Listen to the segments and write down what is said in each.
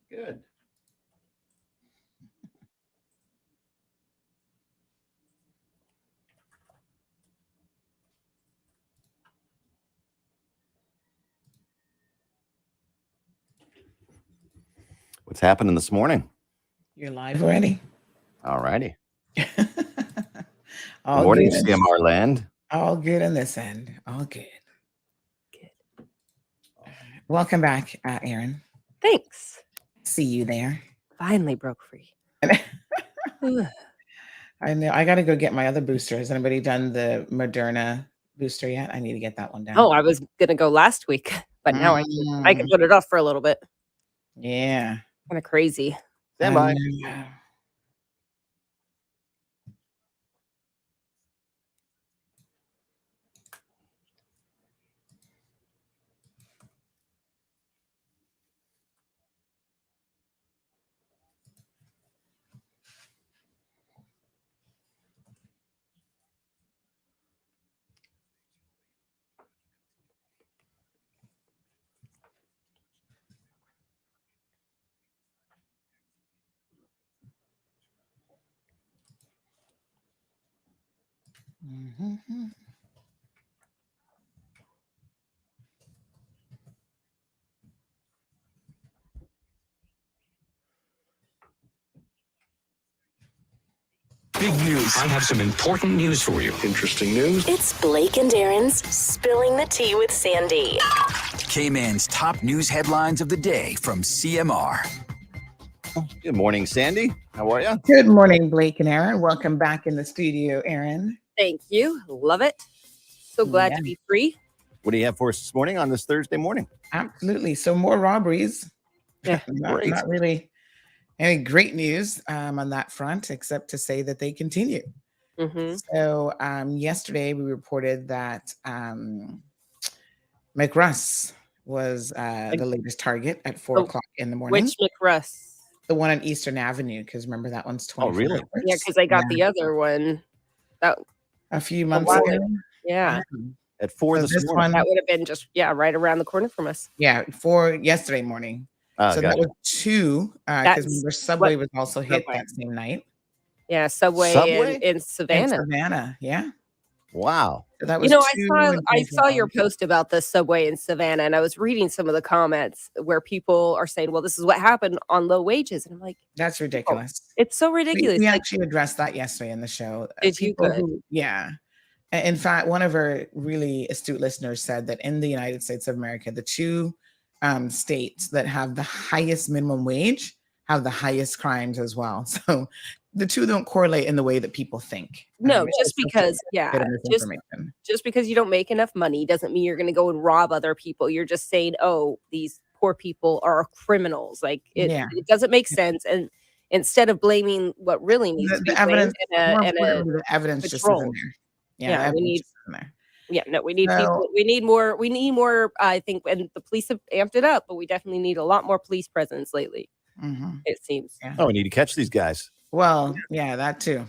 Good. What's happening this morning? You're live already? All righty. Good All morning, good. CMR land. All good on this end. All good. Welcome back, Aaron. Thanks. See you there. Finally broke free. I know. I got to go get my other booster. Has anybody done the Moderna booster yet? I need to get that one done. Oh, I was going to go last week, but now I can put it off for a little bit. Yeah. Kind of crazy. Stand by. Mm-hmm. Big news. I have some important news for you. Interesting news. It's Blake and Aaron's Spilling the Tea with Sandy. K-Man's top news headlines of the day from CMR. Good morning, Sandy. How are you? Good morning, Blake and Aaron. Welcome back in the studio, Aaron. Thank you. Love it. So glad to be free. What do you have for us this morning on this Thursday morning? Absolutely. So more robberies. Yeah, not really any great news on that front, except to say that they continue. Mm-hmm. So yesterday we reported that McRuss was the latest target at 4 o'clock in the morning. Which McRuss? The one on Eastern Avenue, because remember that one's 24 Oh, really? hours. Yeah, because I got the other one. That a few months ago. Yeah. At 4 this morning. That would have been just right around the corner from us. Yeah, 4 yesterday morning. So that was 2, because remember Subway was also hit that same night. Yeah, Subway? In Savannah. In Savannah, yeah. Wow. So that was I saw your post about the Subway in Savannah, and I was reading some of the comments where people are saying, well, this is what happened on low wages. And I'm like, that's ridiculous. It's so ridiculous. We actually addressed that yesterday in the show. Did you? Yeah. In fact, one of our really astute listeners said that in the United States of America, the 2 states that have the highest minimum wage have the highest crimes as well. So the 2 don't correlate in the way that people think. No, just because you don't make enough money doesn't mean you're going to go and rob other people. You're just saying, oh, these poor people are criminals. Like it doesn't make sense. And instead of blaming what really needs to be evidence, blamed, the evidence just isn't there. Yeah, we need. Yeah, no, we need people. We need more. I think, and the police have amped it up, but we definitely need a lot more police presence lately. Mm-hmm. It seems. Yeah. Oh, we need to catch these guys. Well, yeah, that too.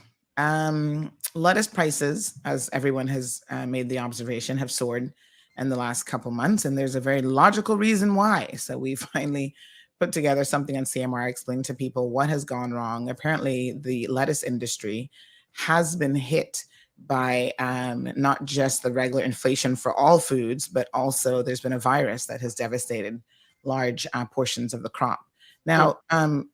Lettuce prices, as everyone has made the observation, have soared in the last couple months, and there's a very logical reason why. So we finally put together something on CMR, explained to people what has gone wrong. Apparently, the lettuce industry has been hit by not just the regular inflation for all foods, but also there's been a virus that has devastated large portions of the crop. Now,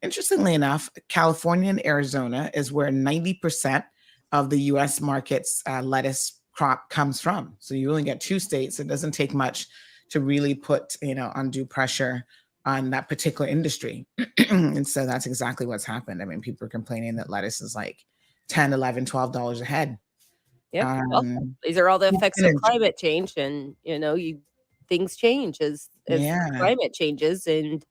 interestingly enough, California and Arizona is where 90% of the U.S. market's lettuce crop comes from. So you only get 2 states. It doesn't take much to really put, undue pressure on that particular industry. And so that's exactly what's happened. I mean, people are complaining that lettuce is like $10, $11, $12 a head. Yeah, these are all the effects of climate change, and things change as climate changes, and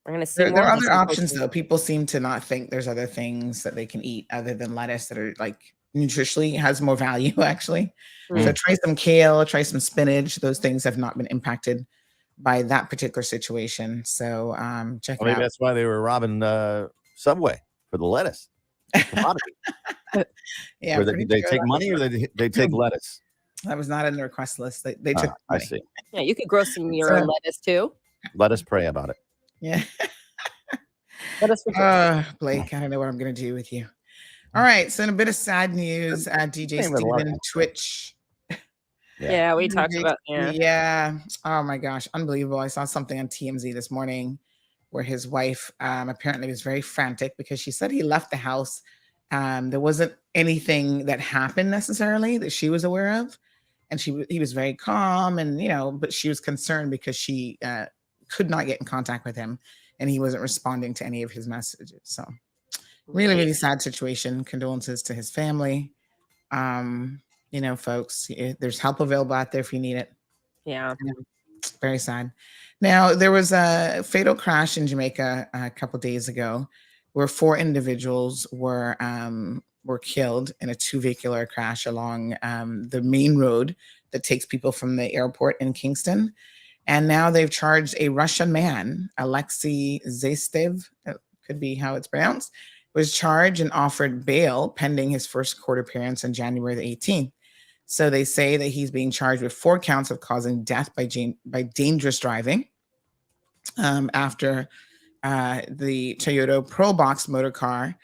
we're going to see. There are other options, though. People seem to not think there's other things that they can eat other than lettuce that are like nutritionally has more value, actually. So try some kale, try some spinach. Those things have not been impacted by that particular situation. So check it out. Maybe that's why they were robbing Subway for the lettuce. Yeah, did they take money or they take lettuce? That was not in the request list. They took money. I see. Yeah, you could grow some your own lettuce too. Let us pray about it. Yeah. Blake, I don't know what I'm going to do with you. All right. So in a bit of sad news, DJ Steven Twitch. Yeah, we talked about that. Yeah. Oh my gosh. Unbelievable. I saw something on TMZ this morning where his wife apparently was very frantic because she said he left the house. There wasn't anything that happened necessarily that she was aware of. And he was very calm and, but she was concerned because she could not get in contact with him and he wasn't responding to any of his messages. So really, really sad situation. Condolences to his family. Folks, there's help available out there if you need it. Yeah. Very sad. Now, there was a fatal crash in Jamaica a couple days ago where 4 individuals were killed in a 2-vehicular crash along the main road that takes people from the airport in Kingston. And now they've charged a Russian man, Alexei Zastev, that could be how it's pronounced, was charged and offered bail pending his first court appearance on January the 18th. So they say that he's being charged with 4 counts of causing death by dangerous driving after the Toyota Probox motor car,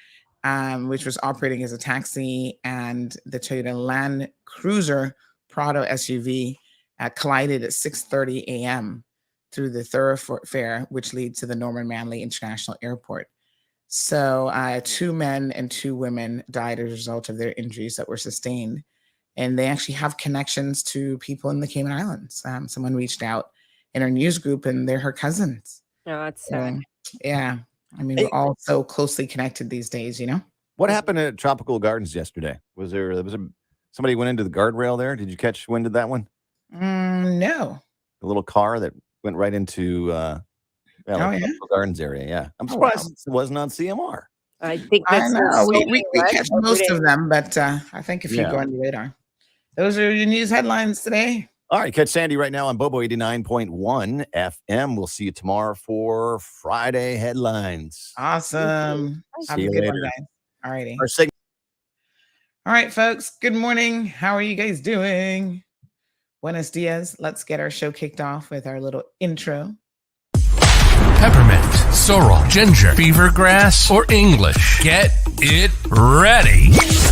which was operating as a taxi, and the Toyota Land Cruiser Prado SUV collided at 6:30 a.m. through the thoroughfare, which leads to the Norman Manley International Airport. So 2 men and 2 women died as a result of their injuries that were sustained. And they actually have connections to people in the Cayman Islands. Someone reached out in our news group and they're her cousins. Oh, that's sad. Yeah. I mean, we're all so closely connected these days, What happened at Tropical Gardens yesterday? Was there somebody went into the guardrail there? Did you catch wind of that one? No. The little car that went right into Tropical Gardens area. Yeah. I'm surprised it wasn't on CMR. I think that's we catch most of them, but I think if you go on the radar. Those are your news headlines today. All right, catch Sandy right now on Bobo 89.1 FM. We'll see you tomorrow for Friday headlines. Awesome. Have a good one, guys. All righty. All right, folks. Good morning. How are you guys doing? Buenos dias. Let's get our show kicked off with our little intro. Peppermint, sorrel, ginger, beaver grass, or English. Get it ready.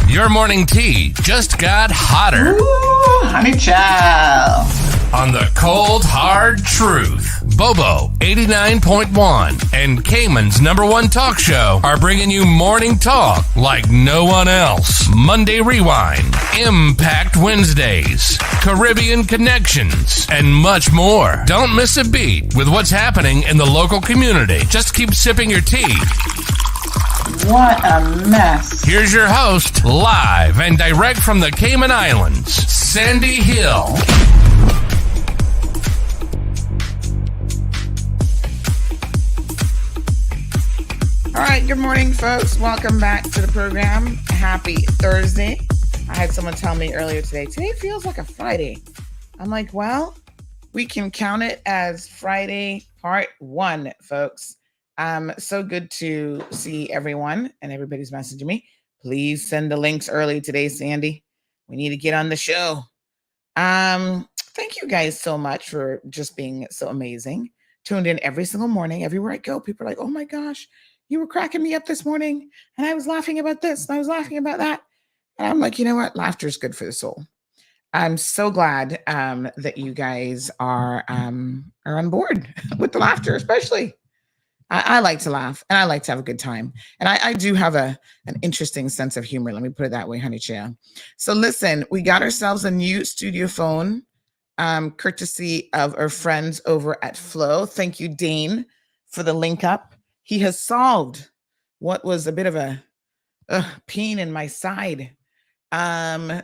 Your morning tea just got hotter. Ooh, honey child. On the cold, hard truth. Bobo 89.1 and Cayman's #1 talk show are bringing you morning talk like no one else. Monday Rewind, Impact Wednesdays, Caribbean Connections, and much more. Don't miss a beat with what's happening in the local community. Just keep sipping your tea. What a mess. Here's your host, live and direct from the Cayman Islands, Sandy Hill. All right, good morning, folks. Welcome back to the program. Happy Thursday. I had someone tell me earlier today feels like a Friday. I'm like, well, we can count it as Friday part 1, folks. So good to see everyone, and everybody's messaging me. Please send the links early today, Sandy. We need to get on the show. Thank you guys so much for just being so amazing. Tuned in every single morning. Everywhere I go, people are like, oh my gosh, you were cracking me up this morning, and I was laughing about this, and I was laughing about that. And I'm like, you know what? Laughter is good for the soul. I'm so glad that you guys are on board with the laughter, especially. I like to laugh, and I like to have a good time. And I do have an interesting sense of humor. Let me put it that way, honey chill. So listen, we got ourselves a new studio phone, courtesy of our friends over at Flow. Thank you, Dane, for the link up. He has solved what was a bit of a pain in my side. I'm an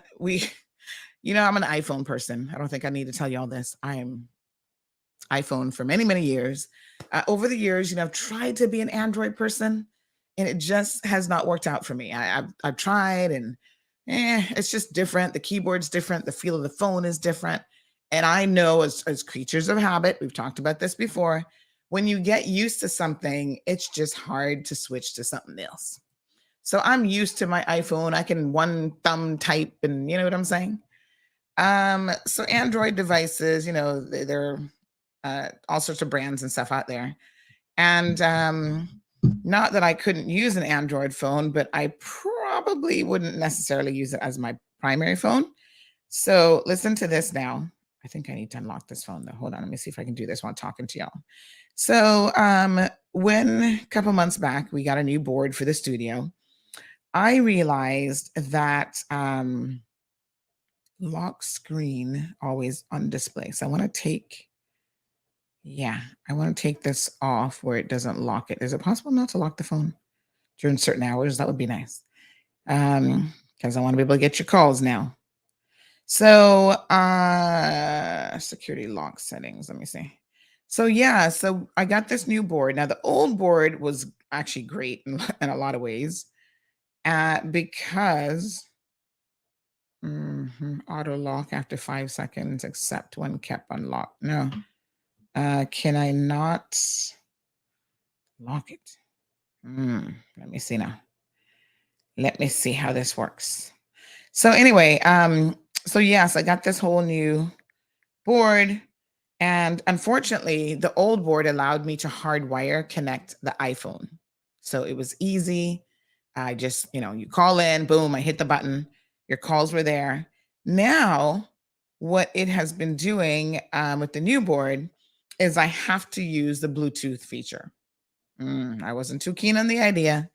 iPhone person. I don't think I need to tell you all this. I am iPhone for many, many years. Over the years, I've tried to be an Android person, and it just has not worked out for me. I've tried, and it's just different. The keyboard's different. The feel of the phone is different. And I know as creatures of habit, we've talked about this before, when you get used to something, it's just hard to switch to something else. So I'm used to my iPhone. I can one thumb type, and you know what I'm saying? So Android devices, there are all sorts of brands and stuff out there. And Not that I couldn't use an Android phone, but I probably wouldn't necessarily use it as my primary phone. So listen to this now. I think I need to unlock this phone though. Hold on, let me see if I can do this while talking to y'all. So when a couple months back, we got a new board for the studio, I realized that lock screen always on display. So I want to take this off where it doesn't lock it. Is it possible not to lock the phone during certain hours? That would be nice. Because I want to be able to get your calls now. So security lock settings. Let me see. So so I got this new board. Now the old board was actually great in a lot of ways. Because auto lock after 5 seconds, except when kept unlocked. No. Can I not lock it? Let me see now. Let me see how this works. So anyway, so yes, I got this whole new board, and unfortunately, the old board allowed me to hardwire connect the iPhone. So it was easy. I just, you call in, boom, I hit the button. Your calls were there. Now, what it has been doing with the new board is I have to use the Bluetooth feature. I wasn't too keen on the idea.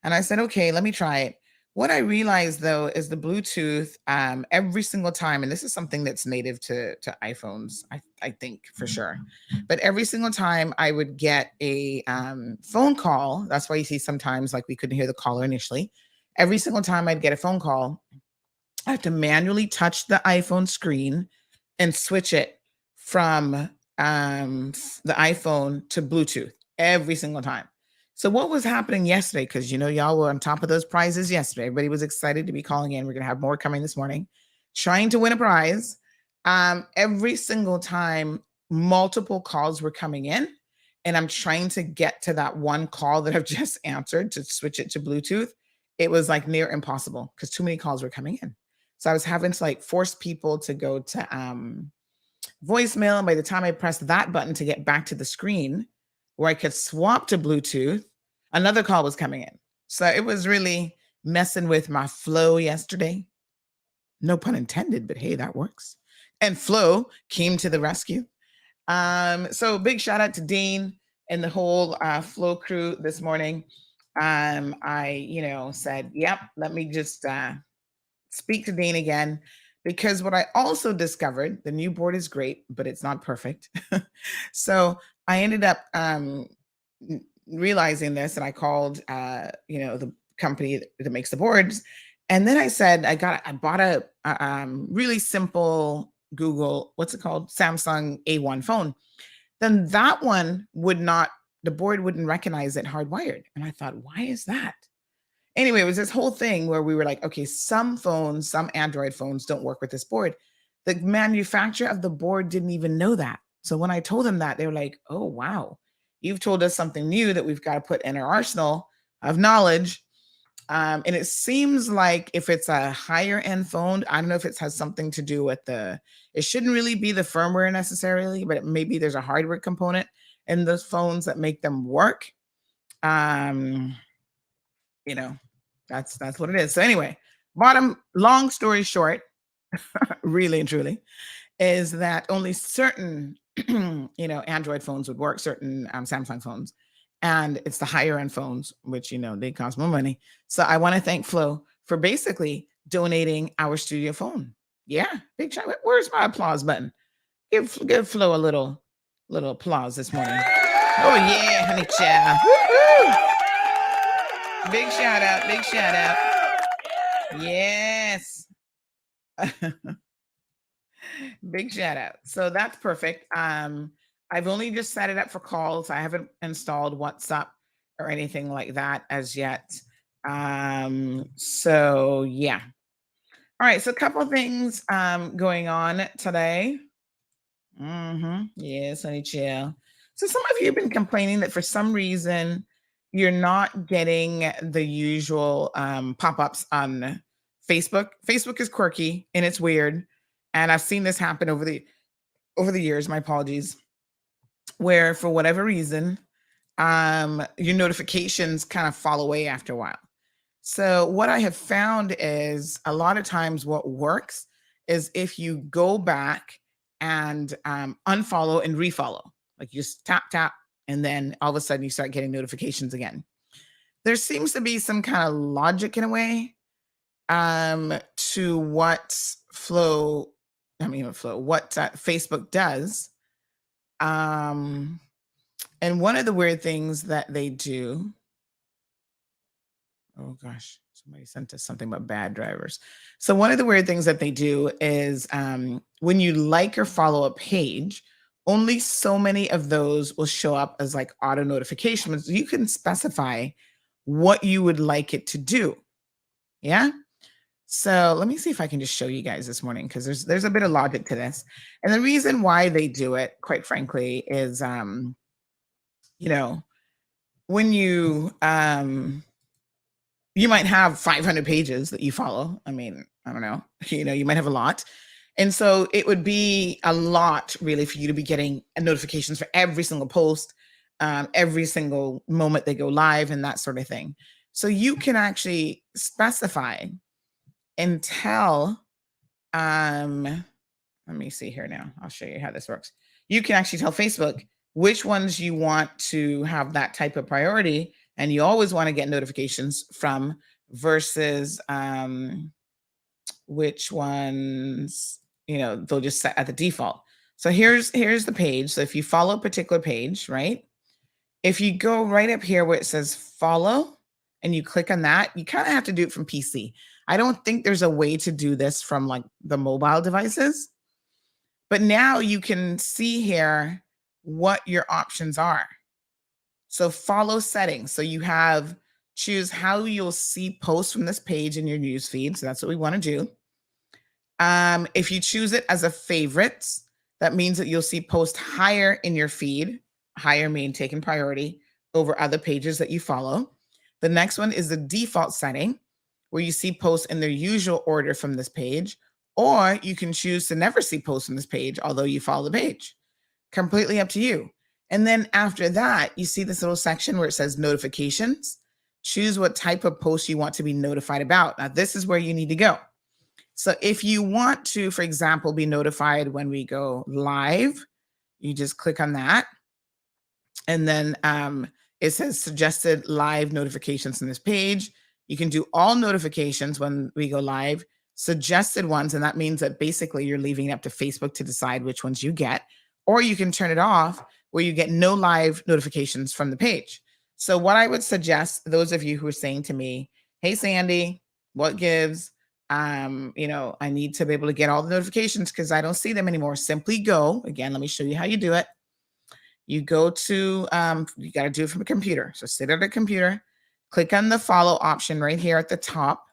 And I said, okay, let me try it. What I realized though is the Bluetooth every single time, and this is something that's native to iPhones, I think for sure. But every single time I would get a phone call, that's why you see sometimes like we couldn't hear the caller initially. Every single time I'd get a phone call, I have to manually touch the iPhone screen and switch it from the iPhone to Bluetooth every single time. So what was happening yesterday, because y'all were on top of those prizes yesterday. Everybody was excited to be calling in. We're going to have more coming this morning, trying to win a prize. Every single time multiple calls were coming in, and I'm trying to get to that one call that I've just answered to switch it to Bluetooth. It was like near impossible because too many calls were coming in. So I was having to like force people to go to voicemail. And by the time I pressed that button to get back to the screen where I could swap to Bluetooth, another call was coming in. So it was really messing with my flow yesterday. No pun intended, but hey, that works. And Flo came to the rescue. So big shout out to Dean and the whole Flo crew this morning. I, said, yep, let me just speak to Dean again, because what I also discovered, the new board is great, but it's not perfect. So I ended up realizing this, and I called, the company that makes the boards. And then I said, I bought a really simple Google, what's it called? Samsung A1 phone. Then that one the board wouldn't recognize it hardwired. And I thought, why is that? Anyway, it was this whole thing where we were like, okay, some Android phones don't work with this board. The manufacturer of the board didn't even know that. So when I told them that, they were like, oh, wow, you've told us something new that we've got to put in our arsenal of knowledge. And it seems like if it's a higher end phone, I don't know if it has something to do with it shouldn't really be the firmware necessarily, but maybe there's a hardware component in those phones that make them work. That's what it is. So anyway, long story short, really and truly, is that only certain, Android phones would work, certain Samsung phones. And it's the higher end phones, which, they cost more money. So I want to thank Flo for basically donating our studio phone. Yeah, big shout. Where's my applause button? Give Flo a little applause this morning. Oh yeah, honey child. Woo-hoo! Big shout out. Yes. Big shout out. So that's perfect. I've only just set it up for calls. I haven't installed WhatsApp or anything like that as yet. So yeah. All right. So a couple of things going on today. Yes, honey chill. So some of you have been complaining that for some reason you're not getting the usual pop-ups on Facebook. Facebook is quirky and it's weird. And I've seen this happen over the years, my apologies, where for whatever reason, your notifications kind of fall away after a while. So what I have found is a lot of times what works is if you go back and unfollow and refollow, like you just tap, and then all of a sudden you start getting notifications again. There seems to be some kind of logic in a way to what Facebook does. And one of the weird things that they do, oh gosh, somebody sent us something about bad drivers. So one of the weird things that they do is when you like or follow a page, only so many of those will show up as like auto notifications. You can specify what you would like it to do. Yeah. So let me see if I can just show you guys this morning, because there's a bit of logic to this. And the reason why they do it, quite frankly, is when you might have 500 pages that you follow. I mean, I don't know, you might have a lot. And so it would be a lot really for you to be getting notifications for every single post, every single moment they go live and that sort of thing. So you can actually specify and tell, let me see here now. I'll show you how this works. You can actually tell Facebook which ones you want to have that type of priority, and you always want to get notifications from, versus which ones, they'll just set at the default. So here's the page. So if you follow a particular page, right? If you go right up here where it says follow and you click on that, you kind of have to do it from PC. I don't think there's a way to do this from like the mobile devices, but now you can see here what your options are. So follow settings. So you choose how you'll see posts from this page in your news feed. So that's what we want to do. If you choose it as a favorites, that means that you'll see posts higher in your feed, higher meaning taking priority over other pages that you follow. The next one is the default setting, where you see posts in their usual order from this page, or you can choose to never see posts from this page, although you follow the page. Completely up to you. And then after that, you see this little section where it says notifications. Choose what type of post you want to be notified about. Now, this is where you need to go. So if you want to, for example, be notified when we go live, you just click on that. And then it says suggested live notifications on this page. You can do all notifications when we go live, suggested ones, and that means that basically you're leaving it up to Facebook to decide which ones you get, or you can turn it off where you get no live notifications from the page. So what I would suggest, those of you who are saying to me, hey, Sandy, what gives? I need to be able to get all the notifications because I don't see them anymore. Simply go, again, let me show you how you do it. You go to, you got to do it from a computer. So sit at a computer, click on the follow option right here at the top,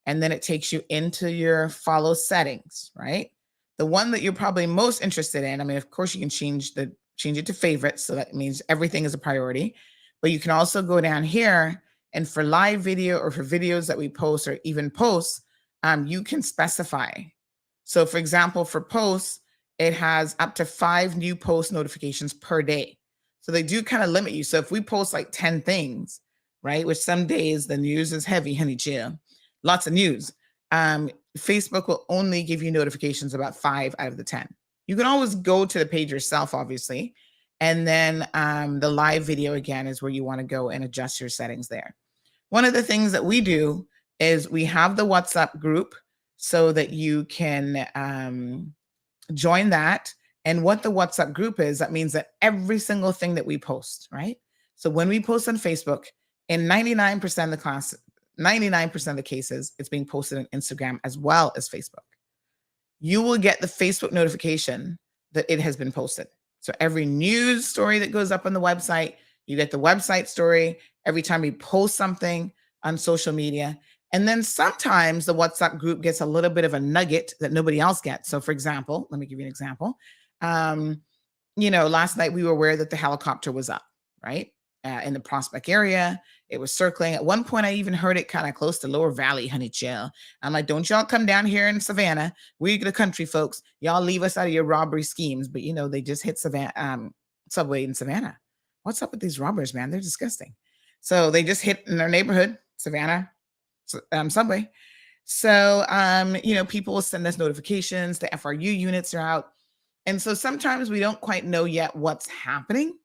and then it takes you into your follow settings, right? The one that you're probably most interested in, I mean, of course you can change it to favorites. So that means everything is a priority, but you can also go down here, and for live video or for videos that we post or even posts, you can specify. So for example, for posts, it has up to 5 new post notifications per day. So they do kind of limit you. So if we post like 10 things, right, which some days the news is heavy, honey chill, lots of news, Facebook will only give you notifications about 5 out of the 10. You can always go to the page yourself, obviously. And then the live video, again, is where you want to go and adjust your settings there. One of the things that we do is we have the WhatsApp group so that you can join that. And what the WhatsApp group is, that means that every single thing that we post, right? So when we post on Facebook, in 99% of the class, 99% of the cases, it's being posted on Instagram as well as Facebook. You will get the Facebook notification that it has been posted. So every news story that goes up on the website, you get the website story every time we post something on social media. And then sometimes the WhatsApp group gets a little bit of a nugget that nobody else gets. So for example, let me give you an example. Last night we were aware that the helicopter was up, right? In the Prospect area. It was circling. At one point, I even heard it kind of close to Lower Valley, honey chill. I'm like, don't y'all come down here in Savannah. We the country folks. Y'all leave us out of your robbery schemes. But, they just hit Savannah, Subway in Savannah. what's up with these robbers, man? They're disgusting. So they just hit in their neighborhood, Savannah subway. So, people will send us notifications. The FRU units are out. And so sometimes we don't quite know yet what's happening.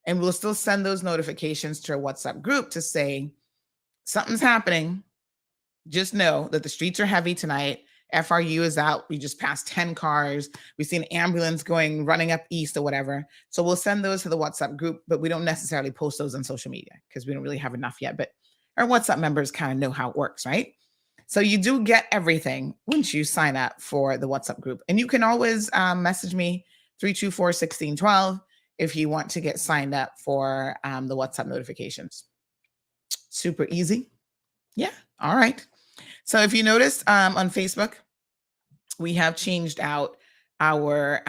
And we'll still send those notifications to our WhatsApp group to say, something's happening. Just know that the streets are heavy tonight. FRU is out. We just passed 10 cars. We see an ambulance running up east or whatever. So we'll send those to the WhatsApp group, but we don't necessarily post those on social media because we don't really have enough yet. But our WhatsApp members kind of know how it works, right? So you do get everything once you sign up for the WhatsApp group. And you can always message me 324-1612 if you want to get signed up for the WhatsApp notifications. Super easy. Yeah. All right. So if you notice on Facebook, we have changed out our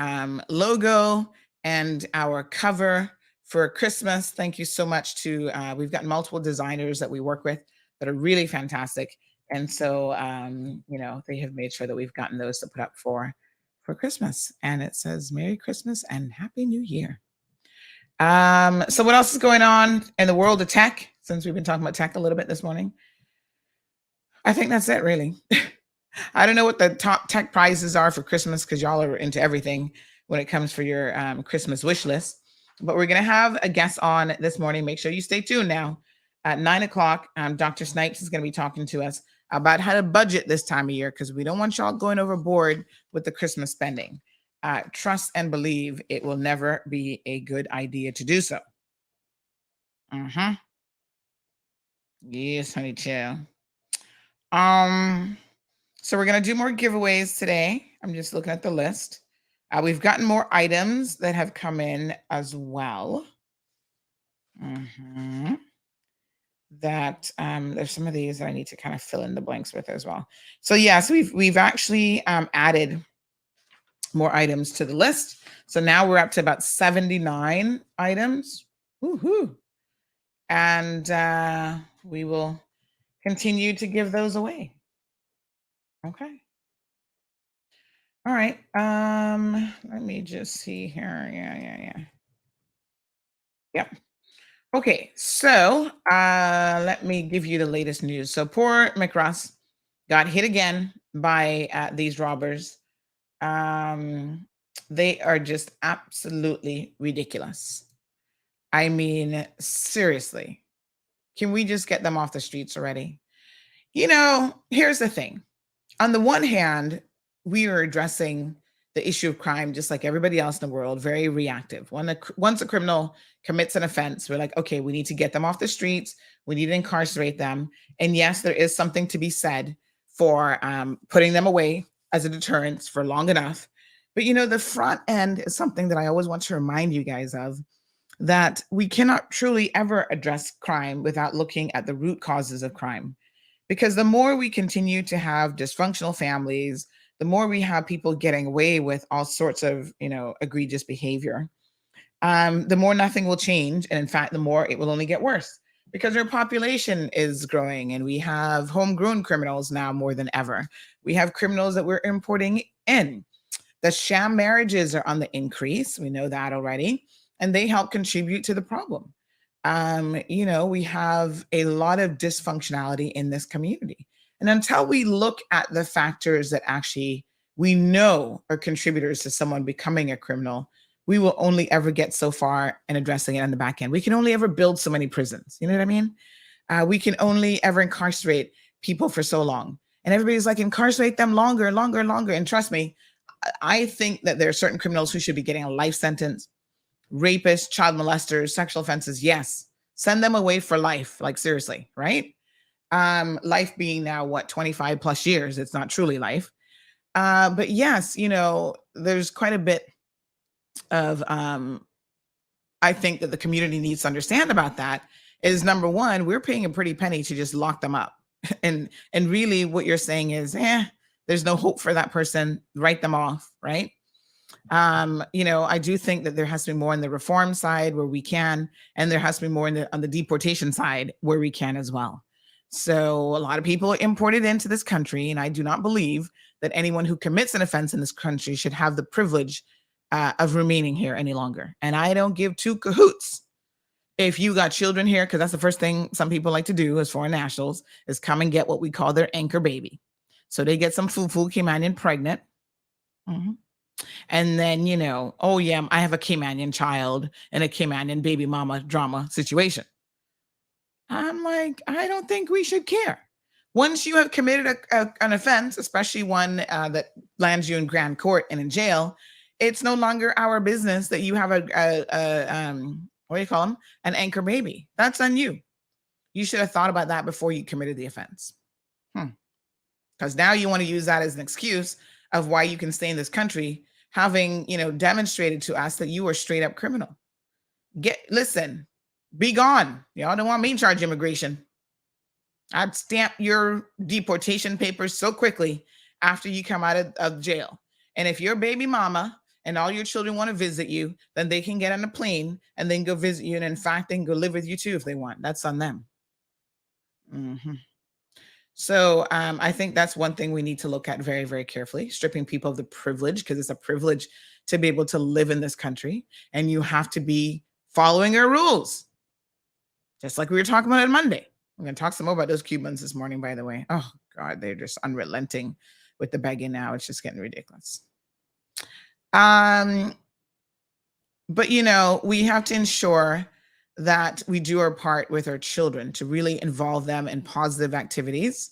logo and our cover for Christmas. Thank you so much to, we've got multiple designers that we work with that are really fantastic. And so, they have made sure that we've gotten those to put up for Christmas. And it says Merry Christmas and Happy New Year. So what else is going on in the world of tech? Since we've been talking about tech a little bit this morning. I think that's it, really. I don't know what the top tech prizes are for Christmas because y'all are into everything when it comes for your Christmas wish list. But we're going to have a guest on this morning. Make sure you stay tuned now. At 9 o'clock, Dr. Snipes is going to be talking to us about how to budget this time of year because we don't want y'all going overboard with the Christmas spending. Trust and believe it will never be a good idea to do so. Yes, honey, chill. So we're going to do more giveaways today. I'm just looking at the list. We've gotten more items that have come in as well. That there's some of these that I need to kind of fill in the blanks with as well. So yes, we've actually added more items to the list. So now we're up to about 79 items. Woohoo! And we will continue to give those away. Okay. All right. Let me just see here. Yeah. Yep. Okay, so let me give you the latest news. So poor McRuss got hit again by these robbers. They are just absolutely ridiculous. I mean, seriously, can we just get them off the streets already? Here's the thing. On the one hand, we are addressing the issue of crime just like everybody else in the world, very reactive. Once a criminal commits an offense, we're like, okay, we need to get them off the streets. We need to incarcerate them. And yes, there is something to be said for putting them away as a deterrence for long enough. But, the front end is something that I always want to remind you guys of, that we cannot truly ever address crime without looking at the root causes of crime. Because the more we continue to have dysfunctional families, the more we have people getting away with all sorts of, egregious behavior, the more nothing will change. And in fact, the more it will only get worse because our population is growing and we have homegrown criminals now more than ever. We have criminals that we're importing in. The sham marriages are on the increase. We know that already. And they help contribute to the problem. We have a lot of dysfunctionality in this community. And until we look at the factors that actually we know are contributors to someone becoming a criminal, we will only ever get so far in addressing it on the back end. We can only ever build so many prisons. You know what I mean? We can only ever incarcerate people for so long. And everybody's like, incarcerate them longer. And trust me, I think that there are certain criminals who should be getting a life sentence. Rapists, child molesters, sexual offenses. Yes. Send them away for life. Like seriously, right? Life being now 25 plus years. It's not truly life. But yes, there's quite a bit of, I think that the community needs to understand about that is number one, we're paying a pretty penny to just lock them up. And really what you're saying is, there's no hope for that person. Write them off. Right. I do think that there has to be more on the reform side where we can, and there has to be more on the deportation side where we can as well. So a lot of people are imported into this country, and I do not believe that anyone who commits an offense in this country should have the privilege of remaining here any longer. And I don't give two cahoots if you got children here, because that's the first thing some people like to do as foreign nationals, is come and get what we call their anchor baby. So they get some fufu Caymanian pregnant. Mm-hmm. And then, oh yeah, I have a Caymanian child and a Caymanian baby mama drama situation. I'm like, I don't think we should care. Once you have committed an offense, especially one that lands you in grand court and in jail, it's no longer our business that you have what do you call them? An anchor baby. That's on you. You should have thought about that before you committed the offense. Because now you want to use that as an excuse of why you can stay in this country, having, demonstrated to us that you are straight up criminal. Listen, be gone. Y'all don't want me in charge of immigration. I'd stamp your deportation papers so quickly after you come out of jail. And if your baby mama and all your children want to visit you, then they can get on a plane and then go visit you. And in fact, they can go live with you too if they want. That's on them. Mm-hmm. So I think that's one thing we need to look at very, very carefully, stripping people of the privilege, because it's a privilege to be able to live in this country. And you have to be following our rules. Just like we were talking about on Monday. I'm going to talk some more about those Cubans this morning, by the way. Oh, God, they're just unrelenting with the begging now. It's just getting ridiculous. But, we have to ensure that we do our part with our children to really involve them in positive activities.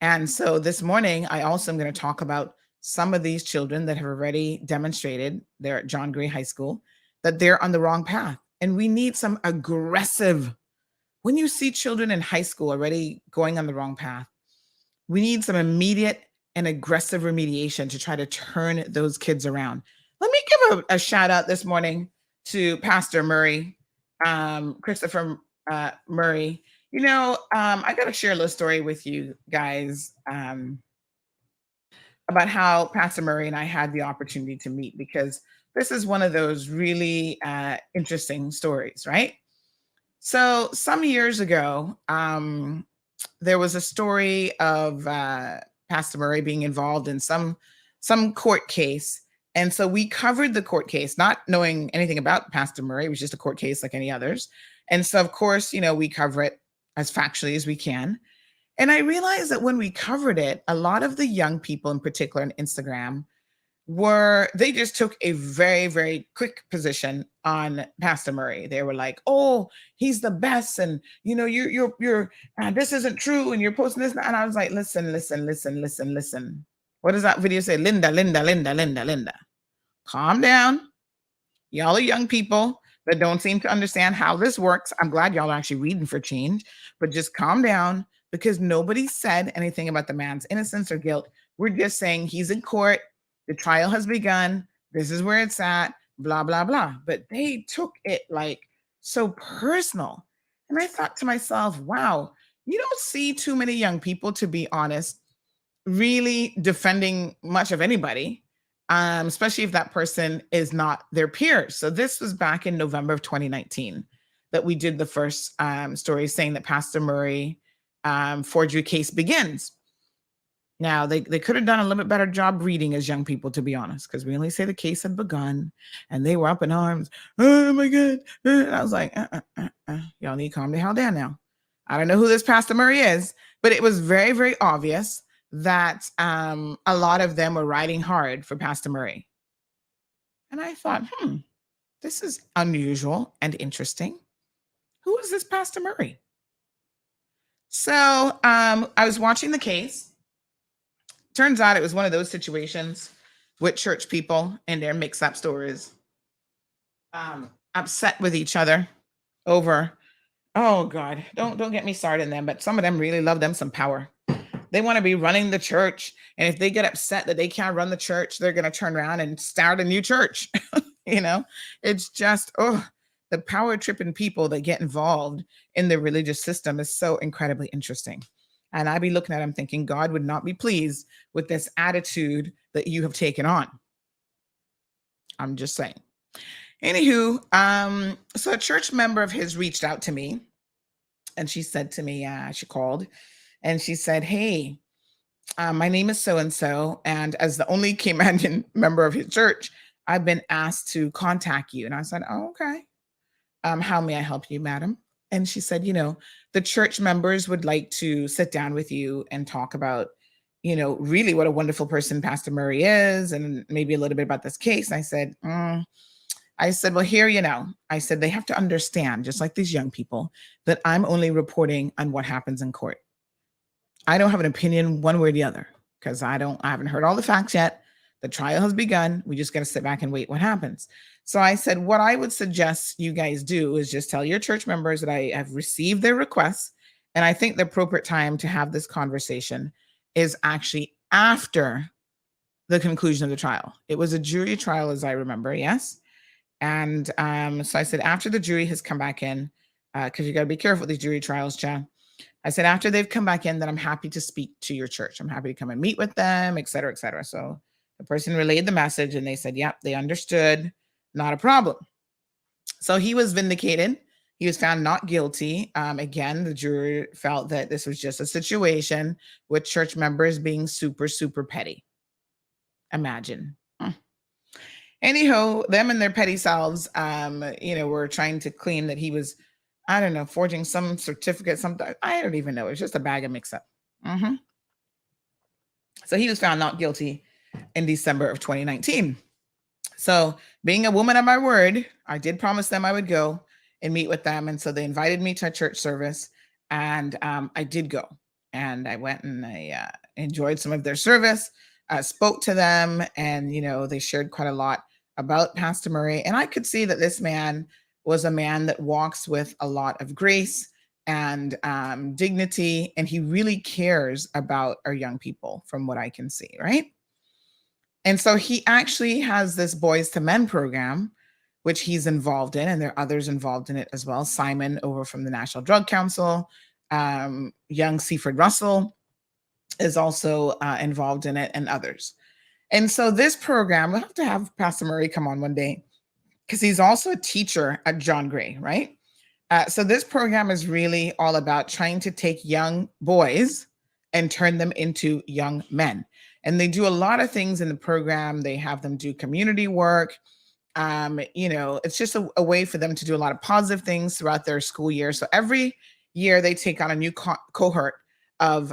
And so this morning, I also am going to talk about some of these children that have already demonstrated, they're at John Gray High School, that they're on the wrong path. And we need some aggressive, when you see children in high school already going on the wrong path, we need some immediate and aggressive remediation to try to turn those kids around. Let me give a shout out this morning to Pastor Murray, Christopher Murray. I got to share a little story with you guys about how Pastor Murray and I had the opportunity to meet, because this is one of those really interesting stories, right? So some years ago, there was a story of Pastor Murray being involved in some court case. And so we covered the court case, not knowing anything about Pastor Murray. It was just a court case like any others. And so, of course, we cover it as factually as we can. And I realized that when we covered it, a lot of the young people in particular on Instagram they just took a very, very quick position on Pastor Murray. They were like, oh, he's the best. And, you're this isn't true. And you're posting this. And I was like, listen. What does that video say? Linda. Calm down. Y'all are young people that don't seem to understand how this works. I'm glad y'all are actually reading for change, but just calm down, because nobody said anything about the man's innocence or guilt. We're just saying he's in court. The trial has begun. This is where it's at, blah, blah, blah. But they took it like so personal. And I thought to myself, wow, you don't see too many young people, to be honest, really defending much of anybody, especially if that person is not their peers. So this was back in November of 2019 that we did the first story saying that Pastor Murray forgery case begins. Now, they could have done a little bit better job reading as young people, to be honest, because we only say the case had begun and they were up in arms. Oh, my God. And I was like, y'all need to calm the hell down now. I don't know who this Pastor Murray is, but it was very, very obvious that a lot of them were riding hard for Pastor Murray. And I thought, this is unusual and interesting. Who is this Pastor Murray? So I was watching the case. Turns out it was one of those situations with church people and their mix-up stories, upset with each other over, oh God, don't get me started on them, but some of them really love them some power. They want to be running the church, and if they get upset that they can't run the church, they're going to turn around and start a new church. It's just, the power tripping people that get involved in the religious system is so incredibly interesting. And I'd be looking at him thinking, God would not be pleased with this attitude that you have taken on. I'm just saying. Anywho, so a church member of his reached out to me, and she said to me, she called, and she said, hey, my name is so-and-so, and as the only Caymanian member of his church, I've been asked to contact you. And I said, oh, okay. How may I help you, madam? And she said, the church members would like to sit down with you and talk about, really what a wonderful person Pastor Murray is, and maybe a little bit about this case. I said, well, here, I said, they have to understand, just like these young people, that I'm only reporting on what happens in court. I don't have an opinion one way or the other, because I haven't heard all the facts yet. The trial has begun. We just got to sit back and wait what happens. So I said, what I would suggest you guys do is just tell your church members that I have received their requests. And I think the appropriate time to have this conversation is actually after the conclusion of the trial. It was a jury trial, as I remember. Yes. And so I said, after the jury has come back in, because you got to be careful with these jury trials, Chad. I said, after they've come back in, then I'm happy to speak to your church. I'm happy to come and meet with them, et cetera, et cetera. So the person relayed the message and they said, yep, they understood. Not a problem. So he was vindicated. He was found not guilty. Again, the jury felt that this was just a situation with church members being super, super petty. Imagine. Anyhow, them and their petty selves, were trying to claim that he was, I don't know, forging some certificate, something. I don't even know. It's just a bag of mix-up. So he was found not guilty in December of 2019. So being a woman of my word, I did promise them I would go and meet with them. And so they invited me to a church service, and I did go. And I went and I enjoyed some of their service, spoke to them, and, they shared quite a lot about Pastor Murray. And I could see that this man was a man that walks with a lot of grace and dignity, and he really cares about our young people from what I can see, right? And so he actually has this Boys to Men program, which he's involved in, and there are others involved in it as well. Simon over from the National Drug Council, young Seaford Russell is also involved in it, and others. And so this program, we'll have to have Pastor Murray come on one day, because he's also a teacher at John Gray, right? So this program is really all about trying to take young boys and turn them into young men. And they do a lot of things in the program. They have them do community work. It's just a way for them to do a lot of positive things throughout their school year. So every year they take on a new cohort of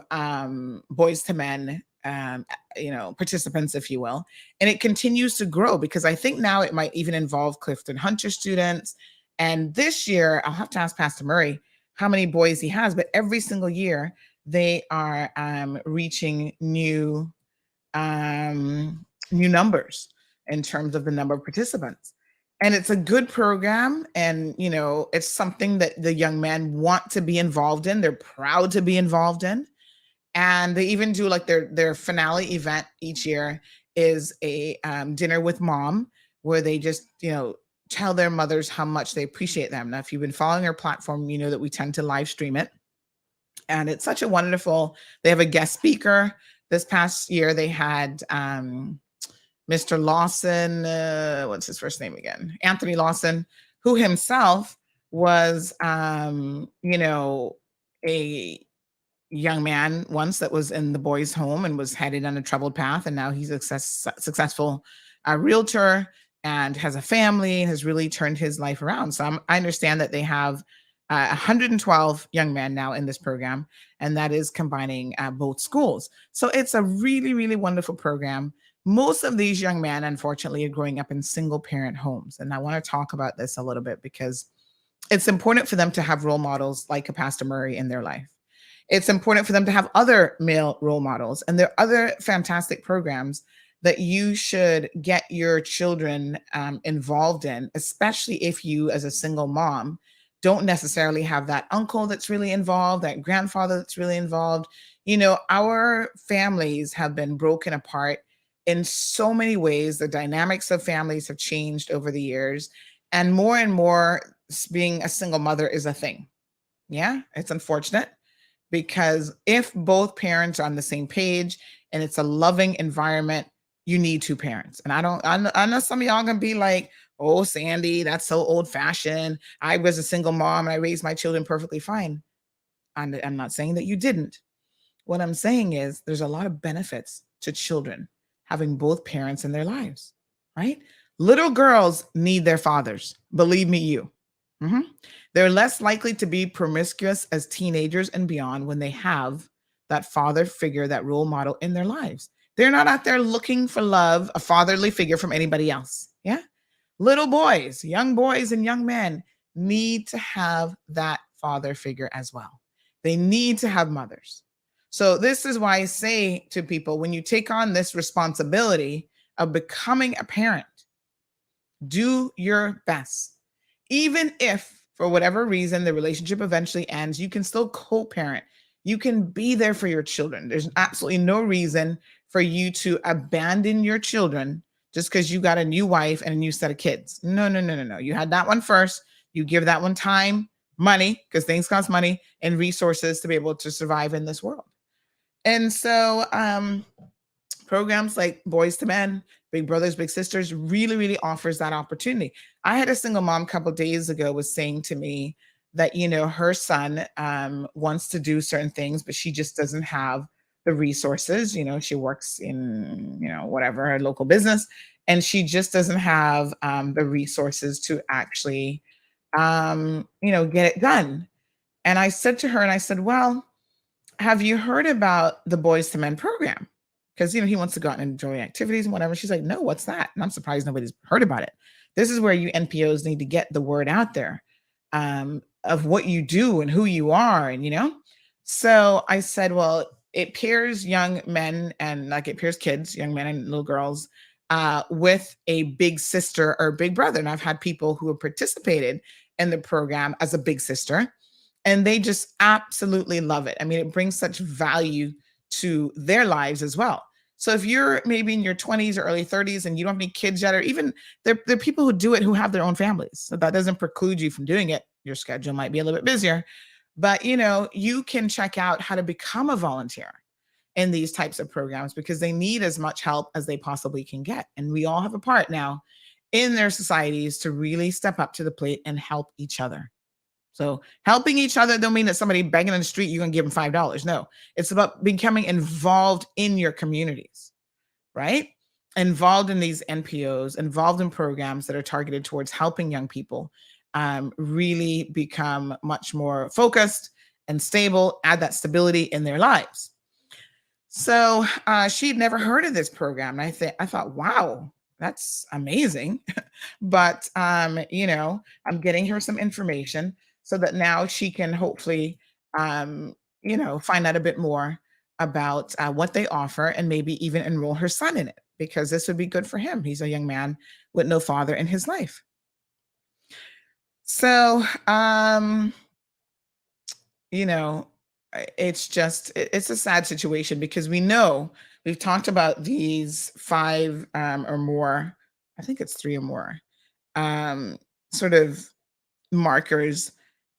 Boys to Men, participants, if you will. And it continues to grow, because I think now it might even involve Clifton Hunter students. And this year, I'll have to ask Pastor Murray how many boys he has, but every single year they are reaching new numbers in terms of the number of participants. And it's a good program. And, it's something that the young men want to be involved in. They're proud to be involved in. And they even do like their finale event each year is a dinner with mom, where they just, tell their mothers how much they appreciate them. Now, if you've been following our platform, you know that we tend to live stream it. And it's such a wonderful, they have a guest speaker. This past year, they had Mr. Lawson, what's his first name again? Anthony Lawson, who himself was, a young man once that was in the boys' home and was headed on a troubled path. And now he's a successful realtor and has a family and has really turned his life around. So I understand that they have 112 young men now in this program, and that is combining both schools. So it's a really, really wonderful program. Most of these young men, unfortunately, are growing up in single parent homes. And I want to talk about this a little bit, because it's important for them to have role models like a Pastor Murray in their life. It's important for them to have other male role models. And there are other fantastic programs that you should get your children involved in, especially if you, as a single mom, don't necessarily have that uncle that's really involved, that grandfather that's really involved. Our families have been broken apart in so many ways. The dynamics of families have changed over the years, and more being a single mother is a thing. Yeah, it's unfortunate, because if both parents are on the same page and it's a loving environment, you need two parents. And I know some of y'all gonna be like, oh, Sandy, that's so old fashioned. I was a single mom and I raised my children perfectly fine. I'm not saying that you didn't. What I'm saying is there's a lot of benefits to children having both parents in their lives, right? Little girls need their fathers. Believe me, Mhm. They're less likely to be promiscuous as teenagers and beyond when they have that father figure, that role model in their lives. They're not out there looking for love, a fatherly figure from anybody else. Yeah. Little boys and young men need to have that father figure as well. They need to have mothers. So, this is why I say to people, when you take on this responsibility of becoming a parent, do your best. Even if, for whatever reason, the relationship eventually ends, you can still co parent. You can be there for your children. There's absolutely no reason for you to abandon your children just because you got a new wife and a new set of kids. No, no, no, no, no. You had that one first. You give that one time, money, because things cost money, and resources to be able to survive in this world. And so, programs like Boys to Men, Big Brothers, Big Sisters really, really offers that opportunity. I had a single mom a couple of days ago was saying to me that, her son wants to do certain things, but she just doesn't have the resources. She works in, whatever, a local business, and she just doesn't have the resources to actually, get it done. And I said to her, and I said, well, have you heard about the Boys to Men program? Because he wants to go out and enjoy activities and whatever. She's like, no, what's that? And I'm surprised nobody's heard about it. This is where you NPOs need to get the word out there of what you do and who you are, and So I said, well, it pairs young men and it pairs kids, young men and little girls, with a big sister or big brother. And I've had people who have participated in the program as a big sister, and they just absolutely love it. I mean, it brings such value to their lives as well. So if you're maybe in your 20s or early 30s and you don't have any kids yet, or even there are people who do it who have their own families. So that doesn't preclude you from doing it. Your schedule might be a little bit busier, but you can check out how to become a volunteer in these types of programs because they need as much help as they possibly can get. And we all have a part now in their societies to really step up to the plate and help each other. So helping each other don't mean that somebody begging on the street, you're going to give them $5. No, it's about becoming involved in your communities, right? Involved in these NPOs, involved in programs that are targeted towards helping young people really become much more focused and stable, add that stability in their lives. So she'd never heard of this program. And I thought, wow, that's amazing. But, I'm getting her some information so that now she can hopefully, find out a bit more about what they offer and maybe even enroll her son in it, because this would be good for him. He's a young man with no father in his life. So, it's a sad situation because we've talked about these 5 or more, I think it's 3 or more, sort of markers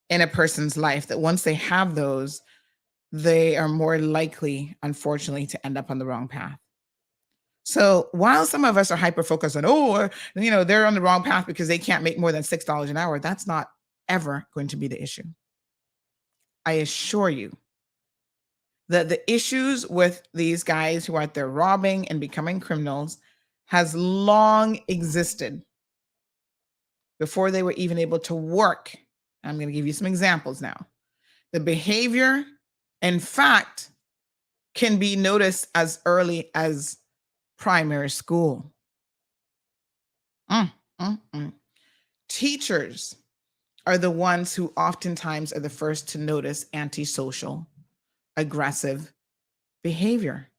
in a person's life that once they have those, they are more likely, unfortunately, to end up on the wrong path. So while some of us are hyper focused on, they're on the wrong path because they can't make more than $6 an hour, that's not ever going to be the issue. I assure you that the issues with these guys who are out there robbing and becoming criminals has long existed before they were even able to work. I'm going to give you some examples now. The behavior, in fact, can be noticed as early as primary school. Teachers are the ones who oftentimes are the first to notice antisocial, aggressive behavior,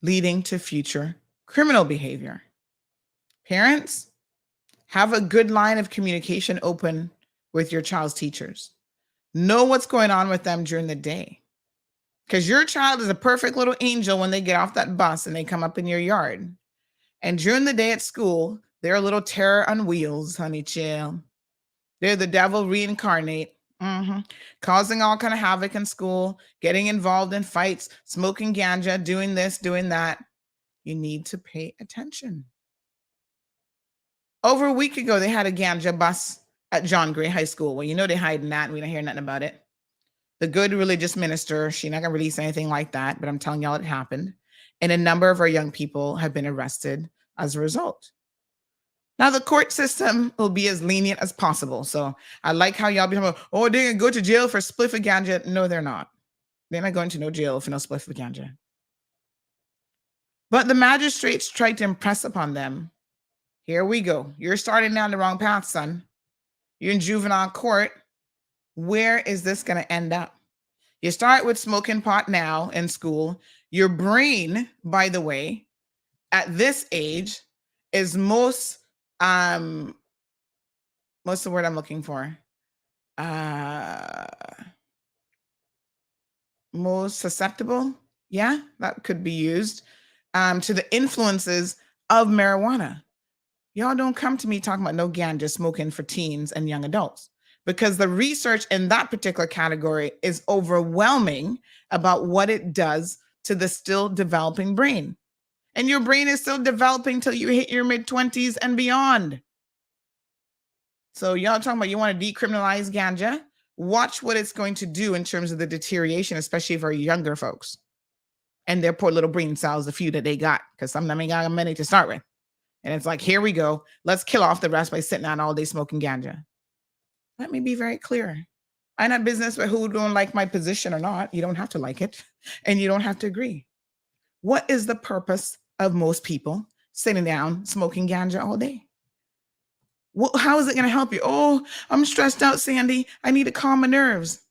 leading to future criminal behavior. Parents, have a good line of communication open with your child's teachers. Know what's going on with them during the day. Because your child is a perfect little angel when they get off that bus and they come up in your yard. And during the day at school, they're a little terror on wheels, honey chill. They're the devil reincarnate, causing all kind of havoc in school, getting involved in fights, smoking ganja, doing this, doing that. You need to pay attention. Over a week ago, they had a ganja bus at John Gray High School. Well, they hiding that and we don't hear nothing about it. The good religious minister, she's not going to release anything like that, but I'm telling y'all it happened. And a number of our young people have been arrested as a result. Now the court system will be as lenient as possible. So I like how y'all be talking about, oh, they're gonna go to jail for spliff of ganja. No, they're not. They're not going to no jail for no spliff of ganja. But the magistrates tried to impress upon them. Here we go. You're starting down the wrong path, son. You're in juvenile court. Where is this going to end up? You start with smoking pot now in school. Your brain, by the way, at this age is most, what's the word I'm looking for? Most susceptible. Yeah, that could be used to the influences of marijuana. Y'all don't come to me talking about no ganja smoking for teens and young adults, because the research in that particular category is overwhelming about what it does to the still developing brain. And your brain is still developing till you hit your mid-20s and beyond. So y'all talking about you want to decriminalize ganja? Watch what it's going to do in terms of the deterioration, especially for younger folks and their poor little brain cells, the few that they got, because some of them ain't got many to start with. And it's like, here we go. Let's kill off the rest by sitting down all day smoking ganja. Let me be very clear. I'm not business with who don't like my position or not. You don't have to like it, and you don't have to agree. What is the purpose of most people sitting down smoking ganja all day? Well, how is it going to help you? Oh, I'm stressed out, Sandy. I need to calm my nerves.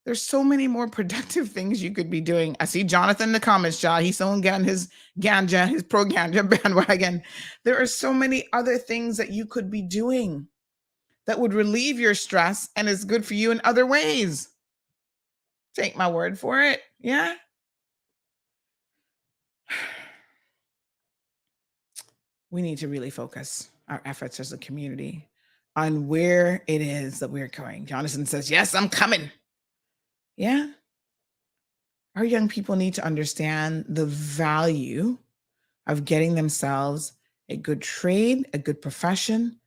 There's so many more productive things you could be doing. I see Jonathan in the comments, John. He's someone getting his ganja, his pro ganja bandwagon. There are so many other things that you could be doing that would relieve your stress and is good for you in other ways. Take my word for it. Yeah. We need to really focus our efforts as a community on where it is that we're going. Jonathan says, yes, I'm coming. Yeah. Our young people need to understand the value of getting themselves a good trade, a good profession,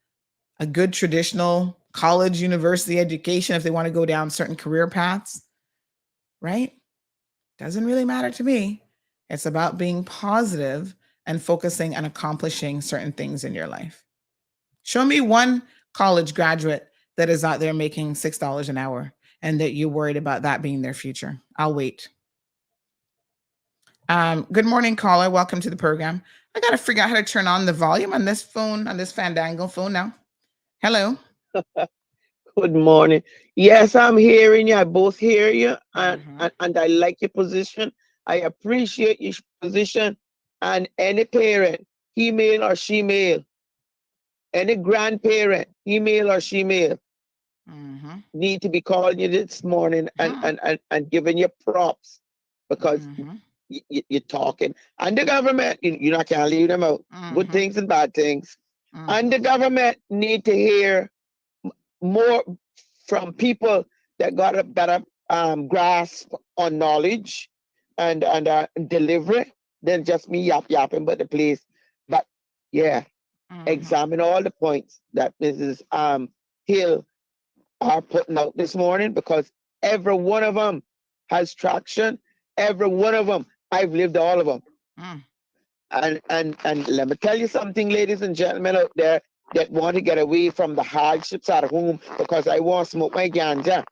a good traditional college, university education if they want to go down certain career paths, right? Doesn't really matter to me. It's about being positive and focusing on accomplishing certain things in your life. Show me one college graduate that is out there making $6 an hour and that you're worried about that being their future. I'll wait. Good morning, caller. Welcome to the program. I got to figure out how to turn on the volume on this phone, on this Fandango phone now. Hello. Good morning. Yes, I'm hearing you. I both hear you, and I like your position. I appreciate your position. And any parent, he male or she male, any grandparent, he male or she male, need to be calling you this morning and giving you props, because you're talking. And the government, you're not going to leave them out. Good things and bad things. And the government need to hear more from people that got a better grasp on knowledge and delivery than just me yapping about the place. But yeah, examine all the points that Mrs. Hill are putting out this morning, because every one of them has traction. Every one of them, I've lived all of them. And let me tell you something, ladies and gentlemen out there that want to get away from the hardships at home, because I want to smoke my ganja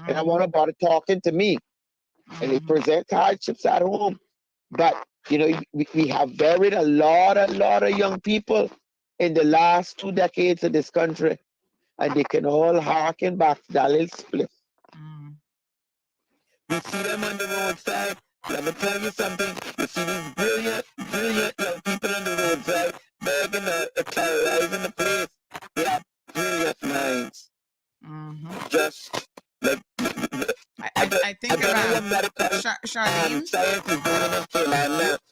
and I want nobody talking to me. And they present hardships at home. But, we have buried a lot of young people in the last 2 decades of this country, and they can all harken back to that little split. We see them on the roadside. Let me tell you something. You see these brilliant young people on the roadside begging terrorizing the place. They have brilliant minds. Just like I think Charlene.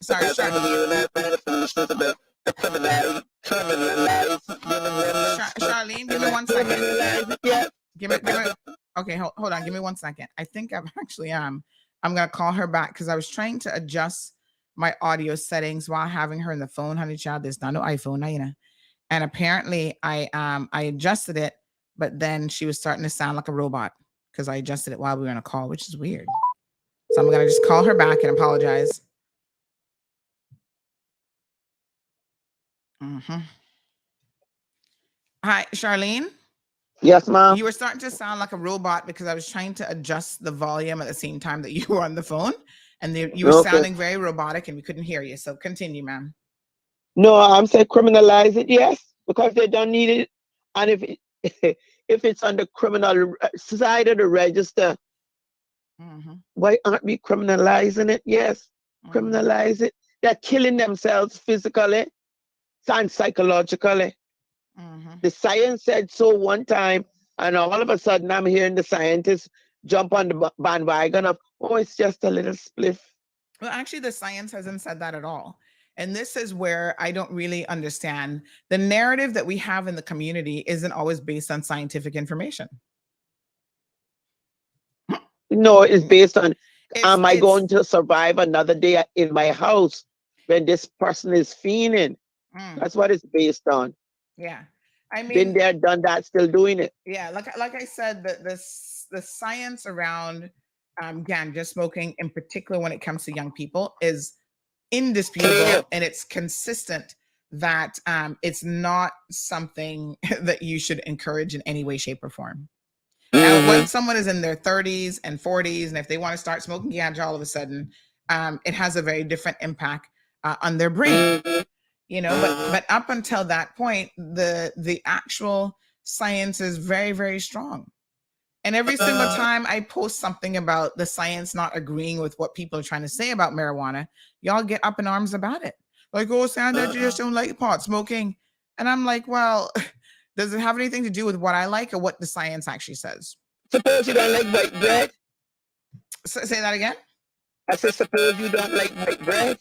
Sorry, Charlene, give me 1 second. Give me. Okay, hold on. Give me 1 second. I think I'm actually I'm gonna call her back because I was trying to adjust my audio settings while having her in the phone. Honey child, there's not no iPhone now, and apparently I adjusted it, but then she was starting to sound like a robot because I adjusted it while we were on a call, which is weird. So I'm gonna just call her back and apologize. Hi, Charlene. Yes, ma'am. You were starting to sound like a robot because I was trying to adjust the volume at the same time that you were on the phone, and you were sounding very robotic, and we couldn't hear you. So continue, ma'am. No, I'm saying criminalize it, yes, because they don't need it. And if it's on the criminal side of the register, why aren't we criminalizing it? Yes, criminalize it. They're killing themselves physically and psychologically. The science said so one time, and all of a sudden I'm hearing the scientists jump on the bandwagon of, oh, it's just a little spliff. Well, actually, the science hasn't said that at all. And this is where I don't really understand. The narrative that we have in the community isn't always based on scientific information. No, it's based on, am I going to survive another day in my house when this person is fiending? That's what it's based on. Yeah. I mean, been there, done that, still doing it. Yeah, like I said, the science around ganja smoking, in particular when it comes to young people, is indisputable, and it's consistent that it's not something that you should encourage in any way, shape, or form. Now, when someone is in their 30s and 40s, and if they want to start smoking ganja all of a sudden, it has a very different impact on their brain. You know, but up until that point, the actual science is very, very strong. And every single time I post something about the science not agreeing with what people are trying to say about marijuana, y'all get up in arms about it. Like, oh, Sandra, you just don't like pot smoking. And I'm like, well, does it have anything to do with what I like or what the science actually says? Suppose you don't like white bread? Say that again? I said, suppose you don't like white bread?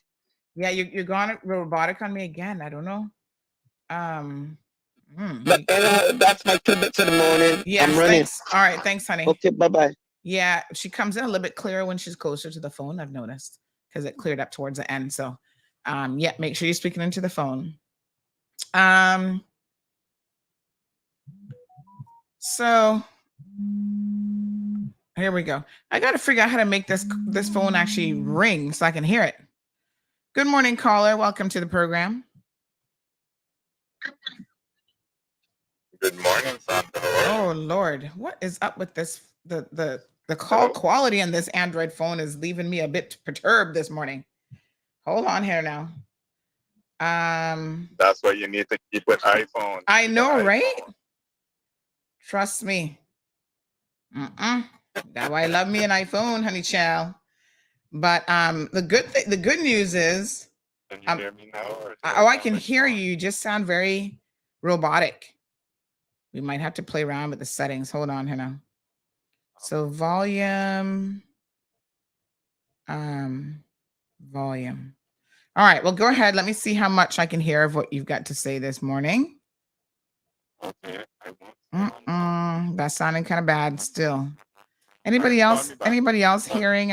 Yeah, you're gone robotic on me again. I don't know. But that's my 2 bits in the morning. Yes, I'm running. thanks. All right, thanks, honey. Okay, bye-bye. Yeah, she comes in a little bit clearer when she's closer to the phone, I've noticed, because it cleared up towards the end. So, yeah, make sure you're speaking into the phone. So here we go. I got to figure out how to make this phone actually ring so I can hear it. Good morning, caller. Welcome to the program. Good morning, Sandra. Oh Lord, what is up with this? The call quality on this Android phone is leaving me a bit perturbed this morning. Hold on here now. That's why you need to keep with iPhone. I know, right? Trust me. That's why I love me an iPhone, honey child. But the good news is, can you hear me now? I can hear you. You just sound very robotic. We might have to play around with the settings. Hold on here now. So volume. Volume. All right, well, go ahead. Let me see how much I can hear of what you've got to say this morning. Okay. That's sounding kind of bad still. Anybody else hearing?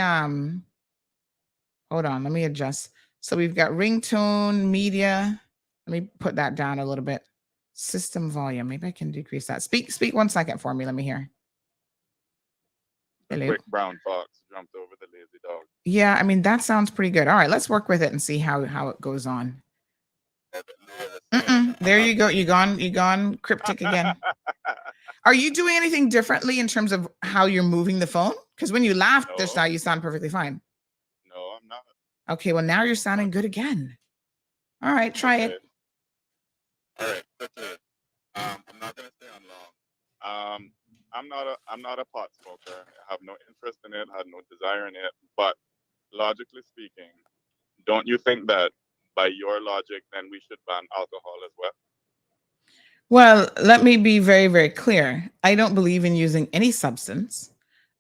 Hold on, let me adjust. So we've got ringtone, media. Let me put that down a little bit. System volume. Maybe I can decrease that. Speak 1 second for me. Let me hear. A quick brown fox jumped over the lazy dog. Yeah, I mean, that sounds pretty good. All right, let's work with it and see how it goes on. There you go. You gone cryptic again. Are you doing anything differently in terms of how you're moving the phone? Because when you laughed just now, you sound perfectly fine. No, I'm not. Okay, well, now you're sounding good again. All right, try it. All right, that's it. I'm not gonna stay on long. I'm not a pot smoker. I have no interest in it. I have no desire in it. But logically speaking, don't you think that by your logic, then we should ban alcohol as well? Well, let me be very, very clear. I don't believe in using any substance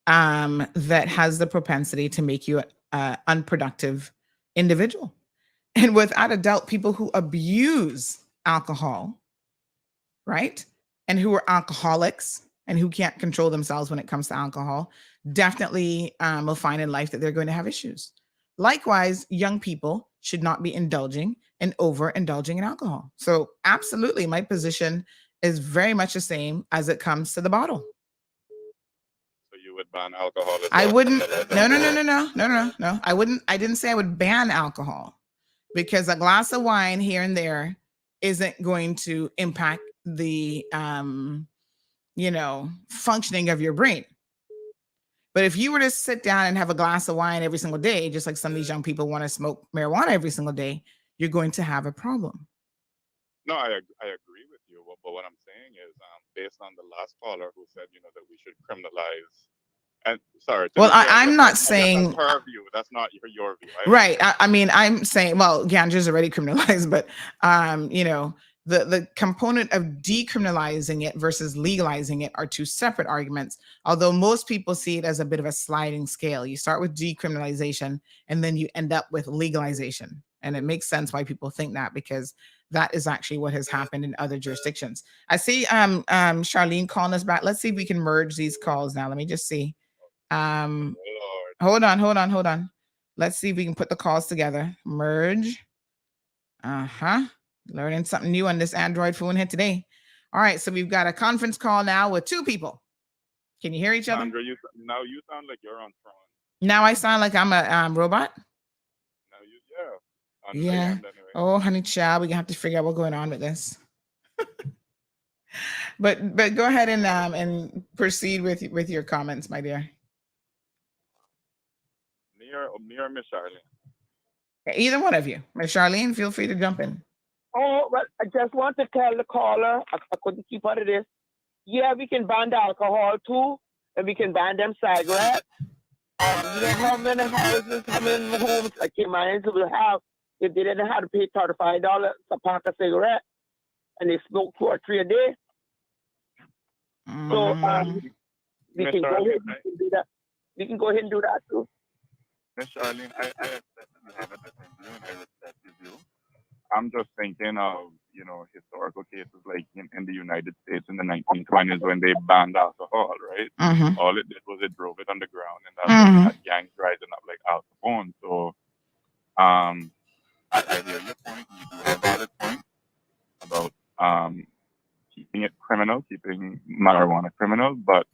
that has the propensity to make you an unproductive individual. And without a doubt, people who abuse alcohol, right? And who are alcoholics and who can't control themselves when it comes to alcohol, definitely will find in life that they're going to have issues. Likewise, young people should not be indulging and overindulging in alcohol. So absolutely, my position is very much the same as it comes to the bottle. So you would ban alcohol as well? I wouldn't. No. I wouldn't. I didn't say I would ban alcohol, because a glass of wine here and there isn't going to impact the functioning of your brain. But if you were to sit down and have a glass of wine every single day, just like some of these young people want to smoke marijuana every single day, you're going to have a problem. No, I agree with you. But what I'm saying is, based on the last caller who said, that we should criminalize. And sorry. Well, I'm not saying that's her view. That's not your view. Right. I mean, I'm saying, well, ganja is already criminalized, but the component of decriminalizing it versus legalizing it are two separate arguments. Although most people see it as a bit of a sliding scale. You start with decriminalization and then you end up with legalization. And it makes sense why people think that, because that is actually what has happened in other jurisdictions. I see Charlene calling us back. Let's see if we can merge these calls now. Let me just see. Hold on. Let's see if we can put the calls together. Merge. Learning something new on this Android phone here today. All right, so we've got a conference call now with two people. Can you hear each other? Sandra, now you sound like you're on phone. Now I sound like I'm a robot? Yeah. Anyway. Oh, honey child, we're gonna have to figure out what's going on with this. but go ahead and proceed with your comments, my dear. Me or Miss Charlene? Either one of you. Miss Charlene, feel free to jump in. Oh, but I just want to tell the caller, I couldn't keep out of this. Yeah, we can ban the alcohol too, and we can ban them cigarettes. You know how many houses, how many homes like in mine will have if they didn't have to pay $35 a pack of cigarette and they smoke 2 or 3 a day. So we can go ahead and do that. We can go ahead and do that too. Miss Charlene, I accept you have a different view and I respect your view. I'm just thinking of, historical cases like in the United States in the 1920s when they banned alcohol, right? Mm-hmm. All it did was it drove it underground, and that's when we had gangs rising up like Al Capone. So, I hear your point. You do have a valid point about keeping it criminal, keeping marijuana criminal. But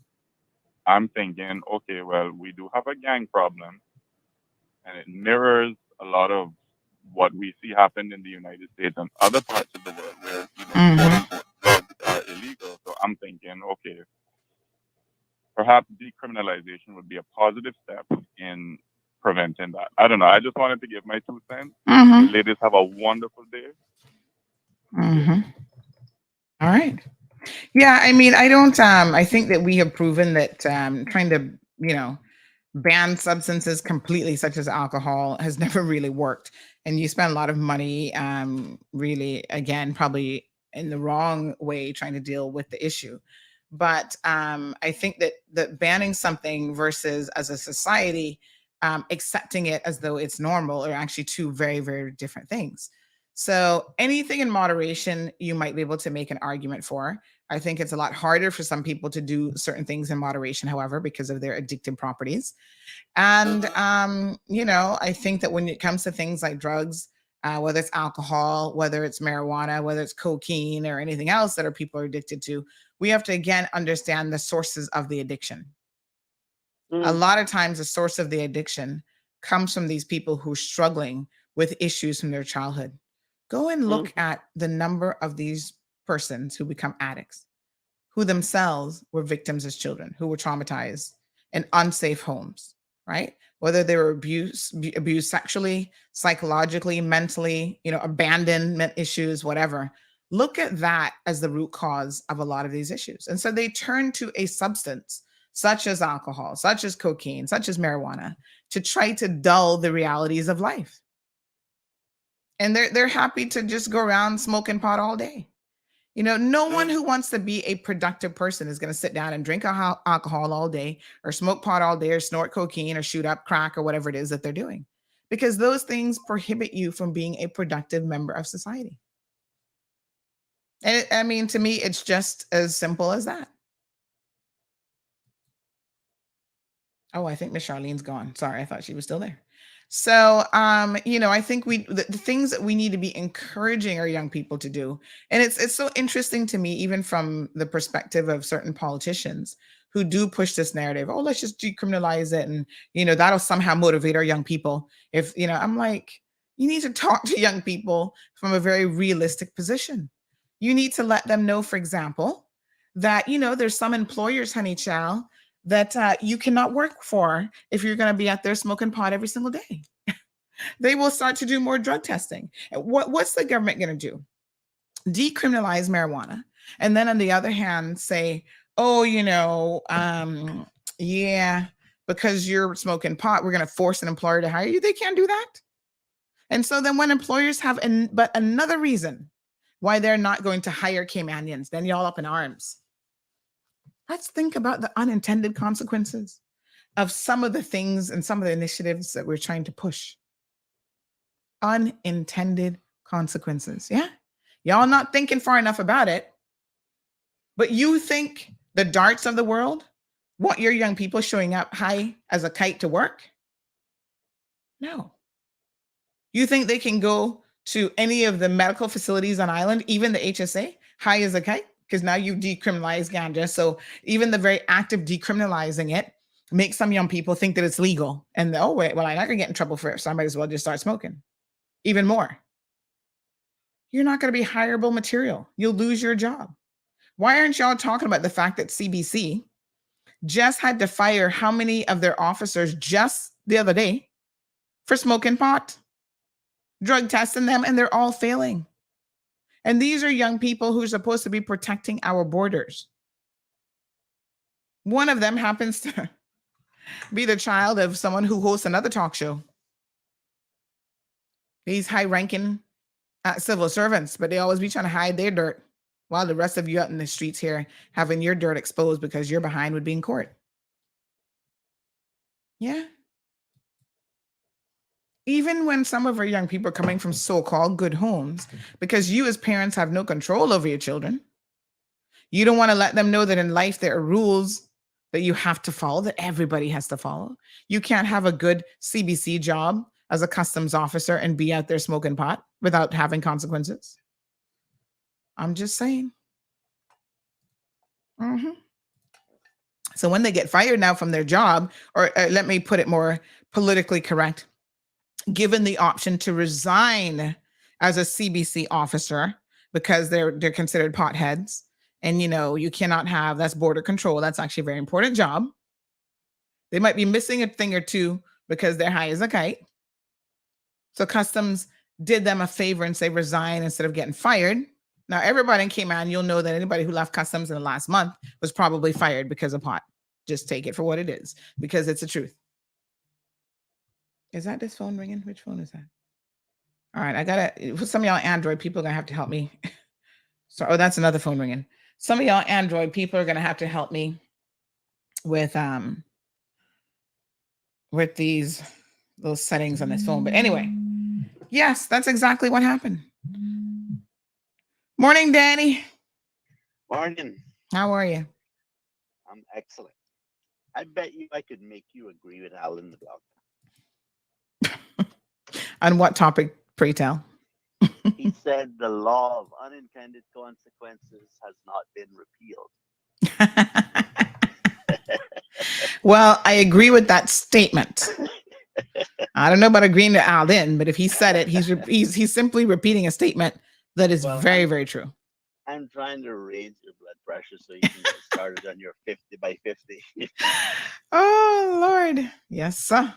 I'm thinking, okay, well, we do have a gang problem, and it mirrors a lot of what we see happen in the United States and other parts of the world where drugs are illegal. So I'm thinking, okay, perhaps decriminalization would be a positive step in preventing that. I don't know. I just wanted to give my 2 cents. Ladies, have a wonderful day. All right. Yeah, I mean, I don't. I think that we have proven that trying to, ban substances completely, such as alcohol, has never really worked. And you spend a lot of money, really, again, probably in the wrong way trying to deal with the issue. But I think that banning something versus as a society accepting it as though it's normal are actually two very, very different things. So anything in moderation, you might be able to make an argument for. I think it's a lot harder for some people to do certain things in moderation, however, because of their addictive properties. And, I think that when it comes to things like drugs, whether it's alcohol, whether it's marijuana, whether it's cocaine or anything else that people are addicted to, we have to, again, understand the sources of the addiction. A lot of times the source of the addiction comes from these people who are struggling with issues from their childhood. Go and look at the number of these persons who become addicts, who themselves were victims as children, who were traumatized in unsafe homes, right? Whether they were abused sexually, psychologically, mentally, abandonment issues, whatever. Look at that as the root cause of a lot of these issues. And so they turn to a substance such as alcohol, such as cocaine, such as marijuana, to try to dull the realities of life. And they're happy to just go around smoking pot all day. No one who wants to be a productive person is going to sit down and drink alcohol all day or smoke pot all day or snort cocaine or shoot up crack or whatever it is that they're doing, because those things prohibit you from being a productive member of society. And to me, it's just as simple as that. Oh, I think Miss Charlene's gone. Sorry, I thought she was still there. So, I think the things that we need to be encouraging our young people to do, and it's so interesting to me, even from the perspective of certain politicians who do push this narrative. Oh, let's just decriminalize it, and that'll somehow motivate our young people. If I'm like, you need to talk to young people from a very realistic position. You need to let them know, for example, that, there's some employers, honey child, that you cannot work for if you're going to be out there smoking pot every single day. They will start to do more drug testing. What's the government going to do? Decriminalize marijuana. And then on the other hand, say, oh, yeah, because you're smoking pot, we're going to force an employer to hire you. They can't do that. And so then when employers have but another reason why they're not going to hire Caymanians, then y'all up in arms. Let's think about the unintended consequences of some of the things and some of the initiatives that we're trying to push. Unintended consequences. Yeah. Y'all not thinking far enough about it. But you think the darts of the world want your young people showing up high as a kite to work? No. You think they can go to any of the medical facilities on island, even the HSA, high as a kite? Because now you've decriminalized ganja. So even the very act of decriminalizing it makes some young people think that it's legal. And oh, wait, well, I'm not going to get in trouble for it, so I might as well just start smoking. Even more. You're not going to be hireable material. You'll lose your job. Why aren't y'all talking about the fact that CBC just had to fire how many of their officers just the other day for smoking pot, drug testing them, and they're all failing. And these are young people who are supposed to be protecting our borders. One of them happens to be the child of someone who hosts another talk show. These high-ranking civil servants, but they always be trying to hide their dirt while the rest of you out in the streets here having your dirt exposed because you're behind would be in court. Yeah. Even when some of our young people are coming from so-called good homes, because you as parents have no control over your children. You don't want to let them know that in life there are rules that you have to follow, that everybody has to follow. You can't have a good CBC job as a customs officer and be out there smoking pot without having consequences. I'm just saying. So when they get fired now from their job, or let me put it more politically correct, given the option to resign as a CBC officer because they're considered potheads, and you cannot have, that's border control. That's actually a very important job. They might be missing a thing or two because they're high as a kite. So customs did them a favor and say resign instead of getting fired. Now everybody in Cayman, you'll know that anybody who left customs in the last month was probably fired because of pot. Just take it for what it is, because it's the truth. Is that this phone ringing? Which phone is that? All right, for some of y'all Android people are gonna have to help me. So, that's another phone ringing. Some of y'all Android people are gonna have to help me with these little settings on this phone. But anyway, yes, that's exactly what happened. Morning, Danny. Morning. How are you? I'm excellent. I bet you I could make you agree with Alan the Dog. On what topic, pray tell? He said the law of unintended consequences has not been repealed. Well, I agree with that statement. I don't know about agreeing to Alden, but if he said it, he's simply repeating a statement that is very, very true. I'm trying to raise your blood pressure so you can get started on your 50 by 50. Oh, Lord. Yes, sir.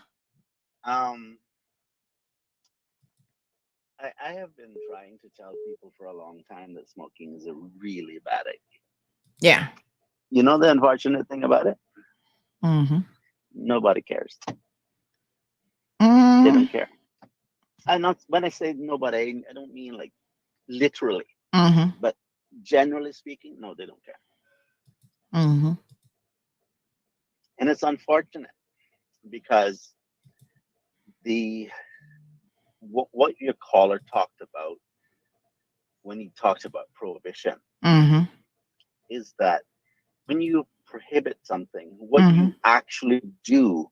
I have been trying to tell people for a long time that smoking is a really bad idea. Yeah. You know the unfortunate thing about it? Nobody cares. They don't care. When I say nobody, I don't mean like literally, but generally speaking, no, they don't care. And it's unfortunate because what your caller talked about when he talked about prohibition is that when you prohibit something, what you actually do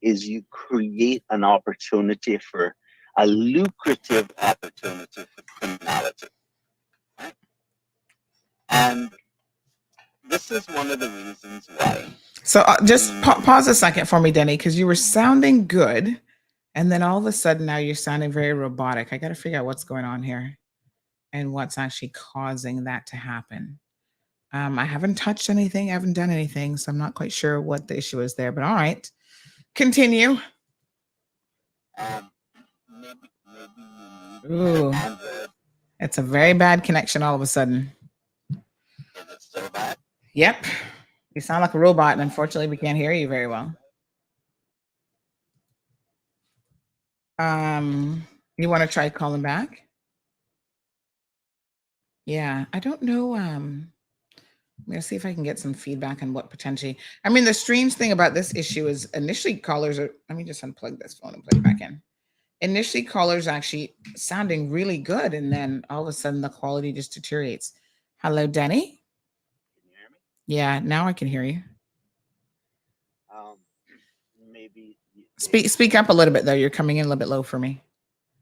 is you create an opportunity for a lucrative opportunity for criminality. And this is one of the reasons why. So just pause a second for me, Denny, because you were sounding good. And then all of a sudden now you're sounding very robotic. I got to figure out what's going on here. and what's actually causing that to happen. I haven't touched anything, I haven't done anything, so I'm not quite sure what the issue is there, but all right. Continue. Ooh. It's a very bad connection all of a sudden. Is it so bad? Yep. You sound like a robot, and unfortunately we can't hear you very well. You want to try calling back? Yeah, I don't know. I'm gonna see if I can get some feedback on what potentially. I mean, the strange thing about this issue is initially callers are. Let me just unplug this phone and plug it back in. Initially, callers actually sounding really good, and then all of a sudden the quality just deteriorates. Hello, Denny. Can you hear me? Yeah, now I can hear you. Maybe Speak up a little bit though. You're coming in a little bit low for me.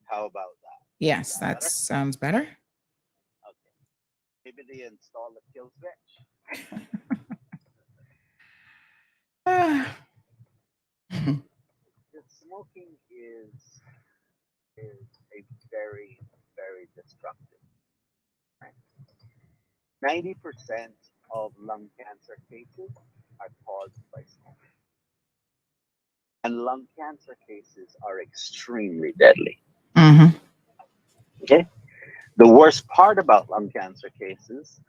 How about that? Yes, that better? sounds better. Okay. Maybe they install the kill switch. Smoking is a very, very destructive. Right? 90% of lung cancer cases are caused by smoking. And lung cancer cases are extremely deadly. Mm-hmm. Okay? The worst part about lung cancer cases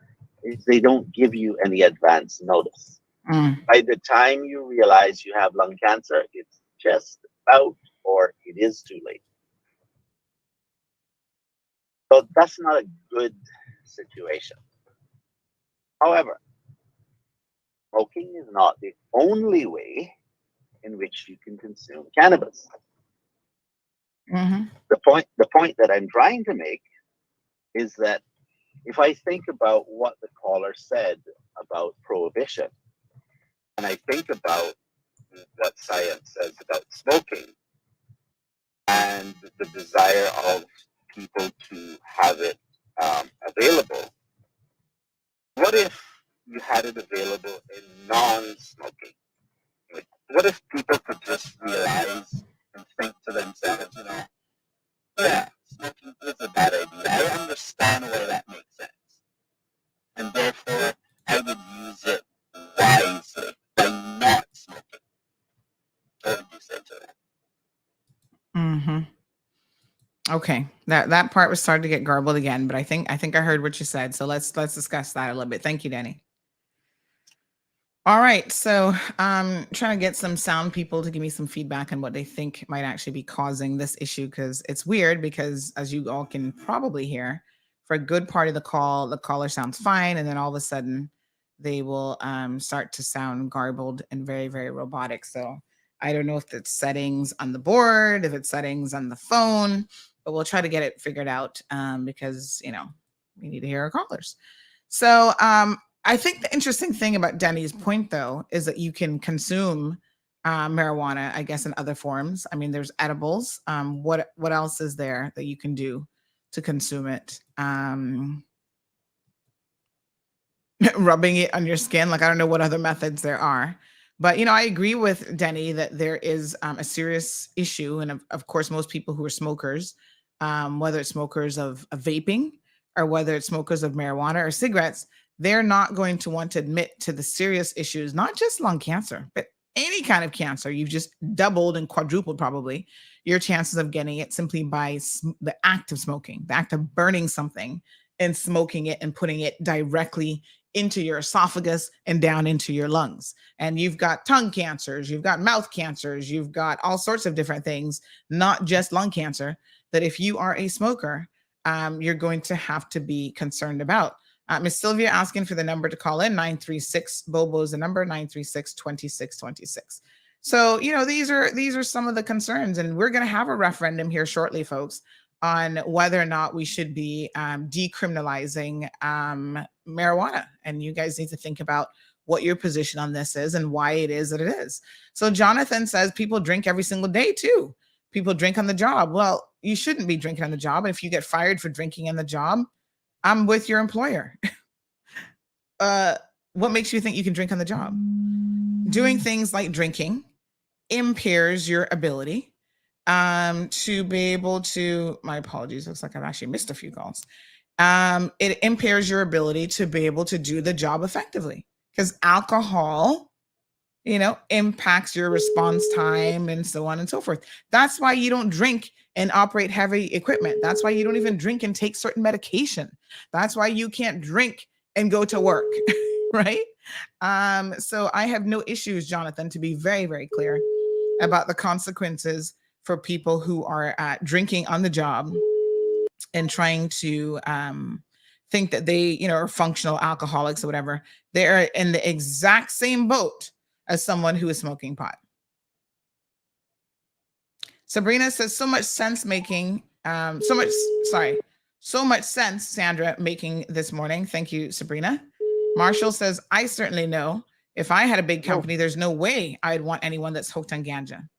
is they don't give you any advance notice. By the time you realize you have lung cancer, it's just out or it is too late. So that's not a good situation. However, smoking is not the only way in which you can consume cannabis. Mm-hmm. The point that I'm trying to make is that if I think about what the caller said about prohibition, and I think about what science says about smoking and the desire of people to have it available, what if you had it available in non-smoking? What if people could just realize and think to themselves, yeah, smoking is a bad idea. I understand why that makes sense. And therefore, I would use it wisely by not smoking. What would you say to that? Mm-hmm. Okay, that part was starting to get garbled again, but I think I heard what you said. So let's discuss that a little bit. Thank you, Danny. All right, so trying to get some sound people to give me some feedback on what they think might actually be causing this issue, because it's weird, because as you all can probably hear, for a good part of the call, the caller sounds fine, and then all of a sudden they will start to sound garbled and very, very robotic. So I don't know if it's settings on the board, if it's settings on the phone, but we'll try to get it figured out because, we need to hear our callers. So I think the interesting thing about Denny's point, though, is that you can consume marijuana, I guess, in other forms. I mean, there's edibles. What else is there that you can do to consume it? Rubbing it on your skin. Like, I don't know what other methods there are. But, I agree with Denny that there is a serious issue. And of course, most people who are smokers, whether it's smokers of vaping or whether it's smokers of marijuana or cigarettes, they're not going to want to admit to the serious issues, not just lung cancer, but any kind of cancer. You've just doubled and quadrupled probably your chances of getting it simply by the act of smoking, the act of burning something and smoking it and putting it directly into your esophagus and down into your lungs. And you've got tongue cancers, you've got mouth cancers, you've got all sorts of different things, not just lung cancer, that if you are a smoker, you're going to have to be concerned about. Miss Sylvia asking for the number to call in, 936 Bobo is the number, 936-2626. So, these are some of the concerns, and we're going to have a referendum here shortly, folks, on whether or not we should be decriminalizing marijuana. And you guys need to think about what your position on this is and why it is that it is. So Jonathan says people drink every single day too. People drink on the job. Well, you shouldn't be drinking on the job. And if you get fired for drinking on the job, I'm with your employer. What makes you think you can drink on the job? Doing things like drinking impairs your ability to be able to, my apologies, looks like I've actually missed a few calls, it impairs your ability to be able to do the job effectively, because alcohol, impacts your response time and so on and so forth. That's why you don't drink and operate heavy equipment. That's why you don't even drink and take certain medication. That's why you can't drink and go to work, right? So I have no issues, Jonathan, to be very, very clear about the consequences for people who are drinking on the job and trying to think that they, are functional alcoholics or whatever. They're in the exact same boat as someone who is smoking pot. Sabrina says so much sense, Sandra, making this morning. Thank you, Sabrina. Marshall says, I certainly know if I had a big company, there's no way I'd want anyone that's hooked on ganja.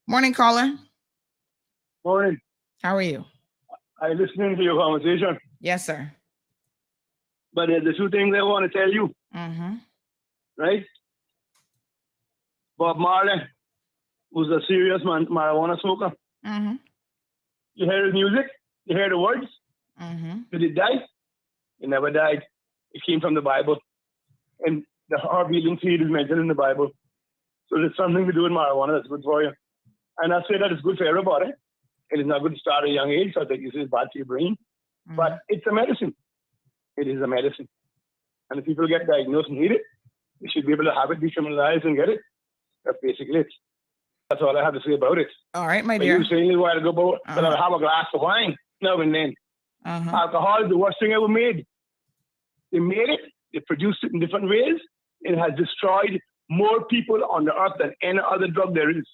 Morning, caller. Morning. How are you? I'm listening to your conversation. Yes, sir. But there's the two things I want to tell you. Mm-hmm. Right? Bob Marley was a serious marijuana smoker. Mm-hmm. You hear his music? You hear the words? Mm-hmm. Did he die? He never died. It came from the Bible. And the heart-beating seed is mentioned in the Bible. So there's something to do with marijuana that's good for you. And I say that it's good for everybody. It is not good to start at a young age, so I think this is bad for your brain. Mm-hmm. But it's a medicine. It is a medicine. And if people get diagnosed and need it, they should be able to have it decriminalized and get it. That's basically it. That's all I have to say about it. All right, my but dear. You were saying a while ago that I'll have a glass of wine now and then. Alcohol is the worst thing ever made. They made it, they produced it in different ways, and it has destroyed more people on the earth than any other drug there is.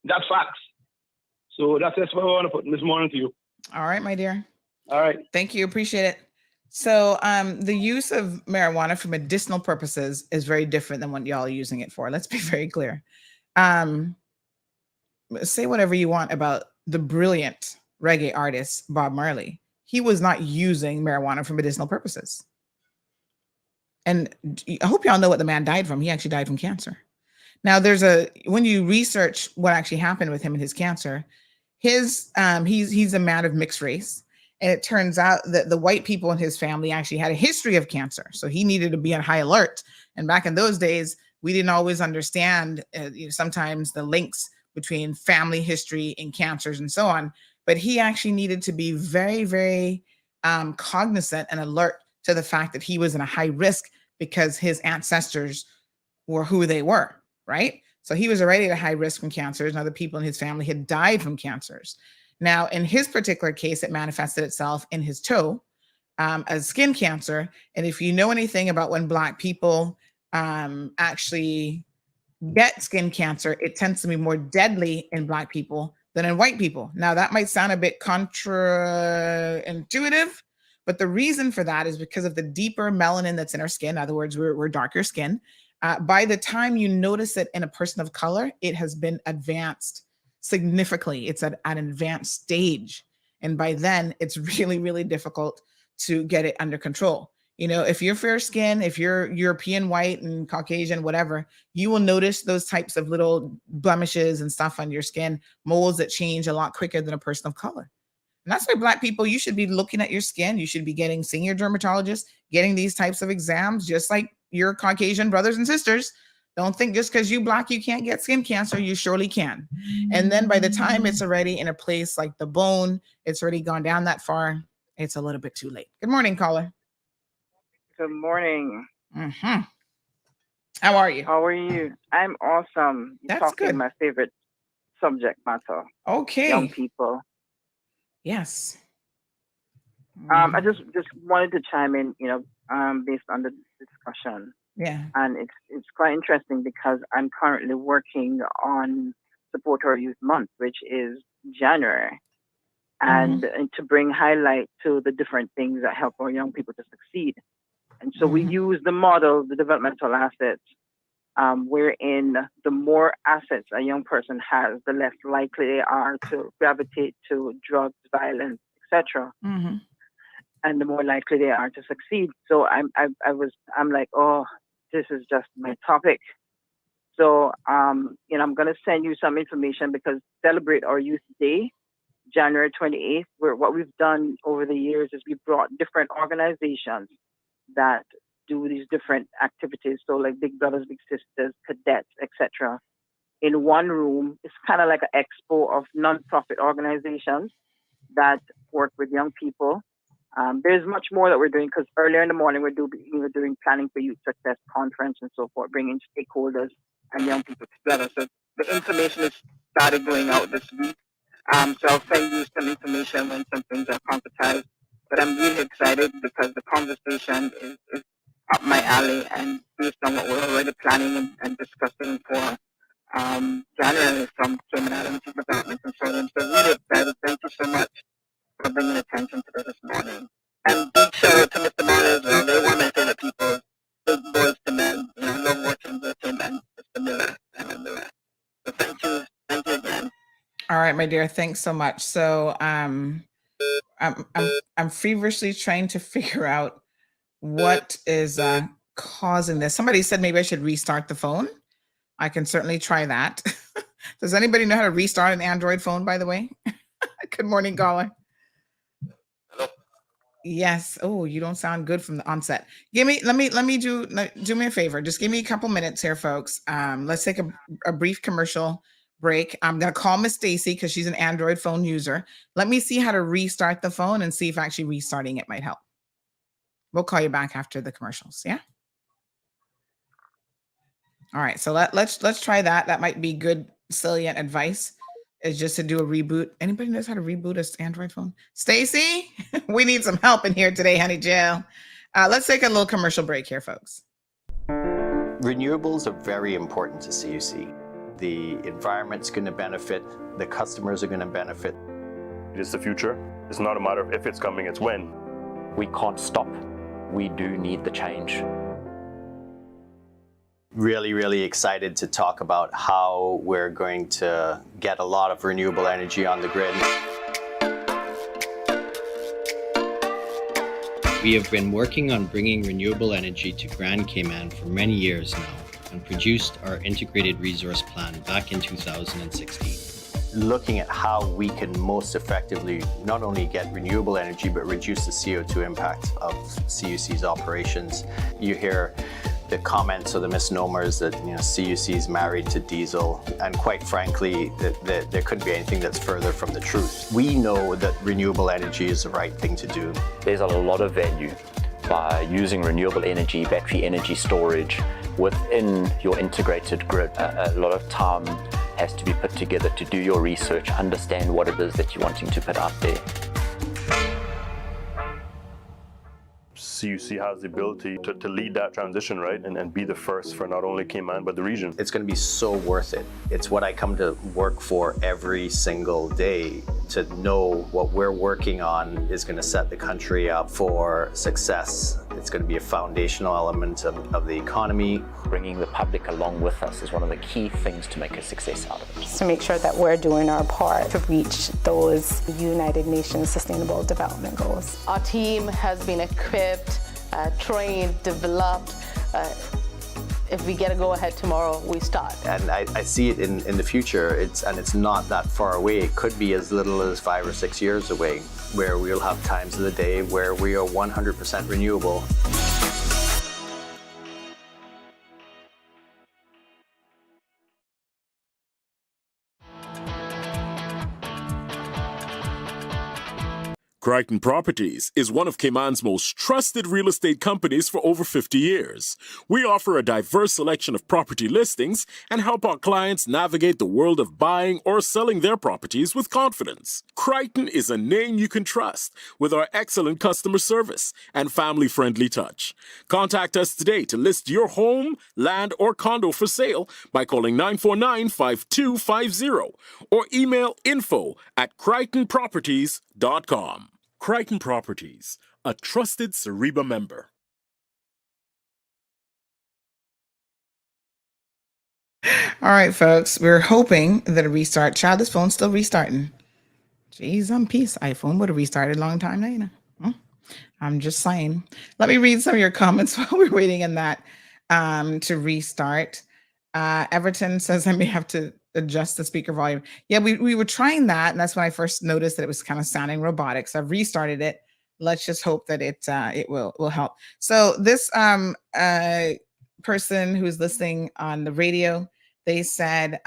That's facts. So that's what I want to put in this morning to you. All right, my dear. All right. Thank you. Appreciate it. So the use of marijuana for medicinal purposes is very different than what y'all are using it for. Let's be very clear. Say whatever you want about the brilliant reggae artist, Bob Marley. He was not using marijuana for medicinal purposes. And I hope y'all know what the man died from. He actually died from cancer. Now when you research what actually happened with him and his cancer, he's a man of mixed race. And it turns out that the white people in his family actually had a history of cancer. So he needed to be on high alert. And back in those days, we didn't always understand sometimes the links between family history and cancers and so on. But he actually needed to be very, very cognizant and alert to the fact that he was in a high risk because his ancestors were who they were, right? So he was already at a high risk from cancers, and other people in his family had died from cancers. Now, in his particular case, it manifested itself in his toe as skin cancer. And if you know anything about when Black people actually get skin cancer, it tends to be more deadly in Black people than in white people. Now, that might sound a bit counterintuitive, but the reason for that is because of the deeper melanin that's in our skin. In other words, we're darker skin. By the time you notice it in a person of color, it has been advanced significantly. It's at an advanced stage. And by then, it's really, really difficult to get it under control. If you're fair skin, if you're European white and Caucasian, whatever, you will notice those types of little blemishes and stuff on your skin, moles that change a lot quicker than a person of color. And that's why Black people, you should be looking at your skin. You should be seeing your dermatologist, getting these types of exams, just like your Caucasian brothers and sisters. Don't think just because you Black, you can't get skin cancer. You surely can. And then by the time it's already in a place like the bone, it's already gone down that far, it's a little bit too late. Good morning, caller. Good morning. Mm-hmm. How are you? How are you? I'm awesome. You're That's talking good. My favorite subject matter. Okay. Young people. Yes. I just wanted to chime in, based on the discussion. Yeah. And it's quite interesting because I'm currently working on Support Our Youth Month, which is January. And to bring highlight to the different things that help our young people to succeed. And so we use the model, the developmental assets, wherein the more assets a young person has, the less likely they are to gravitate to drugs, violence, etc. And the more likely they are to succeed. So I'm like, oh, this is just my topic. So I'm gonna send you some information because Celebrate Our Youth Day, January 28th, where what we've done over the years is we brought different organizations that do these different activities. So like Big Brothers, Big Sisters, cadets, etc. in one room. It's kind of like an expo of nonprofit organizations that work with young people. There's much more that we're doing because earlier in the morning we're doing planning for youth success conference and so forth, bringing stakeholders and young people together. So the information has started going out this week. So I'll send you some information when some things are concretized. But I'm really excited because the conversation is up my alley and based on what we're already planning and discussing for January from Cayman Islands Development Consortium. So really excited. Thank you so much for bringing attention to this morning. And big shout out to Mr. Miller as well. They're one of my favorite people. Big boys to men. You know, I love working with him and Mr. Miller and the rest. So thank you again. All right, my dear. Thanks so much. So I'm feverishly trying to figure out what is causing this. Somebody said maybe I should restart the phone. I can certainly try that. Does anybody know how to restart an Android phone, by the way? Good morning, caller. Hello. Yes. Oh, you don't sound good from the onset. Do me a favor. Just give me a couple minutes here, folks. Let's take a brief commercial break. I'm going to call Miss Stacy because she's an Android phone user. Let me see how to restart the phone and see if actually restarting it might help. We'll call you back after the commercials. Yeah. All right. So let's try that. That might be good, salient advice. Is just to do a reboot. Anybody knows how to reboot an Android phone? Stacy, we need some help in here today, honey Jill. Let's take a little commercial break here, folks. Renewables are very important to CUC. The environment's going to benefit. The customers are going to benefit. It is the future. It's not a matter of if it's coming, it's when. We can't stop. We do need the change. Really, really excited to talk about how we're going to get a lot of renewable energy on the grid. We have been working on bringing renewable energy to Grand Cayman for many years now and produced our integrated resource plan back in 2016. Looking at how we can most effectively not only get renewable energy but reduce the CO2 impact of CUC's operations. You hear the comments or the misnomers that CUC is married to diesel, and quite frankly, there couldn't be anything that's further from the truth. We know that renewable energy is the right thing to do. There's a lot of value by using renewable energy, battery energy storage within your integrated grid. A lot of time has to be put together to do your research, understand what it is that you're wanting to put out there. CUC has the ability to lead that transition, right? And be the first for not only Cayman, but the region. It's going to be so worth it. It's what I come to work for every single day. To know what we're working on is going to set the country up for success. It's going to be a foundational element of the economy. Bringing the public along with us is one of the key things to make a success out of it. To make sure that we're doing our part to reach those United Nations Sustainable Development Goals. Our team has been equipped, trained, developed. If we get a go-ahead tomorrow, we start. And I see it in the future. It's not that far away. It could be as little as 5 or 6 years away, where we'll have times of the day where we are 100% renewable. Crichton Properties is one of Cayman's most trusted real estate companies for over 50 years. We offer a diverse selection of property listings and help our clients navigate the world of buying or selling their properties with confidence. Crichton is a name you can trust with our excellent customer service and family-friendly touch. Contact us today to list your home, land, or condo for sale by calling 949-5250 or email info@crichtonproperties.com. Crichton Properties, a trusted Cereba member. All right, folks, we're hoping that a restart. Child, this phone's still restarting. Jeez, I'm peace. iPhone would have restarted a long time now, I'm just saying. Let me read some of your comments while we're waiting on that to restart. Everton says I may have to adjust the speaker volume. Yeah, we were trying that, and that's when I first noticed that it was kind of sounding robotic. So I've restarted it. Let's just hope that it will help. So this person who's listening on the radio, they said,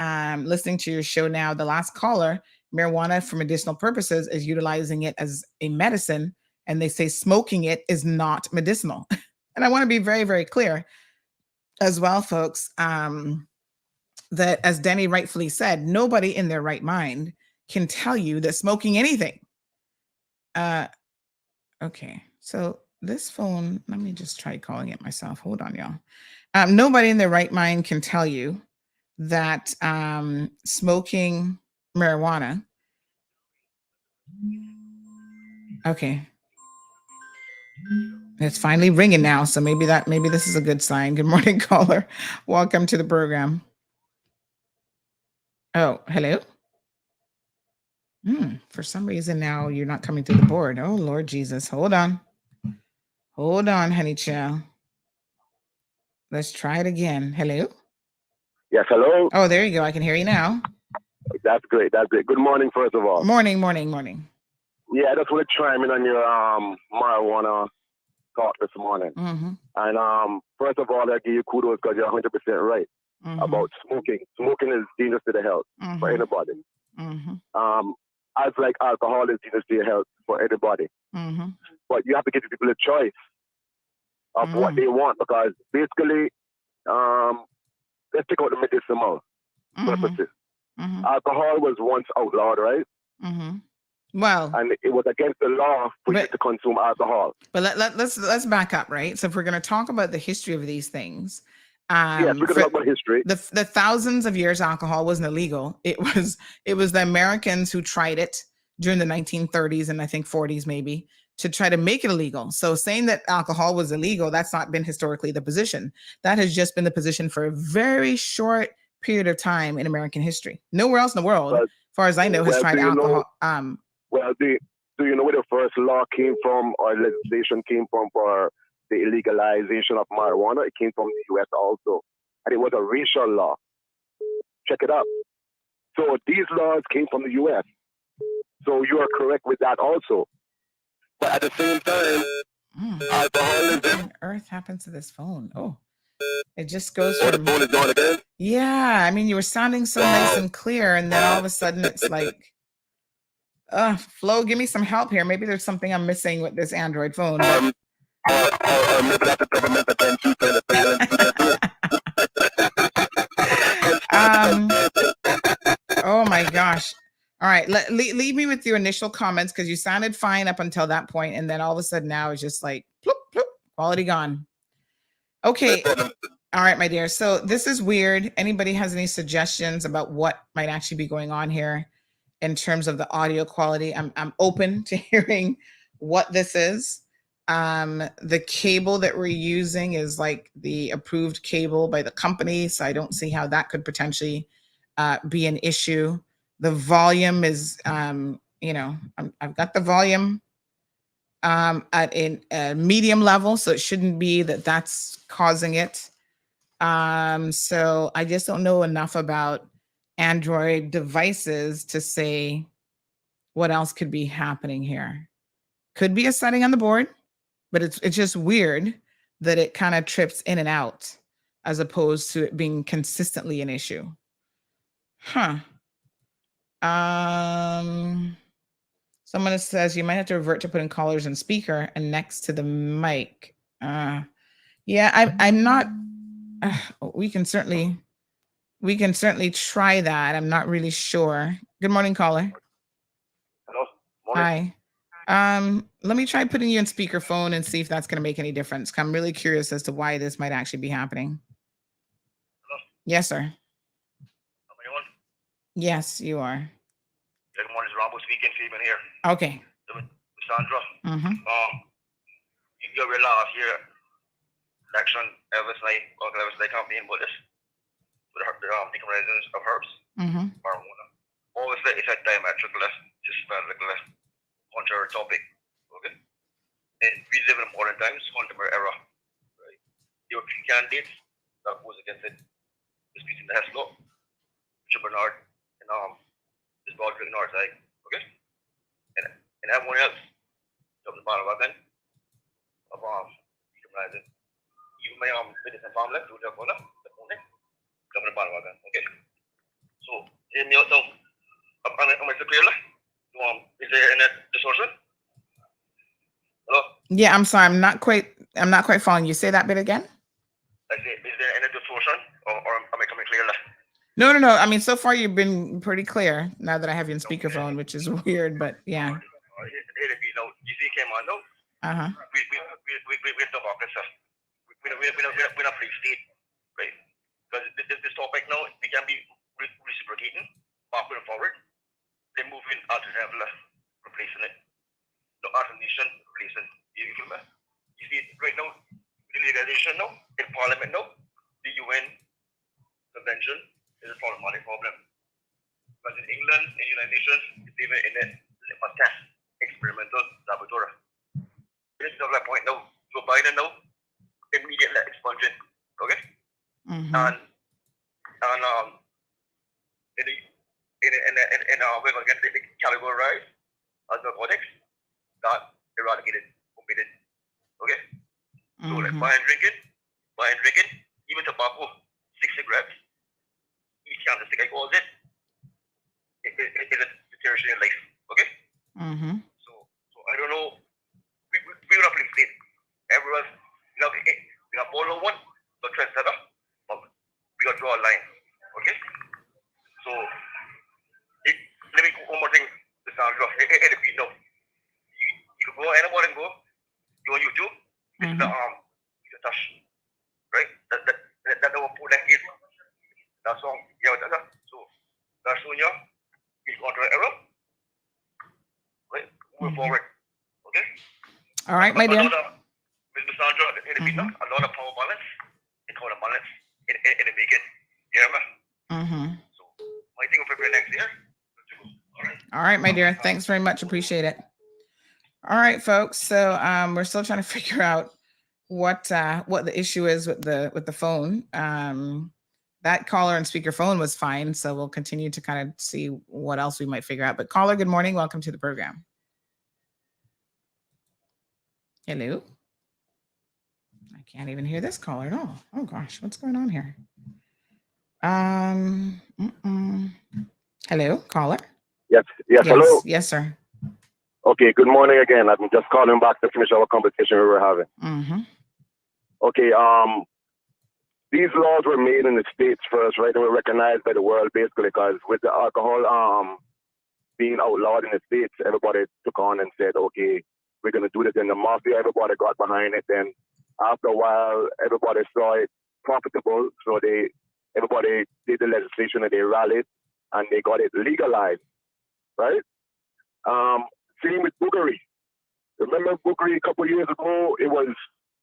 listening to your show now, the last caller, marijuana for medicinal purposes is utilizing it as a medicine, and they say smoking it is not medicinal. And I want to be very, very clear as well, folks, that as Denny rightfully said, nobody in their right mind can tell you that smoking anything. Okay, so this phone, let me just try calling it myself. Hold on, y'all. Nobody in their right mind can tell you that smoking marijuana. Okay. It's finally ringing now, so maybe this is a good sign. Good morning, caller. Welcome to the program. Oh, hello. For some reason now you're not coming through the board. Oh, Lord Jesus. Hold on, honey child. Let's try it again. Hello. Yes, hello. Oh, there you go. I can hear you now. That's great. That's great. Good morning, first of all. Morning. Yeah, I just want to chime in on your marijuana talk this morning. Mm-hmm. And first of all, I give you kudos because you're 100% right about smoking. Smoking is dangerous to the health for anybody. As like alcohol is dangerous to your health for anybody. But you have to give people a choice of what they want, because basically, let's take out the medicinal purposes. Alcohol was once outlawed, right? Well, and it was against the law for you to consume alcohol. But let's back up, right? So if we're going to talk about the history of these things, yes, we're going to talk about history. The thousands of years alcohol wasn't illegal. It was the Americans who tried it during the 1930s and I think 40s maybe to try to make it illegal. So saying that alcohol was illegal, that's not been historically the position. That has just been the position for a very short period of time in American history. Nowhere else in the world, as far as I know, has tried alcohol. Do you know where the first law came from, or legislation came from for the illegalization of marijuana? It came from the U.S. also, and it was a racial law. Check it out. So these laws came from the U.S. So you are correct with that also. But at the same time, alcoholism. What on earth happens to this phone? Oh, it just goes from. The phone is going again? Yeah, I mean, you were sounding so nice and clear, and then all of a sudden it's like. Flo, give me some help here. Maybe there's something I'm missing with this Android phone. Oh my gosh. All right, leave me with your initial comments, because you sounded fine up until that point, and then all of a sudden now it's just like bloop, bloop, quality gone. Okay. All right, my dear. So this is weird. Anybody has any suggestions about what might actually be going on here in terms of the audio quality? I'm open to hearing what this is. The cable that we're using is like the approved cable by the company, so I don't see how that could potentially be an issue. The volume is, I've got the volume at a medium level, so it shouldn't be that's causing it. So I just don't know enough about Android devices to say what else could be happening here. Could be a setting on the board, but it's just weird that it kind of trips in and out as opposed to it being consistently an issue. Someone says you might have to revert to putting callers in speaker and next to the mic. Yeah, I'm not. We can certainly try that. I'm not really sure. Good morning, caller. Hello. Morning. Hi. Let me try putting you in speakerphone and see if that's going to make any difference. I'm really curious as to why this might actually be happening. Hello. Yes, sir. Am I on? Yes, you are. Good morning, Rambo speaking. Feeman here. Okay. Sandra. You were last year election, Elvis Knight campaign about this with the decriminalization of herbs, marijuana. Always it's a diametrical left, just like contrary topic. Okay. And we live in modern times, contemporary era. Right? There were three candidates that was against it. This piece in the Hess law. Bishop Bernard, and this ball drinking north side, okay? And everyone else from the bottom of it, of decriminalizing. Even my business and farmland, do the corner, the corner, come to the bottom of it, okay? So, in your so, am I clear? Is there any distortion? Hello? Yeah, I'm sorry. I'm not quite following you. Say that bit again. I say, is there any distortion, or am I coming clear? No. I mean, so far you've been pretty clear. Now that I have you on speakerphone, which is weird, but yeah. You see, came on, no? We're the officer. We're not free state, right? Because this topic now, we can be reciprocating, backward and forward. They're moving alternative, replacing it. The alternation, replacing. You see, right now, in legalization now, in Parliament now, the UN Convention is a problematic problem. Because in England, in the United Nations, it's even in a test experimental laboratory. This is that point now. Joe Biden now, immediately expunging, okay? And we're going to get the categorized as narcotics, that eradicated, omitted, okay? So like buying drinking, even tobacco, 6 cigarettes, each candlestick I calls it is a deterioration in life, okay? So I don't know, we're not playing state. Everyone, we have follow one, the trendsetter, but we got to draw a line, okay? So let me go one more thing, Sandra. Repeat now. You can go anywhere and go. You on YouTube. It's the touch, right? That our pool that is that song. Yeah, so that's Sonia. He's going to error. Right, moving forward. Okay. All right, my dear. Mr. Sandra, repeat now. A lot of power balance. It's called a balance. It make it. You remember? So my thing will prepare next year. All right, my dear. Thanks very much. Appreciate it. All right, folks. So we're still trying to figure out what the issue is with the phone. That caller and speakerphone was fine, so we'll continue to kind of see what else we might figure out. But caller, good morning. Welcome to the program. Hello. I can't even hear this caller at all. Oh gosh, what's going on here? Hello, caller. Yes, hello. Yes, sir. Okay, good morning again. I'm just calling back to finish our conversation we were having. Okay, these laws were made in the States first, right? They were recognized by the world basically because with the alcohol being outlawed in the States, everybody took on and said, okay, we're going to do this. And the mafia, everybody got behind it. Then after a while, everybody saw it profitable. So everybody did the legislation and they rallied and they got it legalized, right? Same with boogery. Remember boogery a couple of years ago? It was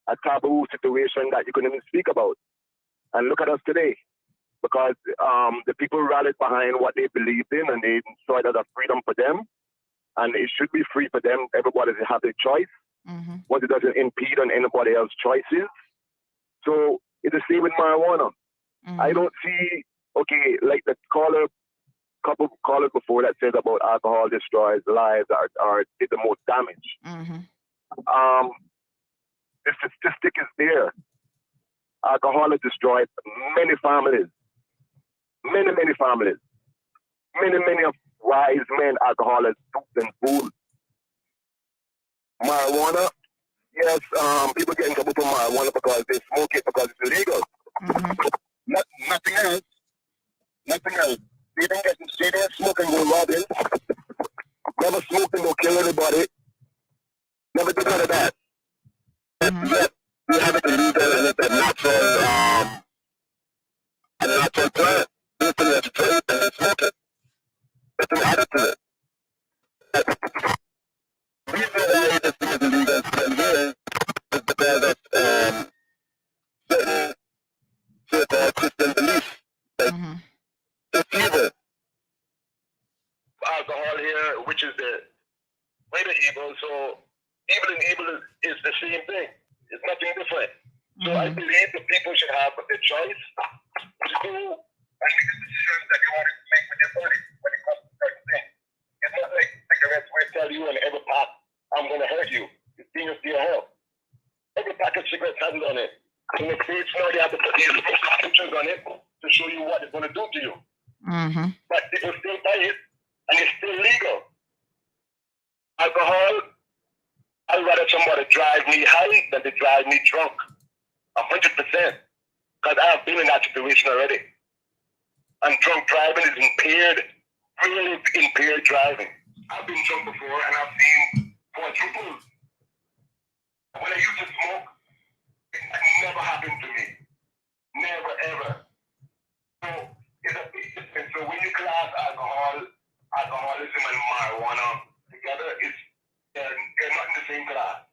a taboo situation that you couldn't even speak about. And look at us today, because the people rallied behind what they believed in and they saw it as a freedom for them. And it should be free for them. Everybody has a choice, but it doesn't impede on anybody else's choices. So it's the same with marijuana. I don't see, okay, like the couple callers before that said about alcohol destroys lives or did the most damage. The statistic is there. Alcohol has destroyed many families. Many families. Many of wise men alcohol has duped and fooled. Marijuana, yes, people get in trouble for marijuana because they smoke it because it's illegal. Nothing else. They don't smoke and go robbing. Never smoke and go kill anybody. Never did none of that. You have it illegal and it's a natural plant. It's a natural plant and they smoke it. It's an additive. The reason why this thing is illegal in here is because of certain Christian beliefs. It's evil. Alcohol here, which is the greater evil, so evil and evil is the same thing. It's nothing different. So I believe the people should have the choice to go and make the decisions that you want to make with your body when it comes to certain things. It's not like cigarettes where I tell you in every pack, I'm going to hurt you. It's dangerous to your health. Every pack of cigarettes has it on it. In the States now, they have to put these pictures on it to show you what it's going to do to you. But people still buy it, and it's still legal. Alcohol, I'd rather somebody drive me high than they drive me drunk. 100%. Because I have been in that situation already. And drunk driving is impaired, really impaired driving. I've been drunk before and I've seen quadruples. When I used to smoke, it never happened to me. Never, ever. So it's a big difference. So when you class alcoholism and marijuana together, they're not in the same class.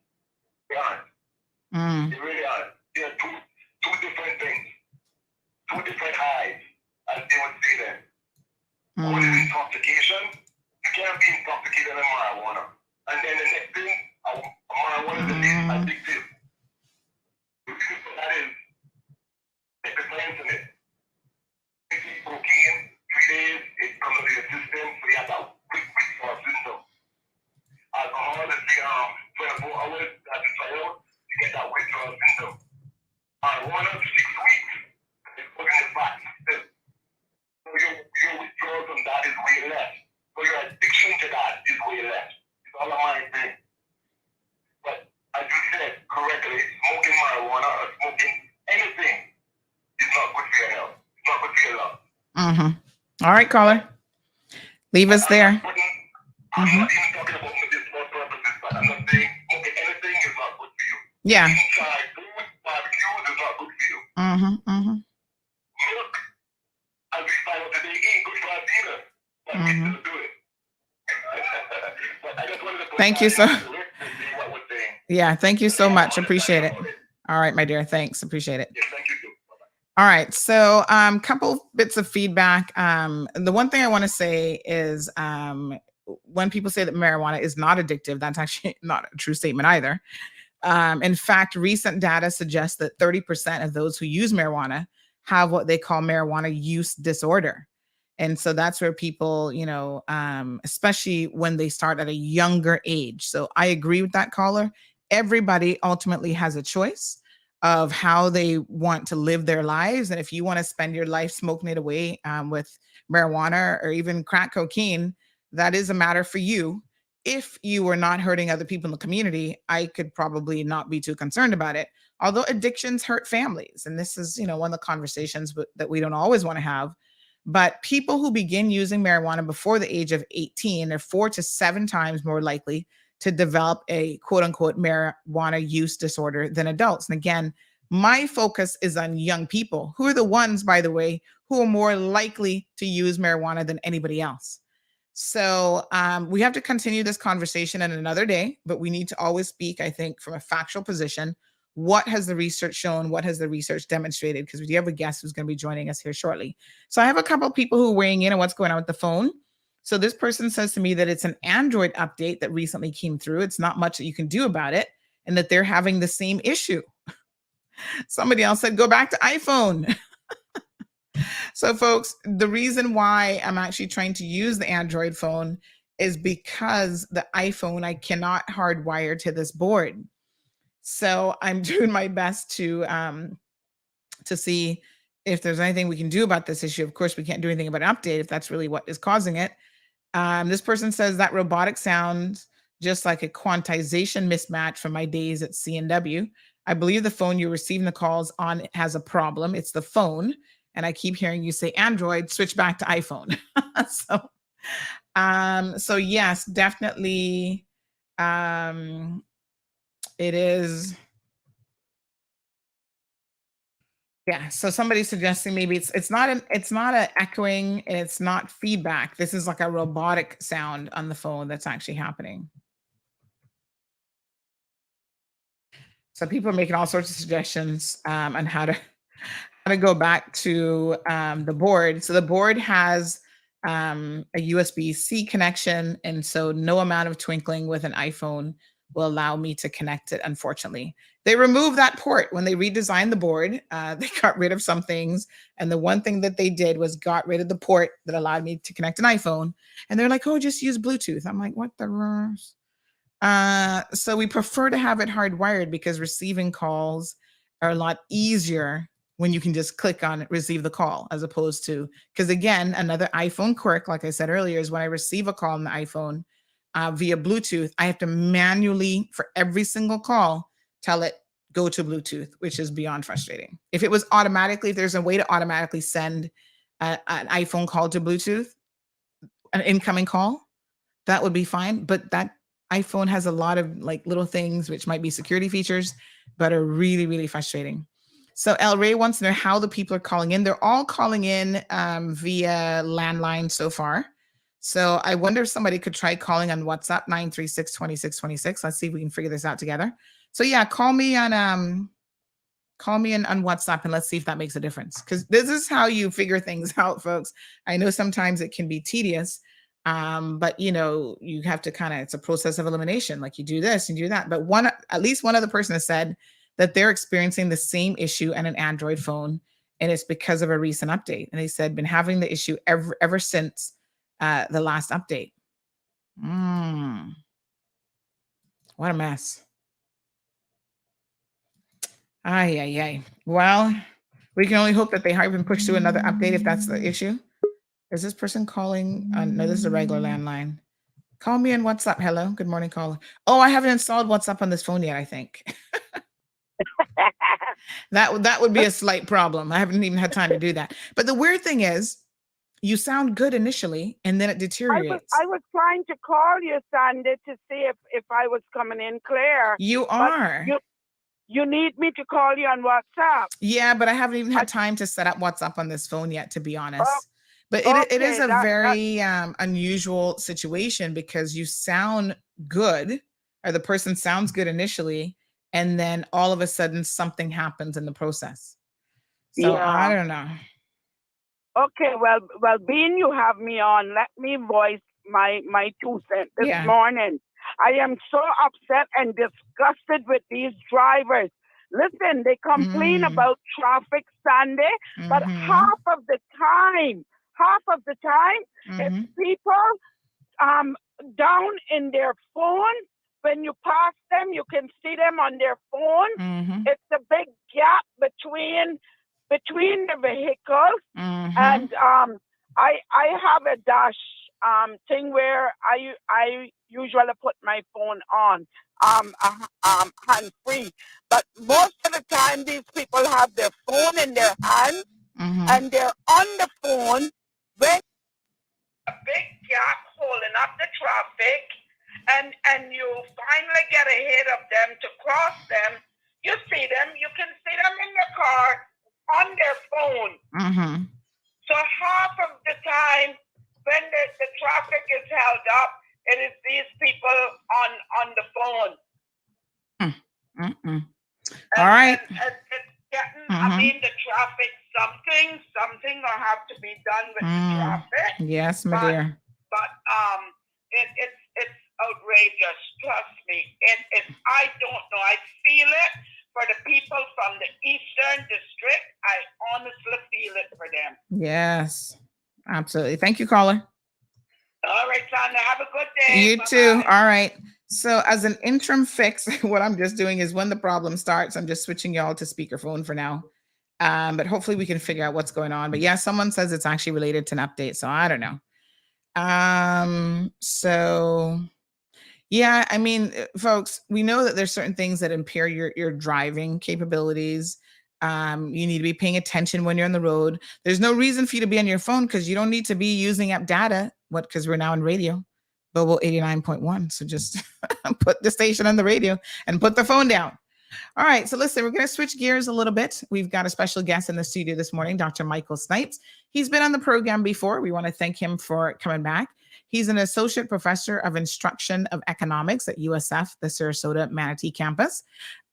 They aren't. They really aren't. They're two different things. Two different highs, as they would say then. One is intoxication. You can't be intoxicated on marijuana. And then the next thing, marijuana is addictive. The reason for that is the science in it. You take cocaine, 3 days, it comes into your system, so you have that quick withdrawal syndrome. Alcohol is 24 hours as a child, you get that withdrawal syndrome. Marijuana, 6 weeks, it's put in the back system. So your withdrawal from that is way less. So your addiction to that is way less. It's all a mind thing. But as you said correctly, smoking marijuana or smoking anything is not good for your health. It's not good for your lung. All right, caller. Leave us there. I'm not even talking about medicinal purposes, but I'm not saying smoking anything is not good for you. Yeah. Eating fried food, barbecues is not good for you. Milk, as we find out today, ain't good for us either. But we still do it. But I just wanted to put Thank you that so. in the list and see what we're saying. Yeah, thank you so much. Appreciate it. All right, my dear. Thanks. Appreciate it. Yes, thank you too. All right. So couple bits of feedback. The one thing I want to say is when people say that marijuana is not addictive, that's actually not a true statement either. In fact, recent data suggests that 30% of those who use marijuana have what they call marijuana use disorder. And so that's where people, especially when they start at a younger age. So I agree with that caller. Everybody ultimately has a choice of how they want to live their lives. And if you want to spend your life smoking it away with marijuana or even crack cocaine, that is a matter for you. If you were not hurting other people in the community, I could probably not be too concerned about it. Although addictions hurt families. And this is, one of the conversations that we don't always want to have. But people who begin using marijuana before the age of 18 are 4 to 7 times more likely to develop a quote unquote marijuana use disorder than adults. And again, my focus is on young people, who are the ones, by the way, who are more likely to use marijuana than anybody else. So we have to continue this conversation in another day, but we need to always speak, I think, from a factual position. What has the research shown? What has the research demonstrated? Because we do have a guest who's going to be joining us here shortly. So I have a couple of people who are weighing in on what's going on with the phone. So this person says to me that it's an Android update that recently came through. It's not much that you can do about it, and that they're having the same issue. Somebody else said, go back to iPhone. So folks, the reason why I'm actually trying to use the Android phone is because the iPhone, I cannot hardwire to this board. So I'm doing my best to see if there's anything we can do about this issue. Of course, we can't do anything about an update if that's really what is causing it. This person says that robotic sounds just like a quantization mismatch from my days at C&W. I believe the phone you're receiving the calls on has a problem. It's the phone. And I keep hearing you say Android, switch back to iPhone. So yes, definitely. It is. Yeah. So somebody's suggesting maybe it's not an echoing and it's not feedback. This is like a robotic sound on the phone that's actually happening. So people are making all sorts of suggestions on how to go back to the board. So the board has a USB-C connection, and so no amount of twinkling with an iPhone will allow me to connect it, unfortunately. They removed that port when they redesigned the board. They got rid of some things. And the one thing that they did was got rid of the port that allowed me to connect an iPhone. And they're like, oh, just use Bluetooth. I'm like, what the rest? So we prefer to have it hardwired because receiving calls are a lot easier when you can just click on it, receive the call, as opposed to, because again, another iPhone quirk, like I said earlier, is when I receive a call on the iPhone via Bluetooth, I have to manually, for every single call, tell it, go to Bluetooth, which is beyond frustrating. If it was automatically, if there's a way to automatically send an iPhone call to Bluetooth, an incoming call, that would be fine. But that iPhone has a lot of like little things, which might be security features, but are really, really frustrating. So El Rey wants to know how the people are calling in. They're all calling in via landline so far. So I wonder if somebody could try calling on WhatsApp 936-2626. Let's see if we can figure this out together. So yeah, call me on WhatsApp and let's see if that makes a difference. Because this is how you figure things out, folks. I know sometimes it can be tedious, but you know, you have to kind of, it's a process of elimination. Like you do this and do that. But at least one other person has said that they're experiencing the same issue on an Android phone, and it's because of a recent update. And they said been having the issue ever since the last update. What a mess. Ay. Well, we can only hope that they haven't pushed to another update if that's the issue. Is this person calling? No, this is a regular landline. Call me on WhatsApp. Hello. Good morning, caller. Oh, I haven't installed WhatsApp on this phone yet, I think. That would be a slight problem. I haven't even had time to do that. But the weird thing is, you sound good initially, and then it deteriorates. I was trying to call you, Sandy, to see if I was coming in clear. You are. You need me to call you on WhatsApp. Yeah, but I haven't even had time to set up WhatsApp on this phone yet, to be honest. But it is a very unusual situation because you sound good, or the person sounds good initially, and then all of a sudden something happens in the process. So yeah. I don't know. Okay, well, being you have me on, let me voice my 2 cents this morning. I am so upset and disgusted with these drivers. Listen, they complain about traffic Sunday, but half of the time, it's people down in their phone. When you pass them, you can see them on their phone. It's a big gap between the vehicles, and I have a dash thing where I usually put my phone on hand free, but most of the time these people have their phone in their hand and they're on the phone when a big gap holding up the traffic, and you finally get ahead of them to cross them. You see them, you can see them in the car on their phone. So half of the time when the traffic is held up, it is these people on the phone. All right. And it's getting, I mean, the traffic, something will have to be done with the traffic. Yes, my dear. But it's outrageous. Trust me. I don't know. I feel it for the people from the Eastern District. I honestly feel it for them. Yes, absolutely. Thank you, caller. All right, Sandra. Have a good day. You too. All right. So as an interim fix, what I'm just doing is when the problem starts, I'm just switching y'all to speakerphone for now. But hopefully we can figure out what's going on. But yeah, someone says it's actually related to an update. So I don't know. So yeah, I mean, folks, we know that there's certain things that impair your driving capabilities. You need to be paying attention when you're on the road. There's no reason for you to be on your phone because you don't need to be using up data. Because we're now on radio, Bobo 89.1. So just put the station on the radio and put the phone down. All right. So listen, we're going to switch gears a little bit. We've got a special guest in the studio this morning, Dr. Michael Snipes. He's been on the program before. We want to thank him for coming back. He's an associate professor of instruction of economics at USF, the Sarasota Manatee campus.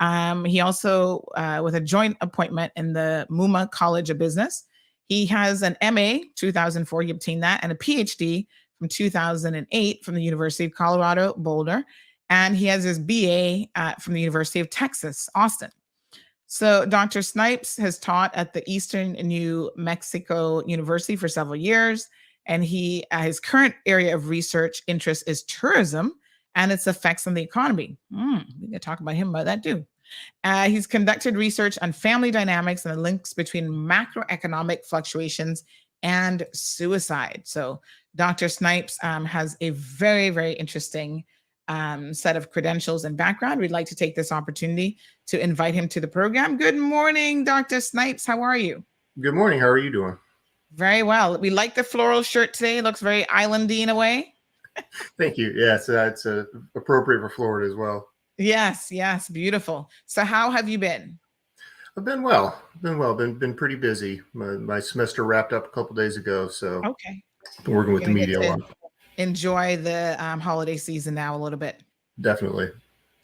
He also, with a joint appointment in the Muma College of Business, he has an MA, 2004, he obtained that, and a PhD from 2008 from the University of Colorado, Boulder. and he has his BA from the University of Texas, Austin. So Dr. Snipes has taught at the Eastern New Mexico University for several years, and his current area of research interest is tourism and its effects on the economy. We can talk about him about that too. He's conducted research on family dynamics and the links between macroeconomic fluctuations and suicide. So Dr. Snipes has a very, very interesting set of credentials and background. We'd like to take this opportunity to invite him to the program. Good morning, Dr. Snipes. How are you? Good morning. How are you doing? Very well. We like the floral shirt today. It looks very islandy in a way. Thank you. Yes, it's appropriate for Florida as well. Yes, beautiful. So how have you been? I've been well. Been pretty busy. My semester wrapped up a couple days ago, so okay. Been working with the media a lot. Enjoy the holiday season now a little bit. Definitely.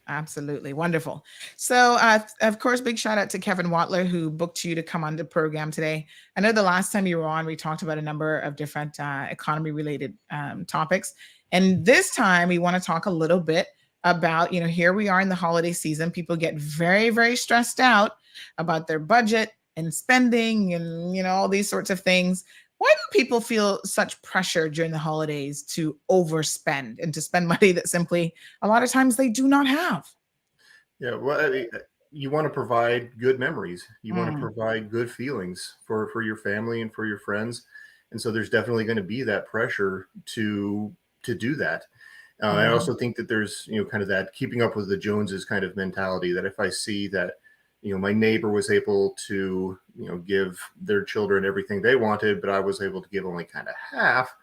Absolutely. Wonderful. So, of course, big shout out to Kevin Watler, who booked you to come on the program today. I know the last time you were on, we talked about a number of different economy related topics. And this time we want to talk a little bit about, here we are in the holiday season. People get very, very stressed out about their budget and spending and, all these sorts of things. Why do people feel such pressure during the holidays to overspend and to spend money that simply a lot of times they do not have? Yeah, well, you want to provide good memories. You want to provide good feelings for your family and for your friends. And so there's definitely going to be that pressure to do that. I also think that there's, kind of that keeping up with the Joneses kind of mentality, that if I see that, my neighbor was able to, give their children everything they wanted, but I was able to give only kind of half,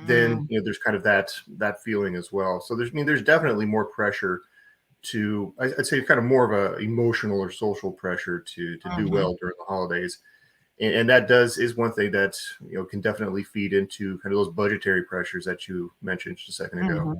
then, there's kind of that feeling as well. So there's definitely more pressure to, I'd say kind of more of a emotional or social pressure to do well during the holidays. And that is one thing that, can definitely feed into kind of those budgetary pressures that you mentioned just a second ago.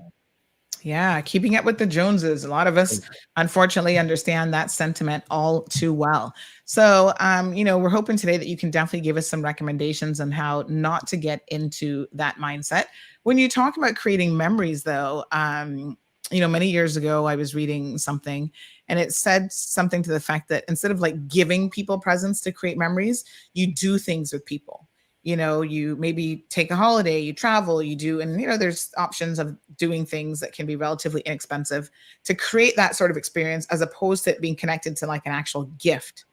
Yeah, keeping up with the Joneses. A lot of us, unfortunately, understand that sentiment all too well. So, we're hoping today that you can definitely give us some recommendations on how not to get into that mindset. When you talk about creating memories, though, many years ago, I was reading something and it said something to the fact that instead of like giving people presents to create memories, you do things with people. You maybe take a holiday, you travel, you do, and there's options of doing things that can be relatively inexpensive to create that sort of experience as opposed to it being connected to like an actual gift,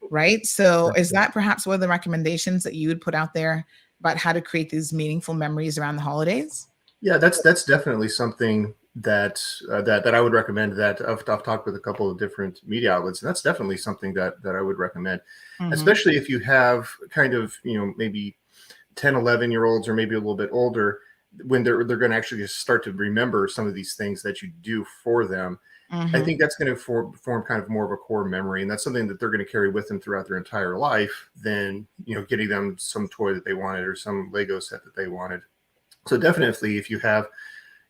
right? So is that perhaps one of the recommendations that you would put out there about how to create these meaningful memories around the holidays? Yeah, that's definitely something that I would recommend. That I've talked with a couple of different media outlets, and that's definitely something that I would recommend, especially if you have kind of, maybe 10, 11-year-olds or maybe a little bit older, when they're going to actually just start to remember some of these things that you do for them. I think that's going to form kind of more of a core memory, and that's something that they're going to carry with them throughout their entire life than, getting them some toy that they wanted or some Lego set that they wanted. So definitely, if you have,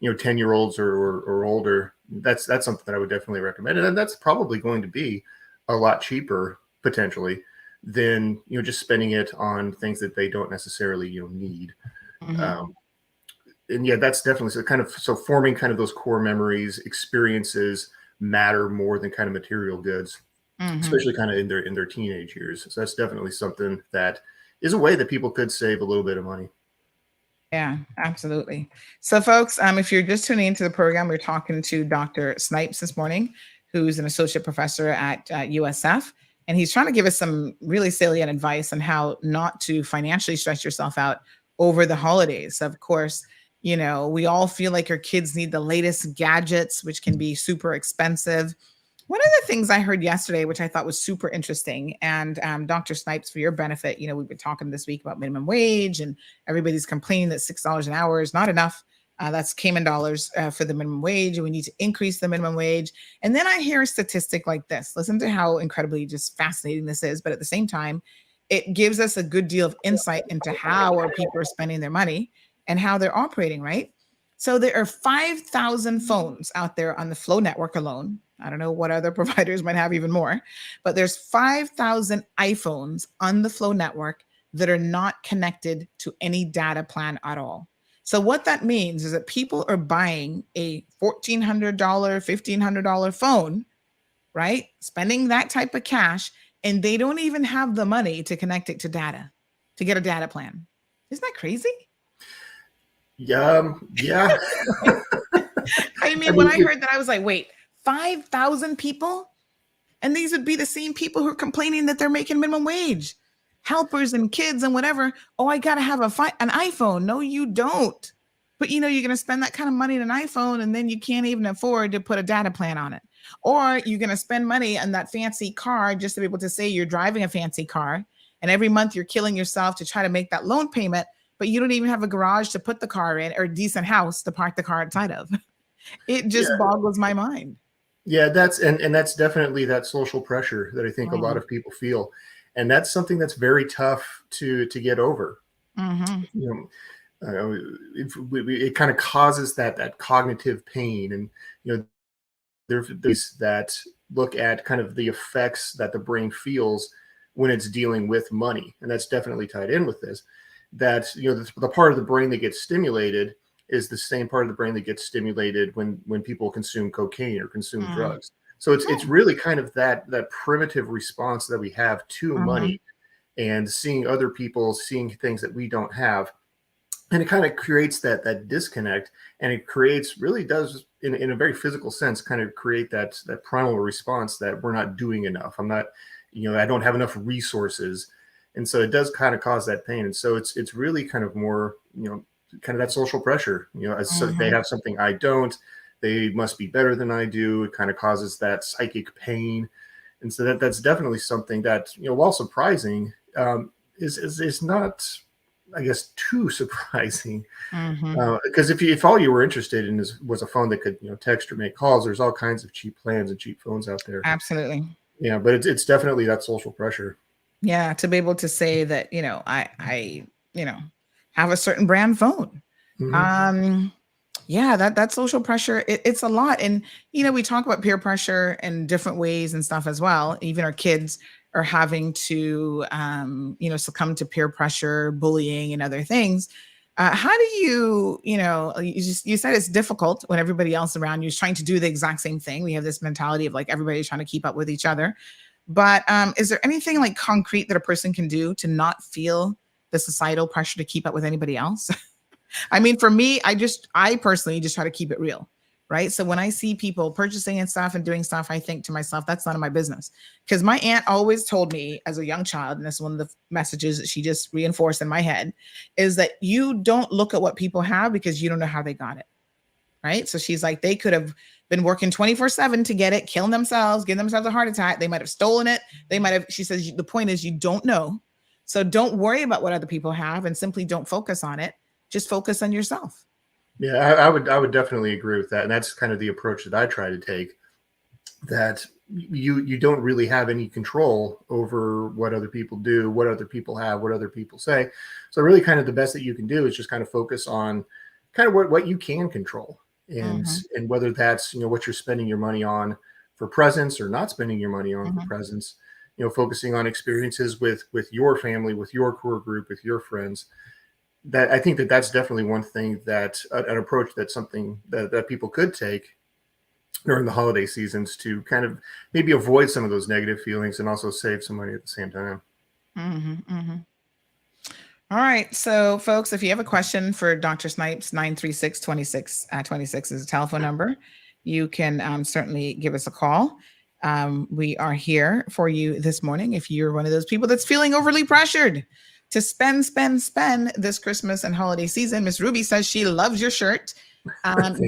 10-year-olds or older, that's something that I would definitely recommend. And that's probably going to be a lot cheaper potentially than, just spending it on things that they don't necessarily, need. And yeah, that's definitely so forming kind of those core memories, experiences matter more than kind of material goods, especially kind of in their teenage years. So that's definitely something that is a way that people could save a little bit of money. Yeah, absolutely. So folks, if you're just tuning into the program, we're talking to Dr. Snipes this morning, who's an associate professor at USF. And he's trying to give us some really salient advice on how not to financially stress yourself out over the holidays. Of course, we all feel like our kids need the latest gadgets, which can be super expensive. One of the things I heard yesterday, which I thought was super interesting, and Dr. Snipes, for your benefit, we've been talking this week about minimum wage, and everybody's complaining that $6 an hour is not enough. That's Cayman dollars for the minimum wage, and we need to increase the minimum wage. And then I hear a statistic like this. Listen to how incredibly just fascinating this is, but at the same time, it gives us a good deal of insight into how our people are spending their money and how they're operating, right? So there are 5,000 phones out there on the Flow network alone. I don't know what other providers might have even more, but there's 5,000 iPhones on the Flow network that are not connected to any data plan at all. So what that means is that people are buying a $1,400, $1,500 phone, right? Spending that type of cash, and they don't even have the money to connect it to data, to get a data plan. Isn't that crazy? Yeah. I mean, when I heard that, I was like, wait, 5,000 people? And these would be the same people who are complaining that they're making minimum wage. Helpers and kids and whatever. Oh, I got to have an iPhone. No, you don't. But you're going to spend that kind of money on an iPhone, and then you can't even afford to put a data plan on it. Or you're going to spend money on that fancy car just to be able to say you're driving a fancy car. And every month you're killing yourself to try to make that loan payment, but you don't even have a garage to put the car in or a decent house to park the car outside of. It just boggles my mind. Yeah, that's definitely that social pressure that I think a lot of people feel. And that's something that's very tough to get over. It kind of causes that cognitive pain. And there's that look at kind of the effects that the brain feels when it's dealing with money. And that's definitely tied in with this. That the part of the brain that gets stimulated is the same part of the brain that gets stimulated when people consume cocaine or consume drugs. So it's really kind of that primitive response that we have to money and seeing other people seeing things that we don't have. And it kind of creates that disconnect, and it really does in a very physical sense kind of create that primal response that we're not doing enough. I'm not, I don't have enough resources. And so it does kind of cause that pain. And so it's really kind of more, kind of that social pressure, so they have something I don't, they must be better than I do. It kind of causes that psychic pain. And so that's definitely something that, while surprising, is not, I guess, too surprising. Because if all you were interested in was a phone that could, text or make calls, there's all kinds of cheap plans and cheap phones out there. Absolutely. Yeah, but it's definitely that social pressure. Yeah, to be able to say that, I have a certain brand phone. Yeah, that social pressure, it's a lot. And, we talk about peer pressure in different ways and stuff as well. Even our kids are having to, succumb to peer pressure, bullying, and other things. How do you, you said it's difficult when everybody else around you is trying to do the exact same thing. We have this mentality of like everybody's trying to keep up with each other. But is there anything like concrete that a person can do to not feel the societal pressure to keep up with anybody else? I mean, for me, I personally just try to keep it real, right? So when I see people purchasing and stuff and doing stuff, I think to myself, that's none of my business. Because my aunt always told me as a young child, and that's one of the messages that she just reinforced in my head, is that you don't look at what people have because you don't know how they got it, right? So she's like, they could have been working 24/7 to get it, killing themselves, giving themselves a heart attack. They might have stolen it. They might have, she says, the point is you don't know. So don't worry about what other people have and simply don't focus on it. Just focus on yourself. Yeah, I would definitely agree with that. And that's kind of the approach that I try to take, that you don't really have any control over what other people do, what other people have, what other people say. So really kind of the best that you can do is just kind of focus on kind of what you can control. And whether that's, what you're spending your money on for presents or not spending your money on for presents, focusing on experiences with your family, with your core group, with your friends. That I think that's definitely one thing that an approach that's something that people could take during the holiday seasons to kind of maybe avoid some of those negative feelings and also save some money at the same time. All right. So folks, if you have a question for Dr. Snipes, 936-2626 is a telephone number. You can certainly give us a call. We are here for you this morning. If you're one of those people that's feeling overly pressured to spend this Christmas and holiday season. Miss Ruby says she loves your shirt.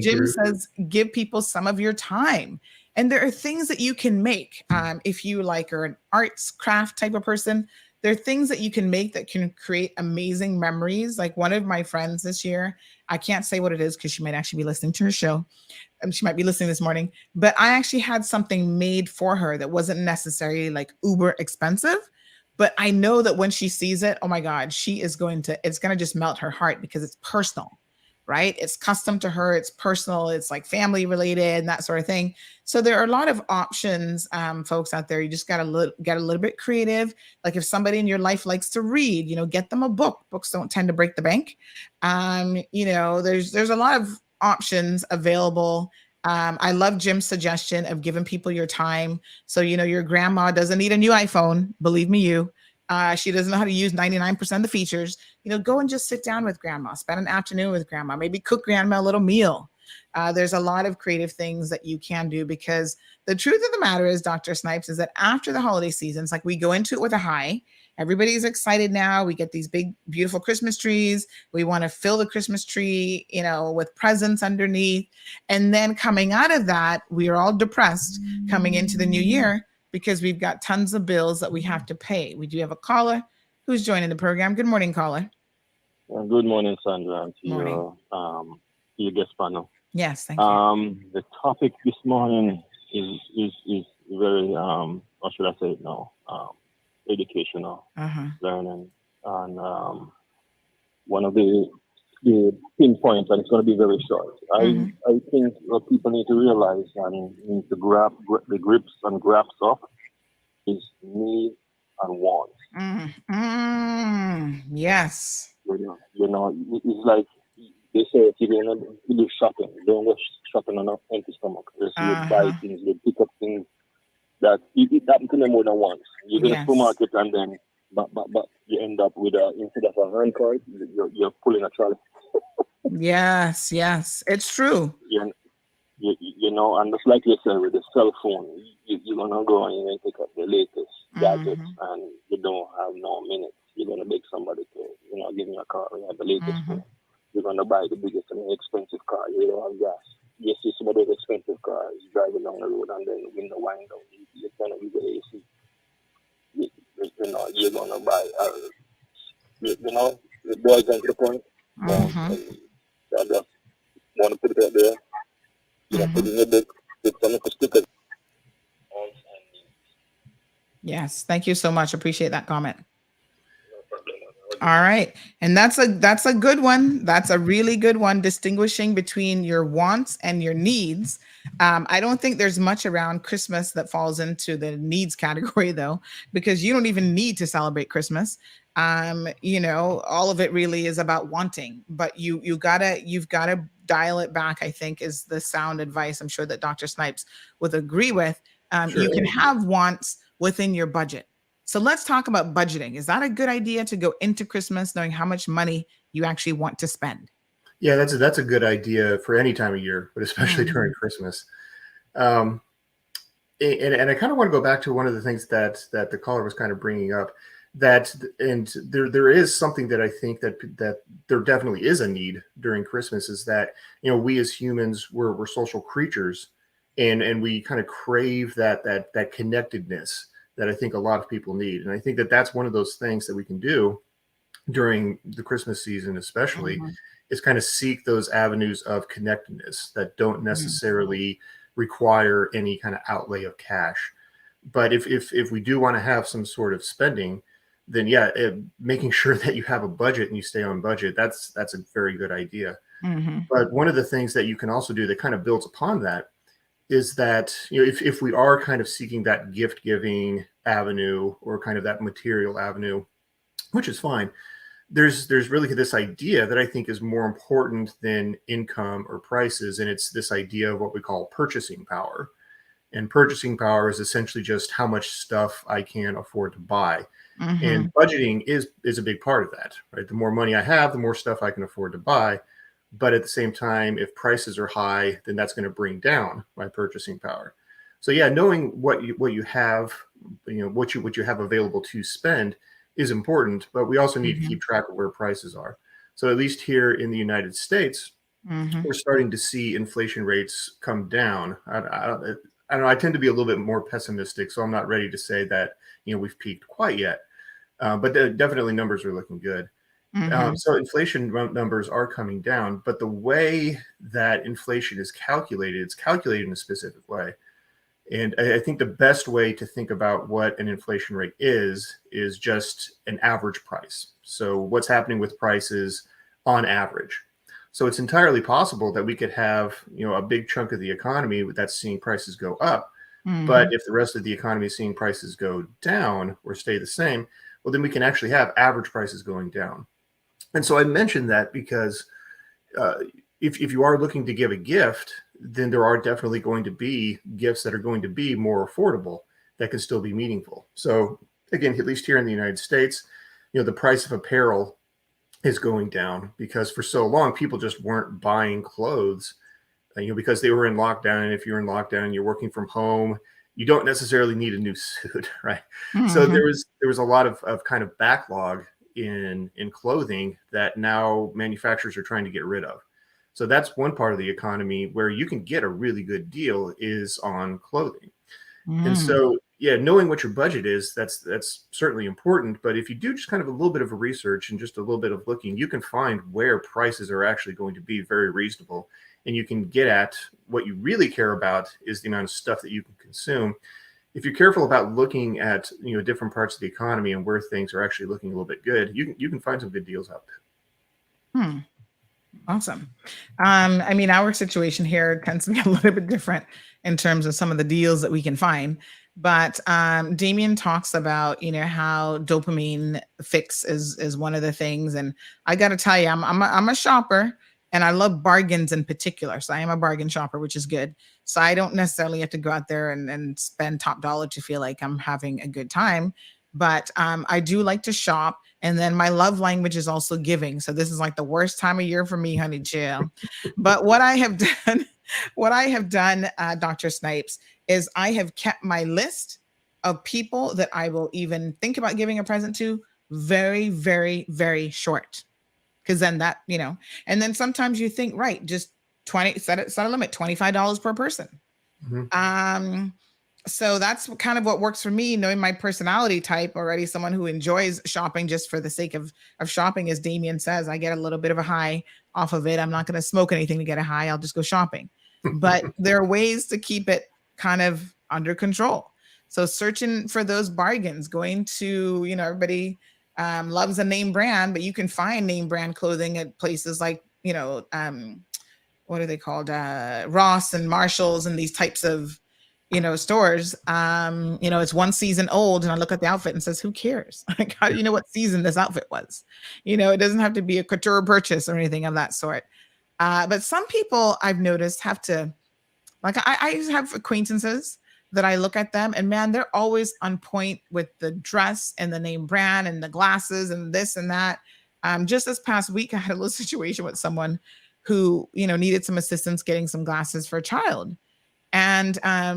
Jim says, give people some of your time. And there are things that you can make. If you are an arts craft type of person, there are things that you can make that can create amazing memories. Like one of my friends this year, I can't say what it is because she might actually be listening to her show. She might be listening this morning, but I actually had something made for her that wasn't necessarily like uber expensive. But I know that when she sees it, oh my God, it's going to just melt her heart because it's personal, right? It's custom to her, it's personal, it's like family related and that sort of thing. So there are a lot of options, folks out there. You just got to get a little bit creative. Like if somebody in your life likes to read, you know, get them a book. Books don't tend to break the bank. You know, there's a lot of options available. I love Jim's suggestion of giving people your time. So, you know, your grandma doesn't need a new iPhone. Believe me, she doesn't know how to use 99% of the features. You know, go and just sit down with grandma, spend an afternoon with grandma, maybe cook grandma a little meal. There's a lot of creative things that you can do, because the truth of the matter is, Dr. Snipes, is that after the holiday seasons, like we go into it with a high. Everybody's excited now. We get these big, beautiful Christmas trees. We want to fill the Christmas tree, you know, with presents underneath. And then coming out of that, we are all depressed coming into the new year because we've got tons of bills that we have to pay. We do have a caller who's joining the program. Good morning, caller. Good morning, Sandra, and to Morning. your guest panel. Yes, thank you. The topic this morning is very how should I say it now? Educational, learning, and one of the pinpoints, and it's going to be very short. I think what people need to realize and need to grab the grips and grasp of is need and want. Yes. You know, it's like they say, if you're going to do shopping, don't go shopping on an empty stomach. Just you buy things, you pick up things that it happens to them more than once. You go to the supermarket and then, but you end up with instead of a hand card, you're pulling a trolley. Yes, it's true. You know, and just like you said with the cell phone, you're gonna go and you're gonna pick up the latest gadgets, and you don't have no minutes. You're gonna beg somebody to, you know, give me a car. You have the latest phone. You're gonna buy the biggest and expensive car. You don't have gas. You see some of those expensive cars driving down the road, and then the window wind down. You're gonna use the AC. You know, you're gonna buy. You know, the boys going to the point. I just want to put it out there. You know, put it in the book. Put some of the stickers. Yes, thank you so much. Appreciate that comment. All right, and that's a good one. That's a really good one, distinguishing between your wants and your needs. I don't think there's much around Christmas that falls into the needs category, though, because you don't even need to celebrate Christmas. You know, all of it really is about wanting, but you've got to dial it back, I think, is the sound advice. I'm sure that Dr. Snipes would agree with. Sure. You can have wants within your budget. So let's talk about budgeting. Is that a good idea to go into Christmas knowing how much money you actually want to spend? Yeah, that's a good idea for any time of year, but especially during Christmas. And I kind of want to go back to one of the things that the caller was kind of bringing up. And there is something that I think that there definitely is a need during Christmas, is that, you know, we as humans, we're social creatures, and we kind of crave that connectedness that I think a lot of people need. And I think that that's one of those things that we can do during the Christmas season, especially, is kind of seek those avenues of connectedness that don't necessarily require any kind of outlay of cash. But if we do want to have some sort of spending, then making sure that you have a budget and you stay on budget, that's a very good idea. But one of the things that you can also do that kind of builds upon that is that, you know, if we are kind of seeking that gift giving avenue or kind of that material avenue, which is fine, there's really this idea that I think is more important than income or prices, and it's this idea of what we call purchasing power. And purchasing power is essentially just how much stuff I can afford to buy. And budgeting is a big part of that, right? The more money I have, the more stuff I can afford to buy. But at the same time, if prices are high, then that's going to bring down my purchasing power. So yeah, knowing what you have, you know, what you have available to spend is important, but we also need to keep track of where prices are. So at least here in the United States, we're starting to see inflation rates come down. I don't know. I tend to be a little bit more pessimistic, so I'm not ready to say that, you know, we've peaked quite yet. But definitely numbers are looking good. So inflation numbers are coming down, but the way that inflation is calculated, it's calculated in a specific way. And I think the best way to think about what an inflation rate is just an average price. So what's happening with prices on average. So it's entirely possible that we could have, a big chunk of the economy that's seeing prices go up. But if the rest of the economy is seeing prices go down or stay the same, well, then we can actually have average prices going down. And so I mentioned that because if you are looking to give a gift, then there are definitely going to be gifts that are going to be more affordable that can still be meaningful. So again, at least here in the United States, the price of apparel is going down because for so long people just weren't buying clothes, because they were in lockdown. And if you're in lockdown and you're working from home, you don't necessarily need a new suit, right? So there was a lot of kind of backlog in clothing that now manufacturers are trying to get rid of. So that's one part of the economy where you can get a really good deal is on clothing. And so, yeah, knowing what your budget is, that's certainly important. But if you do just kind of a little bit of a research and just a little bit of looking, you can find where prices are actually going to be very reasonable. And you can get at what you really care about is the amount of stuff that you can consume. If you're careful about looking at different parts of the economy and where things are actually looking a little bit good, you can find some good deals out there. Awesome. I mean, our situation here tends to be a little bit different in terms of some of the deals that we can find. But Damien talks about, how dopamine fix is one of the things. And I got to tell you, I'm a shopper and I love bargains in particular. So I am a bargain shopper, which is good. So I don't necessarily have to go out there and spend top dollar to feel like I'm having a good time. But I do like to shop. And then my love language is also giving. So this is like the worst time of year for me, honey chill. But what I have done, Dr. Snipes, is I have kept my list of people that I will even think about giving a present to very, very, very short. Because then that, and then sometimes you think, right, just set a limit, $25 per person. So that's kind of what works for me, knowing my personality type already, someone who enjoys shopping just for the sake of shopping. As Damien says, I get a little bit of a high off of it. I'm not going to smoke anything to get a high. I'll just go shopping. But there are ways to keep it kind of under control. So searching for those bargains, going to, everybody loves a name brand, but you can find name brand clothing at places like, what are they called? Ross and Marshalls and these types of, stores. It's one season old and I look at the outfit and says, who cares? Like, how do you know what season this outfit was? It doesn't have to be a couture purchase or anything of that sort. But some people I've noticed have to, like, I have acquaintances that I look at them and man, they're always on point with the dress and the name brand and the glasses and this and that. Just this past week, I had a little situation with someone who, needed some assistance getting some glasses for a child. And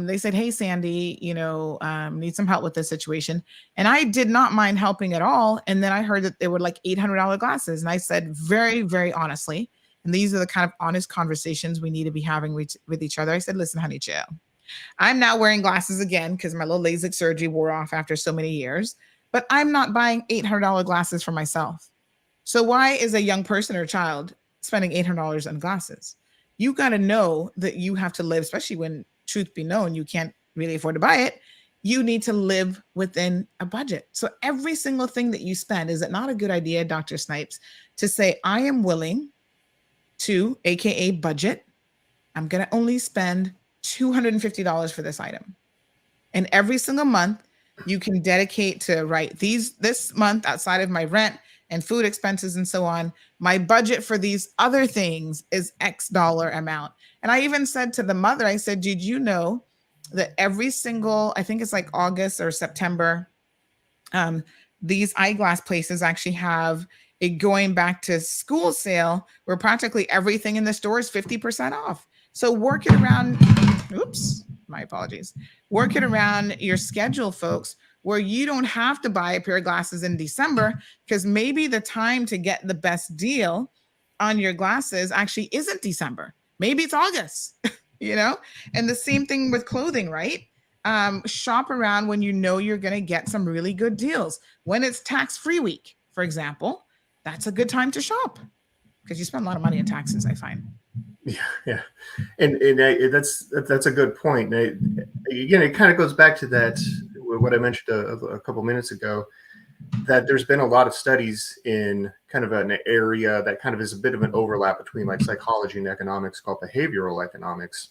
they said, hey, Sandy, need some help with this situation. And I did not mind helping at all. And then I heard that they were like $800 glasses. And I said, very, very honestly, and these are the kind of honest conversations we need to be having with each other. I said, listen, honey, chill. I'm now wearing glasses again because my little LASIK surgery wore off after so many years, but I'm not buying $800 glasses for myself. So why is a young person or child spending $800 on glasses? You got to know that you have to live, especially when truth be known, you can't really afford to buy it. You need to live within a budget. So every single thing that you spend, is it not a good idea, Dr. Snipes, to say, I am willing to, AKA budget, I'm going to only spend $250 for this item. And every single month you can dedicate to, right, this month outside of my rent and food expenses and so on, my budget for these other things is X dollar amount. And I even said to the mother, I said, did you know that every single, I think it's like August or September, these eyeglass places actually have a going back to school sale where practically everything in the store is 50% off. So work it around, oops, my apologies. Work it around your schedule, folks, where you don't have to buy a pair of glasses in December because maybe the time to get the best deal on your glasses actually isn't December. Maybe it's August, and the same thing with clothing, right? Shop around when you know you're going to get some really good deals. When it's tax-free week, for example, that's a good time to shop because you spend a lot of money in taxes, I find. Yeah. And that's a good point. Again, it kind of goes back to that, what I mentioned a couple minutes ago. that there's been a lot of studies in kind of an area that kind of is a bit of an overlap between like psychology and economics called behavioral economics,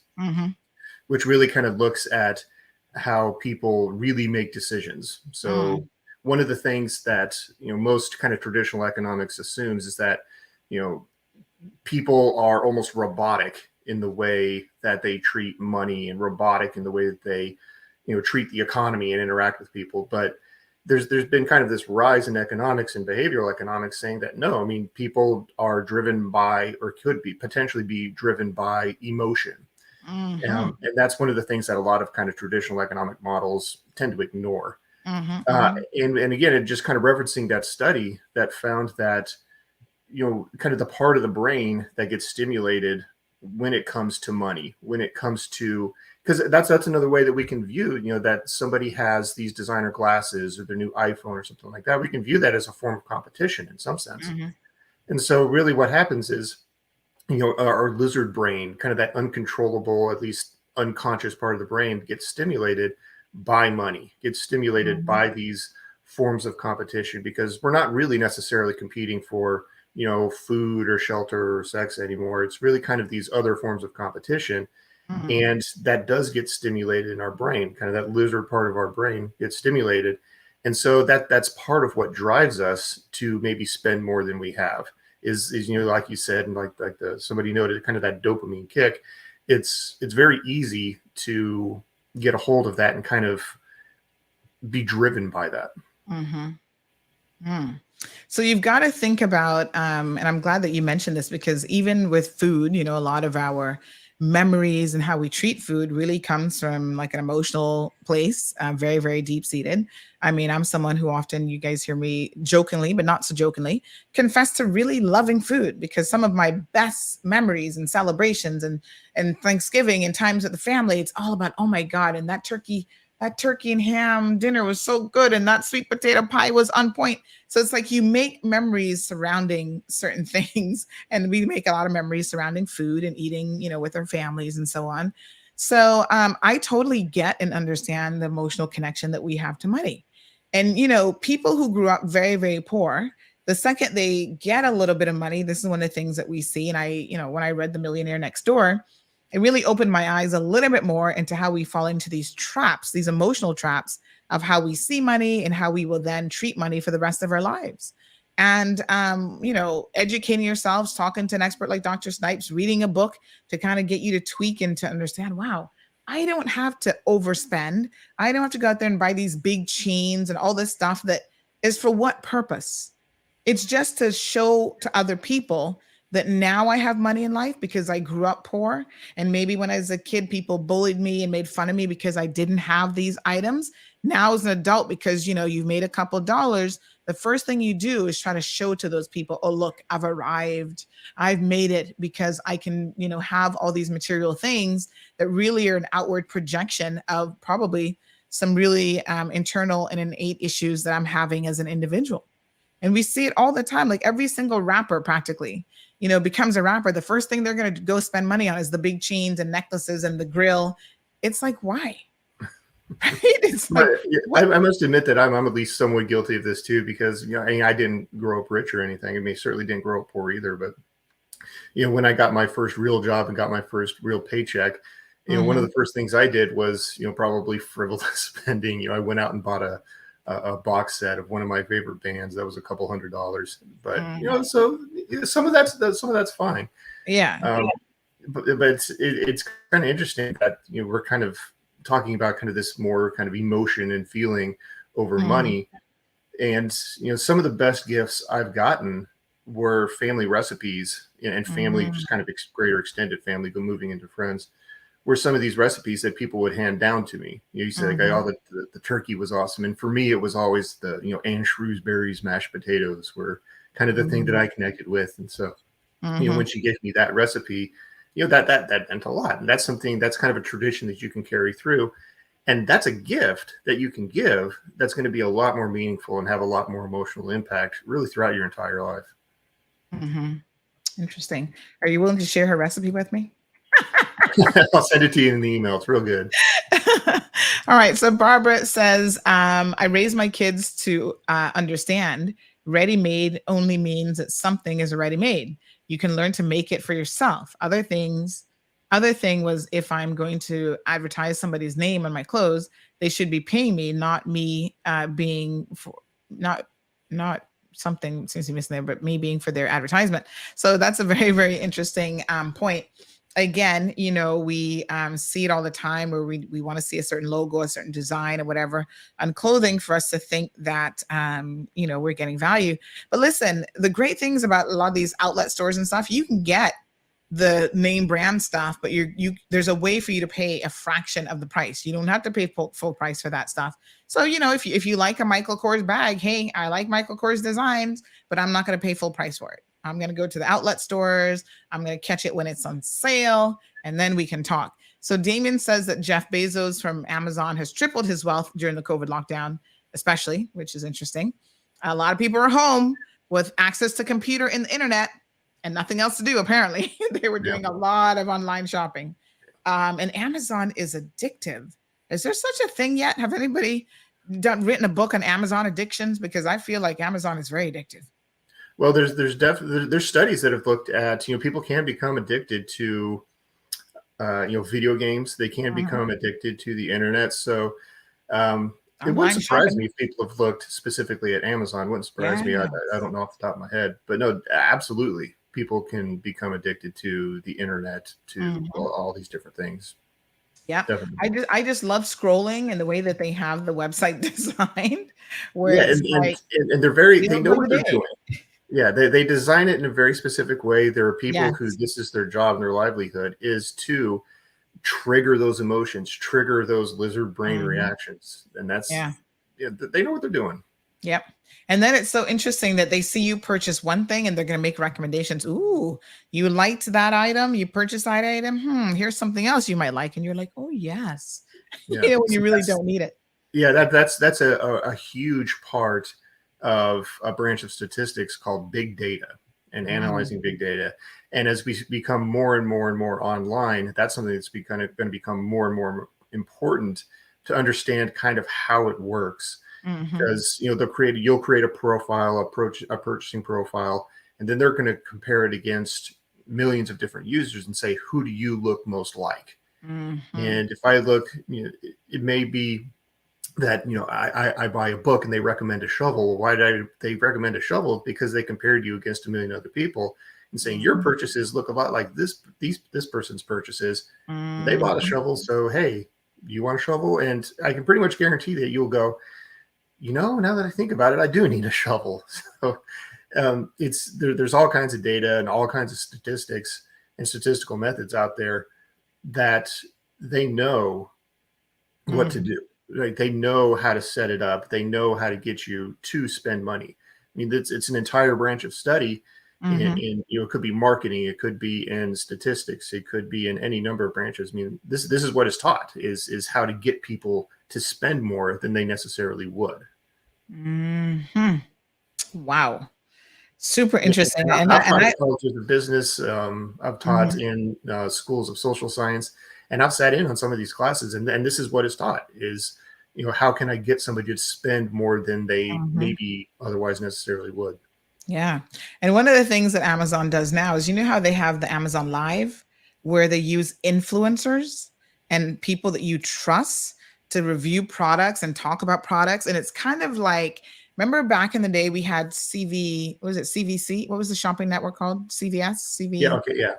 which really kind of looks at how people really make decisions. So one of the things that, most kind of traditional economics assumes is that, people are almost robotic in the way that they treat money and robotic in the way that they, treat the economy and interact with people. But there's been kind of this rise in economics and behavioral economics saying that no, I mean, people are driven by, or could be potentially be driven by emotion. And that's one of the things that a lot of kind of traditional economic models tend to ignore. And again, it just kind of referencing that study that found that, kind of the part of the brain that gets stimulated when it comes to money, when it comes to, because that's another way that we can view, that somebody has these designer glasses or their new iPhone or something like that. We can view that as a form of competition in some sense. And so really what happens is, our lizard brain, kind of that uncontrollable, at least unconscious part of the brain gets stimulated by money, gets stimulated by these forms of competition, because we're not really necessarily competing for, food or shelter or sex anymore. It's really kind of these other forms of competition. And that does get stimulated in our brain, kind of that lizard part of our brain gets stimulated. And so that's part of what drives us to maybe spend more than we have is like you said, and like somebody noted, kind of that dopamine kick. It's very easy to get a hold of that and kind of be driven by that. So you've got to think about, and I'm glad that you mentioned this, because even with food, a lot of our memories and how we treat food really comes from like an emotional place, very, very deep seated. I mean, I'm someone who often, you guys hear me jokingly, but not so jokingly, confess to really loving food, because some of my best memories and celebrations and Thanksgiving and times with the family, it's all about, oh my God, and that turkey and ham dinner was so good, and that sweet potato pie was on point. So it's like you make memories surrounding certain things, and we make a lot of memories surrounding food and eating, with our families and so on. So I totally get and understand the emotional connection that we have to money. And, people who grew up very, very poor, the second they get a little bit of money, this is one of the things that we see. And when I read The Millionaire Next Door, it really opened my eyes a little bit more into how we fall into these traps, these emotional traps of how we see money and how we will then treat money for the rest of our lives. And, educating yourselves, talking to an expert like Dr. Snipes, reading a book to kind of get you to tweak and to understand, wow, I don't have to overspend. I don't have to go out there and buy these big chains and all this stuff that is for what purpose? It's just to show to other people that now I have money in life because I grew up poor. And maybe when I was a kid, people bullied me and made fun of me because I didn't have these items. Now as an adult, because, you've made a couple of dollars, the first thing you do is try to show to those people, oh, look, I've arrived. I've made it because I can, have all these material things that really are an outward projection of probably some really internal and innate issues that I'm having as an individual. And we see it all the time. Like every single rapper practically, becomes a rapper. The first thing they're going to go spend money on is the big chains and necklaces and the grill. It's like, why? Right? It's like, I must admit that I'm at least somewhat guilty of this too, because, I didn't grow up rich or anything. I mean, certainly didn't grow up poor either. But, when I got my first real job and got my first real paycheck, one of the first things I did was, probably frivolous spending. I went out and bought a box set of one of my favorite bands that was a couple $100s, but so some of that's fine. But it's kind of interesting that we're kind of talking about kind of this more kind of emotion and feeling over money, and some of the best gifts I've gotten were family recipes and family, just kind of greater extended family, but moving into friends, were some of these recipes that people would hand down to me. You said, like, oh, the turkey was awesome. And for me, it was always the, Anne Shrewsbury's mashed potatoes were kind of the thing that I connected with. And so, when she gave me that recipe, that meant a lot. And that's something that's kind of a tradition that you can carry through. And that's a gift that you can give that's going to be a lot more meaningful and have a lot more emotional impact really throughout your entire life. Interesting. Are you willing to share her recipe with me? I'll send it to you in the email. It's real good. All right. So Barbara says, I raise my kids to understand ready-made only means that something is already made. You can learn to make it for yourself. Other thing was, if I'm going to advertise somebody's name on my clothes, they should be paying me, not me being for not something seems to be missing there, but me being for their advertisement. So that's a very, very interesting point. Again, you know, we see it all the time where we want to see a certain logo, a certain design or whatever on clothing for us to think that, you know, we're getting value. But listen, the great things about a lot of these outlet stores and stuff, you can get the name brand stuff, but there's a way for you to pay a fraction of the price. You don't have to pay full price for that stuff. So, you know, if you like a Michael Kors bag, hey, I like Michael Kors designs, but I'm not going to pay full price for it. I'm going to go to the outlet stores. I'm going to catch it when it's on sale, and then we can talk. So Damien says that Jeff Bezos from Amazon has tripled his wealth during the COVID lockdown, especially, which is interesting. A lot of people are home with access to computer and the internet and nothing else to do, apparently. They were doing a lot of online shopping. And Amazon is addictive. Is there such a thing yet? Have anybody written a book on Amazon addictions? Because I feel like Amazon is very addictive. Well, there's studies that have looked at, you know, people can become addicted to, you know, video games. They can become addicted to the internet. So it wouldn't surprise me if people have looked specifically at Amazon. It wouldn't surprise me. I don't know off the top of my head, but no, absolutely. People can become addicted to the internet, to all these different things. Yeah, I just love scrolling and the way that they have the website designed. Where and they're very, they know what they're doing. Yeah, they design it in a very specific way. There are people who this is their job and their livelihood is to trigger those emotions, trigger those lizard brain reactions. And that's, they know what they're doing. Yep. And then it's so interesting that they see you purchase one thing and they're going to make recommendations. Ooh, you liked that item. You purchased that item. Here's something else you might like. And you're like, oh, yes. Yeah. You know, when you really don't need it. Yeah, that's a huge part of a branch of statistics called big data and analyzing big data. And as we become more and more and more online, that's something that's going to become more and more important to understand kind of how it works. Because, you know, you'll create a profile, a purchasing profile, and then they're going to compare it against millions of different users and say, who do you look most like? And if I look, you know, it may be that, you know, I buy a book and they recommend a shovel. Why did they recommend a shovel? Because they compared you against a million other people and saying your purchases look a lot like this person's purchases. They bought a shovel, so hey, you want a shovel? And I can pretty much guarantee that you'll go, you know, now that I think about it, I do need a shovel. So there's all kinds of data and all kinds of statistics and statistical methods out there that they know what to do. Right? They know how to set it up. They know how to get you to spend money. I mean, it's an entire branch of study. In you know, it could be marketing, it could be in statistics, it could be in any number of branches. I mean, this is what is taught is how to get people to spend more than they necessarily would. Wow, super interesting. And I've taught colleges of business. I've taught in schools of social science, and I've sat in on some of these classes, and this is what is taught is, you know, how can I get somebody to spend more than they maybe otherwise necessarily would. Yeah. And one of the things that Amazon does now is, you know how they have the Amazon Live where they use influencers and people that you trust to review products and talk about products. And it's kind of like, remember back in the day we had CVC? What was the shopping network called? CVS? CV? Yeah. Okay. Yeah.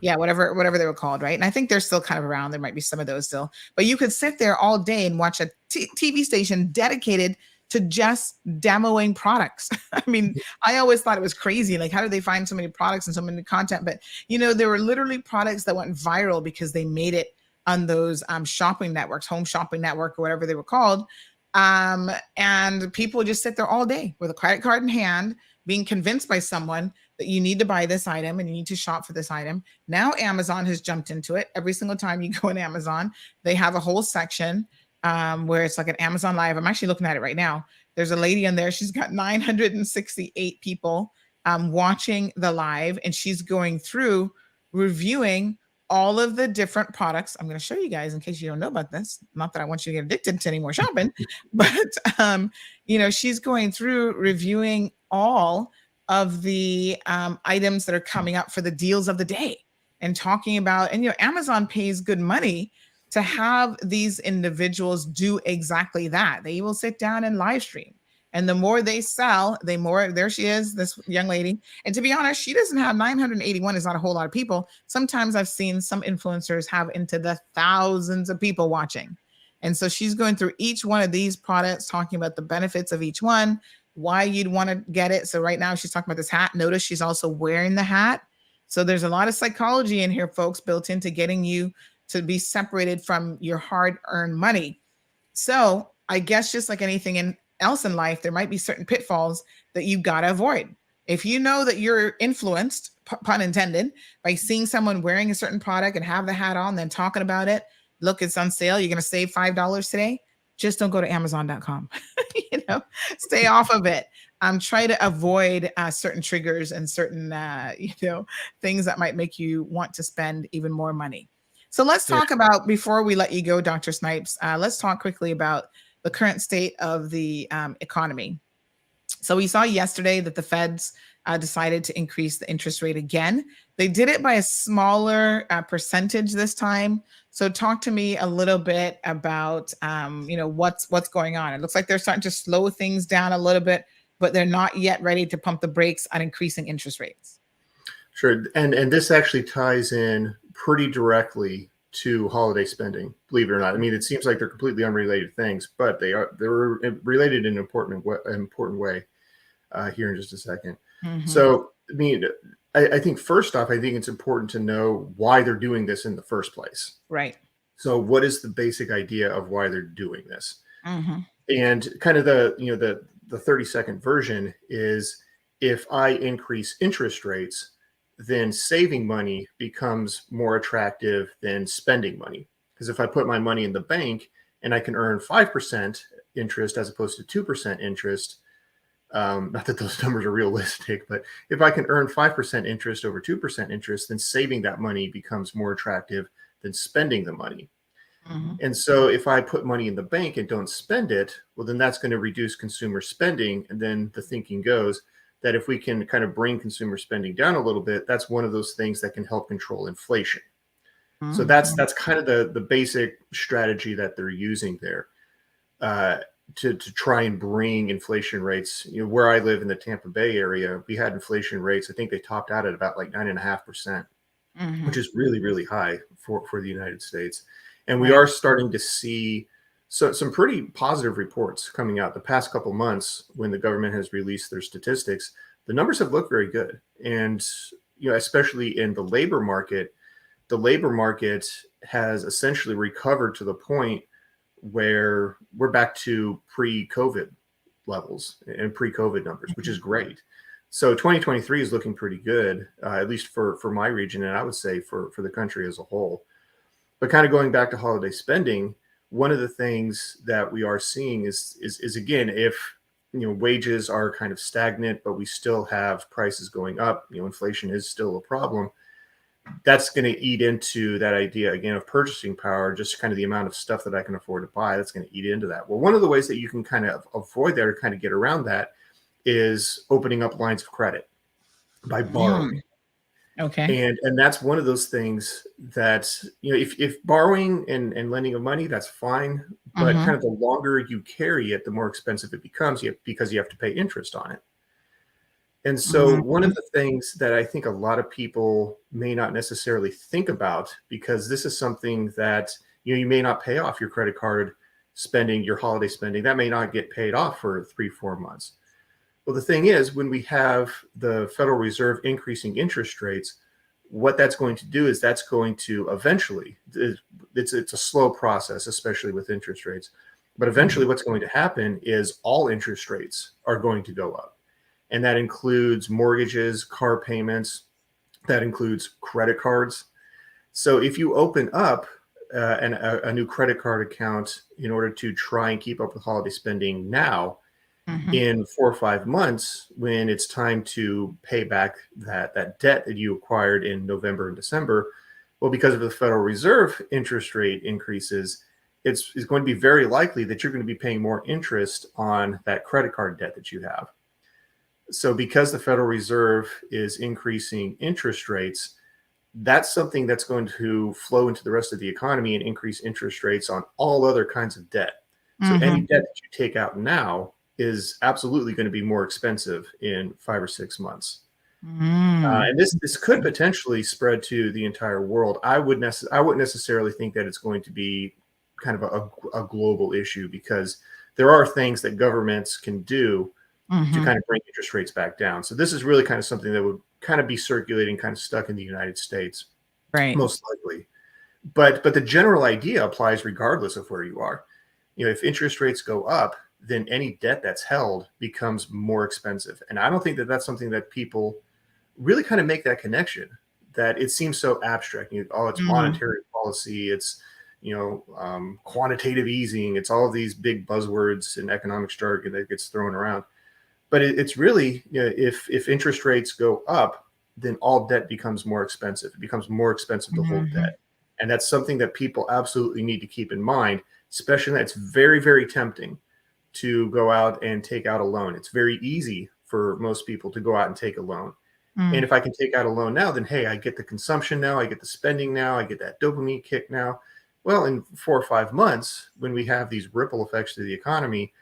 Yeah, whatever they were called, right? And I think they're still kind of around. There might be some of those still. But you could sit there all day and watch a TV station dedicated to just demoing products. I mean, I always thought it was crazy. Like, how did they find so many products and so many content? But, you know, there were literally products that went viral because they made it on those shopping networks, Home Shopping Network or whatever they were called. And people just sit there all day with a credit card in hand, being convinced by someone that you need to buy this item and you need to shop for this item. Now Amazon has jumped into it. Every single time you go on Amazon, they have a whole section where it's like an Amazon Live. I'm actually looking at it right now. There's a lady in there. She's got 968 people watching the live, and she's going through reviewing all of the different products. I'm going to show you guys in case you don't know about this. Not that I want you to get addicted to any more shopping, but she's going through reviewing all of the items that are coming up for the deals of the day and talking about, and Amazon pays good money to have these individuals do exactly that. They will sit down and live stream. And the more they sell, the more, there she is, this young lady. And to be honest, she doesn't have 981 is not a whole lot of people. Sometimes I've seen some influencers have into the thousands of people watching. And so she's going through each one of these products, talking about the benefits of each one, why you'd want to get it. So right now she's talking about this hat. Notice she's also wearing the hat. So there's a lot of psychology in here, folks, built into getting you to be separated from your hard-earned money. So I guess just like anything else in life, there might be certain pitfalls that you've got to avoid. If you know that you're influenced, pun intended, by seeing someone wearing a certain product and have the hat on, then talking about it, look, it's on sale, you're going to save $5 today, just don't go to Amazon.com. Stay off of it. Try to avoid certain triggers and certain, things that might make you want to spend even more money. So let's talk about, before we let you go, Dr. Snipes, let's talk quickly about the current state of the economy. So we saw yesterday that the Feds decided to increase the interest rate again. They did it by a smaller percentage this time. So talk to me a little bit about, what's going on. It looks like they're starting to slow things down a little bit, but they're not yet ready to pump the brakes on increasing interest rates. Sure. And this actually ties in pretty directly to holiday spending, believe it or not. I mean, it seems like they're completely unrelated things, but they're related in an important way here in just a second. Mm-hmm. So, I mean, I think first off, I think it's important to know why they're doing this in the first place. Right. So what is the basic idea of why they're doing this? Mm-hmm. And kind of the 30-second version is, if I increase interest rates, then saving money becomes more attractive than spending money. Because if I put my money in the bank and I can earn 5% interest as opposed to 2% interest, not that those numbers are realistic, but if I can earn 5% interest over 2% interest, then saving that money becomes more attractive than spending the money. Mm-hmm. And so if I put money in the bank and don't spend it, well, then that's going to reduce consumer spending. And then the thinking goes that if we can kind of bring consumer spending down a little bit, that's one of those things that can help control inflation. Mm-hmm. So that's kind of the basic strategy that they're using there to try and bring inflation rates. Where I live in the Tampa Bay area, we had inflation rates, I think they topped out at about like 9.5%, mm-hmm. which is really, really high for the United States. And we are starting to see some pretty positive reports coming out the past couple months when the government has released their statistics. The numbers have looked very good. And, especially in the labor market has essentially recovered to the point where we're back to pre-COVID levels and pre-COVID numbers, which is great. So 2023 is looking pretty good, at least for my region, and I would say for the country as a whole. But kind of going back to holiday spending, one of the things that we are seeing is again, if wages are kind of stagnant, but we still have prices going up, inflation is still a problem. That's going to eat into that idea again of purchasing power, just kind of the amount of stuff that I can afford to buy. That's going to eat into that. Well, one of the ways that you can kind of avoid that or kind of get around that is opening up lines of credit by borrowing. Okay. And that's one of those things that, if borrowing and lending of money, that's fine. But kind of the longer you carry it, the more expensive it becomes because you have to pay interest on it. And so one of the things that I think a lot of people may not necessarily think about, because this is something that, you may not pay off your credit card spending, your holiday spending, that may not get paid off for 3-4 months. Well, the thing is, when we have the Federal Reserve increasing interest rates, what that's going to do is that's going to eventually, it's a slow process, especially with interest rates, but eventually what's going to happen is all interest rates are going to go up. And that includes mortgages, car payments, that includes credit cards. So if you open up a new credit card account in order to try and keep up with holiday spending now, in 4 or 5 months, when it's time to pay back that debt that you acquired in November and December, Well, because of the Federal Reserve interest rate increases, it's going to be very likely that you're going to be paying more interest on that credit card debt that you have. So because the Federal Reserve is increasing interest rates, that's something that's going to flow into the rest of the economy and increase interest rates on all other kinds of debt. So any debt that you take out now is absolutely going to be more expensive in 5 or 6 months. And this could potentially spread to the entire world. I wouldn't necessarily think that it's going to be kind of a global issue, because there are things that governments can do to kind of bring interest rates back down. So this is really kind of something that would kind of be circulating, kind of stuck in the United States, right? Most likely. But the general idea applies regardless of where you are. You know, if interest rates go up, then any debt that's held becomes more expensive. And I don't think that that's something that people really kind of make that connection, that it seems so abstract. You know, oh, it's monetary policy, it's, you know, quantitative easing, it's all of these big buzzwords and economic jargon that gets thrown around. But it's really, you know, if interest rates go up, then all debt becomes more expensive. It becomes more expensive to hold debt. And that's something that people absolutely need to keep in mind, especially that it's very, very tempting to go out and take out a loan. It's very easy for most people to go out and take a loan. And if I can take out a loan now, then, hey, I get the consumption now, I get the spending now, I get that dopamine kick now. Well, in 4 or 5 months, when we have these ripple effects to the economy,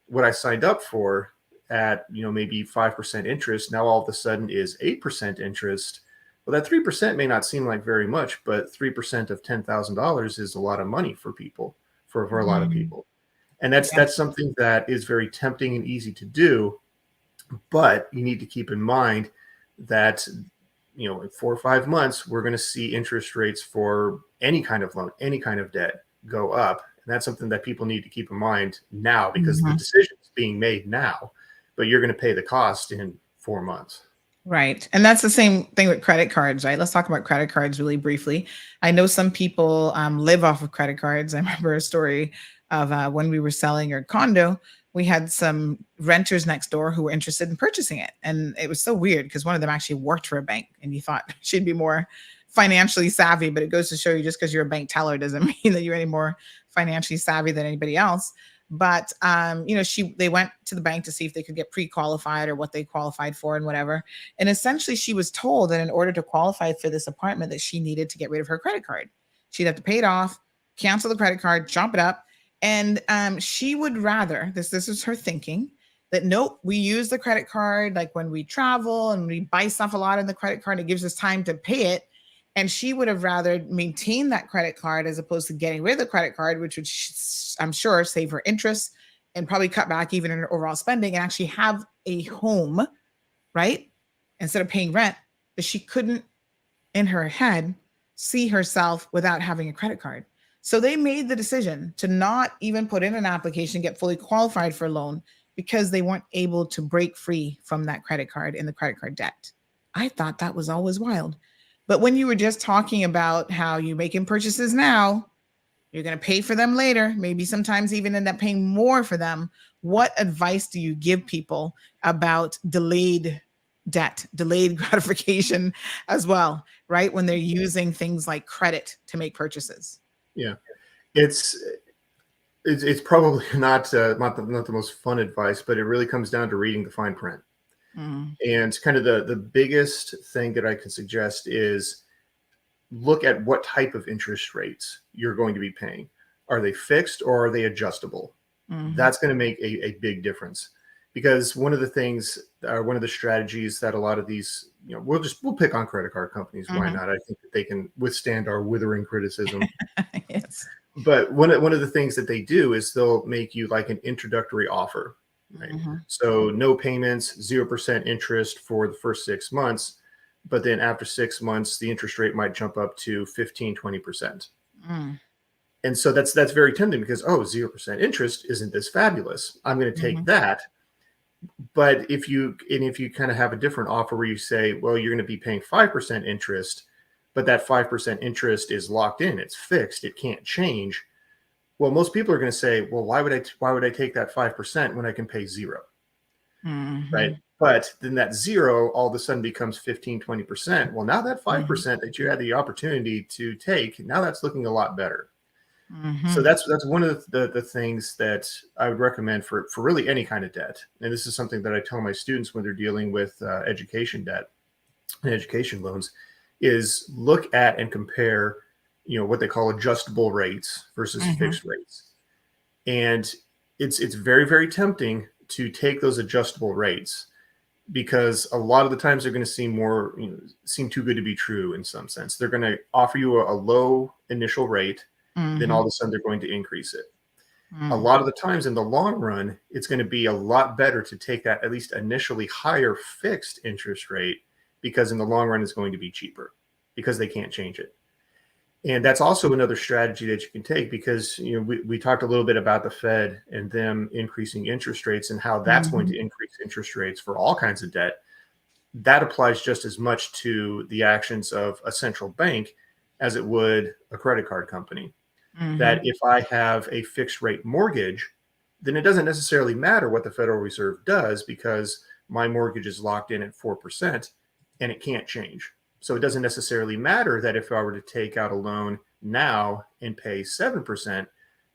what I signed up for at, you know, maybe 5% interest, now all of a sudden is 8% interest. Well, that 3% may not seem like very much, but 3% of $10,000 is a lot of money for people, for a lot of people. And that's something that is very tempting and easy to do. But you need to keep in mind that, you know, in 4 or 5 months, we're going to see interest rates for any kind of loan, any kind of debt go up. And that's something that people need to keep in mind now, because the decision is being made now, but you're going to pay the cost in 4 months. Right. And that's the same thing with credit cards, right? Let's talk about credit cards really briefly. I know some people live off of credit cards. I remember a story of when we were selling our condo, we had some renters next door who were interested in purchasing it. And it was so weird because one of them actually worked for a bank, and you thought she'd be more financially savvy, but it goes to show you just because you're a bank teller doesn't mean that you're any more financially savvy than anybody else. But you know, they went to the bank to see if they could get pre-qualified or what they qualified for and whatever. And essentially she was told that in order to qualify for this apartment that she needed to get rid of her credit card. She'd have to pay it off, cancel the credit card, chop it up. And she would rather, this is her thinking, that nope, we use the credit card like when we travel and we buy stuff a lot in the credit card, it gives us time to pay it. And she would have rather maintained that credit card as opposed to getting rid of the credit card, which would, I'm sure, save her interest and probably cut back even in her overall spending, and actually have a home, right? Instead of paying rent, that she couldn't, in her head, see herself without having a credit card. So they made the decision to not even put in an application, get fully qualified for a loan, because they weren't able to break free from that credit card and the credit card debt. I thought that was always wild. But when you were just talking about how you're making purchases now, you're going to pay for them later, maybe sometimes even end up paying more for them. What advice do you give people about delayed debt, delayed gratification as well, right? When they're using things like credit to make purchases. Yeah, it's probably not the most fun advice, but it really comes down to reading the fine print. And kind of the biggest thing that I can suggest is look at what type of interest rates you're going to be paying. Are they fixed or are they adjustable? That's going to make a big difference, because one of the things, one of the strategies that a lot of these, you know, we'll pick on credit card companies. Why not? I think that they can withstand our withering criticism. Yes. But one of the things that they do is they'll make you like an introductory offer. Right? So no payments, 0% interest for the first 6 months. But then after 6 months, the interest rate might jump up to 15, 20%. And so that's very tempting, because, oh, 0% interest, isn't this fabulous? I'm going to take that. But if you kind of have a different offer where you say, well, you're going to be paying 5% interest, but that 5% interest is locked in, it's fixed, it can't change. Well, most people are going to say, well, why would I take that 5% when I can pay 0? Right? But then that zero all of a sudden becomes 15, 20%. Well, now that 5% that you had the opportunity to take, now that's looking a lot better. So that's one of the things that I would recommend for really any kind of debt. And this is something that I tell my students when they're dealing with education debt and education loans, is look at and compare, what they call adjustable rates versus fixed rates. And it's very, very tempting to take those adjustable rates, because a lot of the times they're going to seem too good to be true in some sense. They're going to offer you a low initial rate, then all of a sudden they're going to increase it. A lot of the times in the long run, it's going to be a lot better to take that at least initially higher fixed interest rate, because in the long run it's going to be cheaper because they can't change it. And that's also another strategy that you can take, because we talked a little bit about the Fed and them increasing interest rates and how that's going to increase interest rates for all kinds of debt. That applies just as much to the actions of a central bank as it would a credit card company. That if I have a fixed rate mortgage, then it doesn't necessarily matter what the Federal Reserve does, because my mortgage is locked in at 4% and it can't change. So it doesn't necessarily matter that if I were to take out a loan now and pay 7%,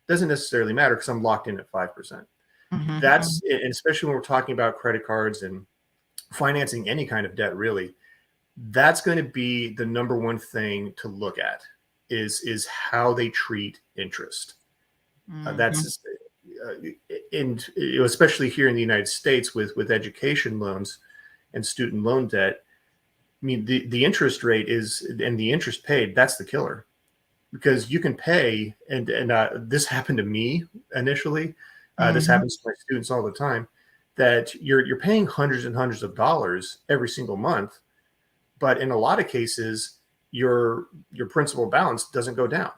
doesn't necessarily matter because I'm locked in at 5%. That's, and especially when we're talking about credit cards and financing any kind of debt, really, that's going to be the number one thing to look at is how they treat interest. That's and especially here in the United States with education loans and student loan debt. I mean, the interest rate and the interest paid, that's the killer, because you can pay, and this happened to me initially. This happens to my students all the time, that you're paying hundreds and hundreds of dollars every single month, but in a lot of cases, your principal balance doesn't go down,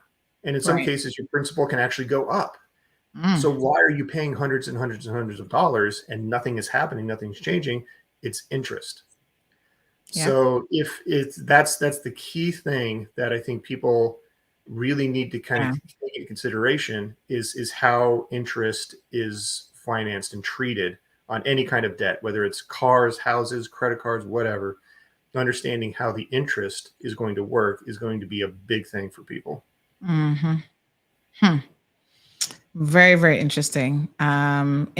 and in some cases, your principal can actually go up. So why are you paying hundreds and hundreds and hundreds of dollars and nothing is happening, nothing's changing? It's interest. Yeah. So that's the key thing that I think people really need to kind of take into consideration is how interest is financed and treated on any kind of debt, whether it's cars, houses, credit cards, whatever. Understanding how the interest is going to work is going to be a big thing for people. Very, very interesting. And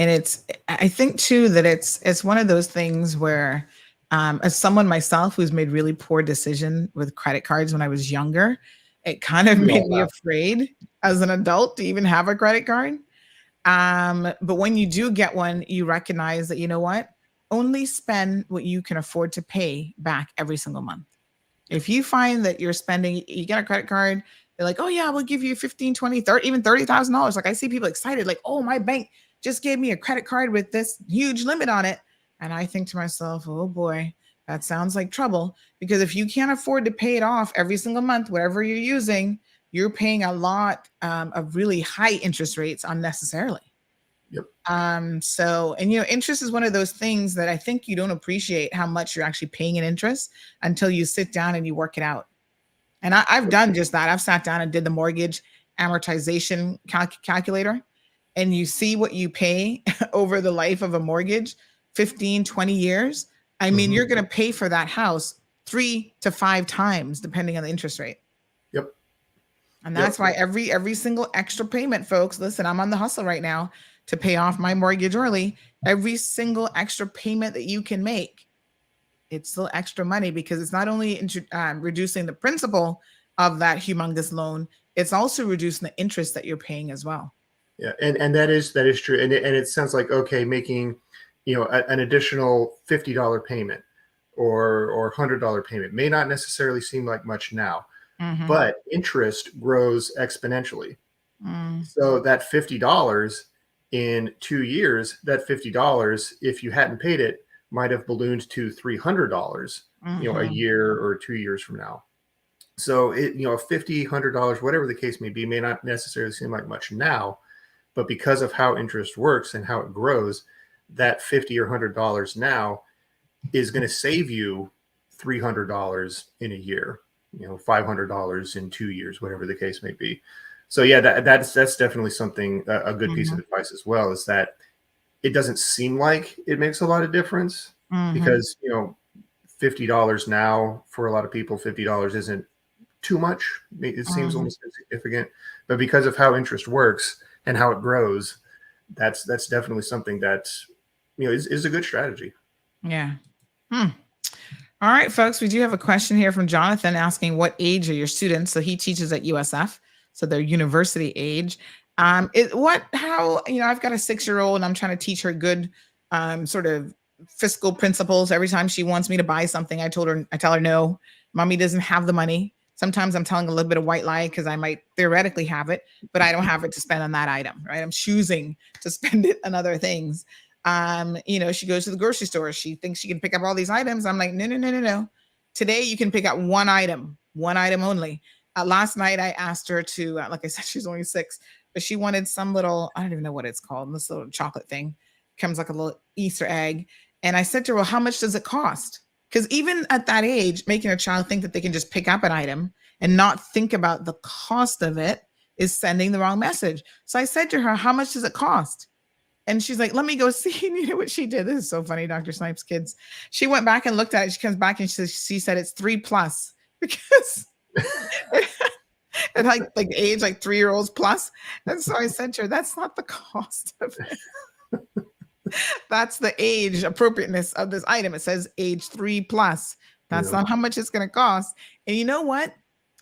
I think too that it's one of those things where, as someone myself who's made really poor decision with credit cards when I was younger, it kind of made me afraid as an adult to even have a credit card. But when you do get one, you recognize that, you know what, only spend what you can afford to pay back every single month. If you find that you're spending, you get a credit card, they're like, oh yeah, we'll give you 15, 20, 30, even $30,000. Like I see people excited, like, oh, my bank just gave me a credit card with this huge limit on it. And I think to myself, oh boy, that sounds like trouble, because if you can't afford to pay it off every single month, whatever you're using, you're paying a lot of really high interest rates unnecessarily. Yep. So, and interest is one of those things that I think you don't appreciate how much you're actually paying in interest until you sit down and you work it out. And I've done just that. I've sat down and did the mortgage amortization calculator, and you see what you pay over the life of a mortgage, 15, 20 years. I mean, you're going to pay for that house 3 to 5 times, depending on the interest rate. Yep. And that's why every single extra payment, folks, listen, I'm on the hustle right now to pay off my mortgage early. Every single extra payment that you can make, it's still extra money, because it's not only reducing the principal of that humongous loan, it's also reducing the interest that you're paying as well. Yeah, and that is true. And it sounds like, okay, making an additional $50 payment or $100 payment may not necessarily seem like much now, but interest grows exponentially. So that $50 in 2 years, that $50, if you hadn't paid it, might have ballooned to $300, a year or 2 years from now. So $50, $100, whatever the case may be, may not necessarily seem like much now, but because of how interest works and how it grows, that $50 or $100 now is going to save you $300 in a year, $500 in 2 years, whatever the case may be. So yeah, that's definitely something, a good piece of advice as well, is that it doesn't seem like it makes a lot of difference, because, you know, $50 now for a lot of people, $50 isn't too much. It seems almost insignificant, but because of how interest works and how it grows, that's definitely something that, you know, is a good strategy. Yeah. All right, folks, we do have a question here from Jonathan asking, what age are your students? So he teaches at USF, so they're university age. How, you know, I've got a 6-year-old and I'm trying to teach her good sort of fiscal principles. Every time she wants me to buy something, I tell her, no, mommy doesn't have the money. Sometimes I'm telling a little bit of white lie because I might theoretically have it, but I don't have it to spend on that item, right? I'm choosing to spend it on other things. You know, she goes to the grocery store. She thinks she can pick up all these items. I'm like, no. Today you can pick up one item only. Last night I asked her to, like I said, she's only 6, but she wanted some little, I don't even know what it's called, this little chocolate thing. Comes like a little Easter egg. And I said to her, well, how much does it cost? Because even at that age, making a child think that they can just pick up an item and not think about the cost of it is sending the wrong message. So I said to her, how much does it cost? And she's like, let me go see. And you know what she did? This is so funny, Dr. Snipes kids. She went back and looked at it. She comes back and she said it's 3+ because it like age like 3-year-olds plus. And so I said to her, that's not the cost of it. That's the age appropriateness of this item. It says age 3+. That's not how much it's going to cost. And you know what?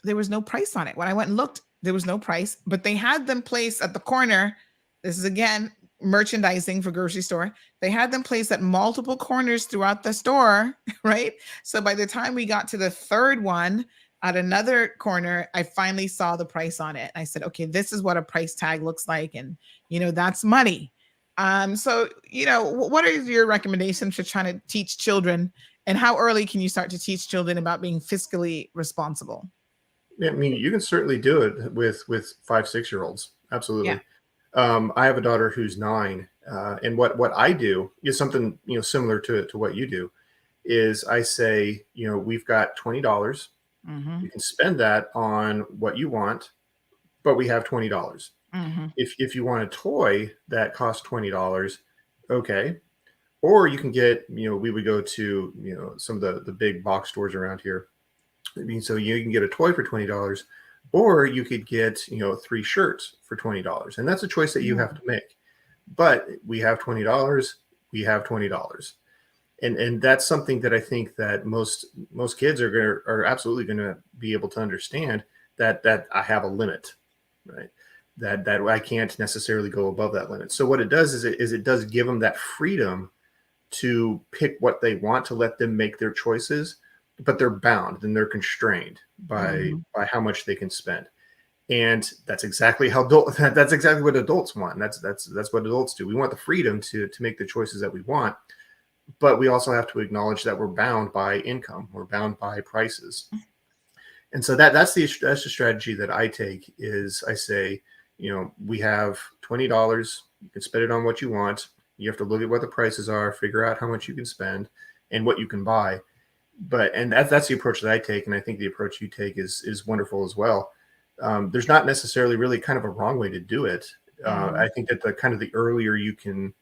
There was no price on it. When I went and looked, there was no price, but they had them placed at the corner. This is again merchandising for grocery store. They had them placed at multiple corners throughout the store, right? So by the time we got to the third one at another corner, I finally saw the price on it. I said, okay, this is what a price tag looks like. And, you know, that's money. So, you know, what are your recommendations for trying to teach children, and how early can you start to teach children about being fiscally responsible? I mean, you can certainly do it with 5-6-year-olds. Absolutely. Yeah. I have a daughter who's 9, and what I do is something, you know, similar to what you do. Is I say, you know, we've got $20. You can spend that on what you want, but we have $20. If you want a toy that costs $20, okay. Or you can get, you know, we would go to, you know, some of the big box stores around here. I mean, so you can get a toy for $20, or you could get, you know, 3 shirts for $20. And that's a choice that you have to make. But we have $20, we have $20. And that's something that I think that most kids are absolutely gonna be able to understand, that I have a limit, right? That I can't necessarily go above that limit. So what it does is it does give them that freedom to pick what they want, to let them make their choices, but they're bound and they're constrained by how much they can spend. And that's exactly how that's exactly what adults want. That's what adults do. We want the freedom to make the choices that we want, but we also have to acknowledge that we're bound by income, we're bound by prices. And so that's the strategy that I take. Is I say, you know, we have $20, you can spend it on what you want. You have to look at what the prices are, figure out how much you can spend and what you can buy. And that's the approach that I take. And I think the approach you take is wonderful as well. There's not necessarily really kind of a wrong way to do it. I think that the earlier you can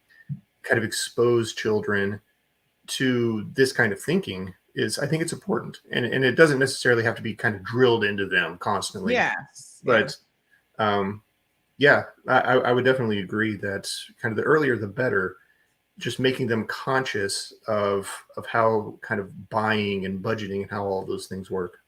kind of expose children to this kind of thinking I think it's important. And it doesn't necessarily have to be kind of drilled into them constantly. Yes. But yeah, I would definitely agree that kind of the earlier the better. Just making them conscious of how kind of buying and budgeting and how all those things work.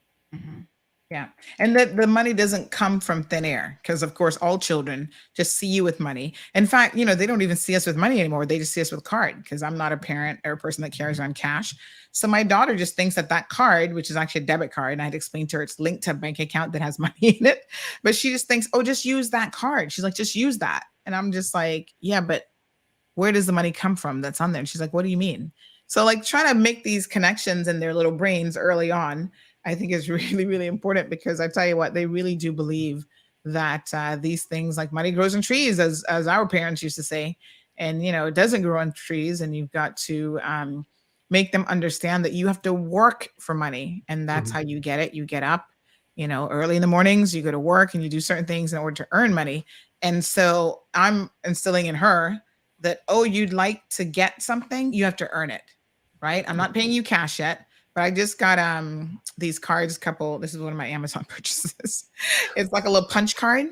Yeah. And that the money doesn't come from thin air, because of course all children just see you with money. In fact, you know, they don't even see us with money anymore. They just see us with card, because I'm not a parent or a person that carries around cash. So my daughter just thinks that card, which is actually a debit card, and I had to explain to her it's linked to a bank account that has money in it, but she just thinks, oh, just use that card. She's like, just use that. And I'm just like, yeah, but where does the money come from that's on there? And she's like, what do you mean? So like trying to make these connections in their little brains early on, I think is really, really important, because I tell you what, they really do believe that these things like money grows in trees, as our parents used to say. And, you know, it doesn't grow on trees, and you've got to make them understand that you have to work for money. And that's how you get it. You get up, you know, early in the mornings, you go to work and you do certain things in order to earn money. And so I'm instilling in her that, oh, you'd like to get something, you have to earn it. right? I'm not paying you cash yet, but I just got these cards, this is one of my Amazon purchases. It's like a little punch card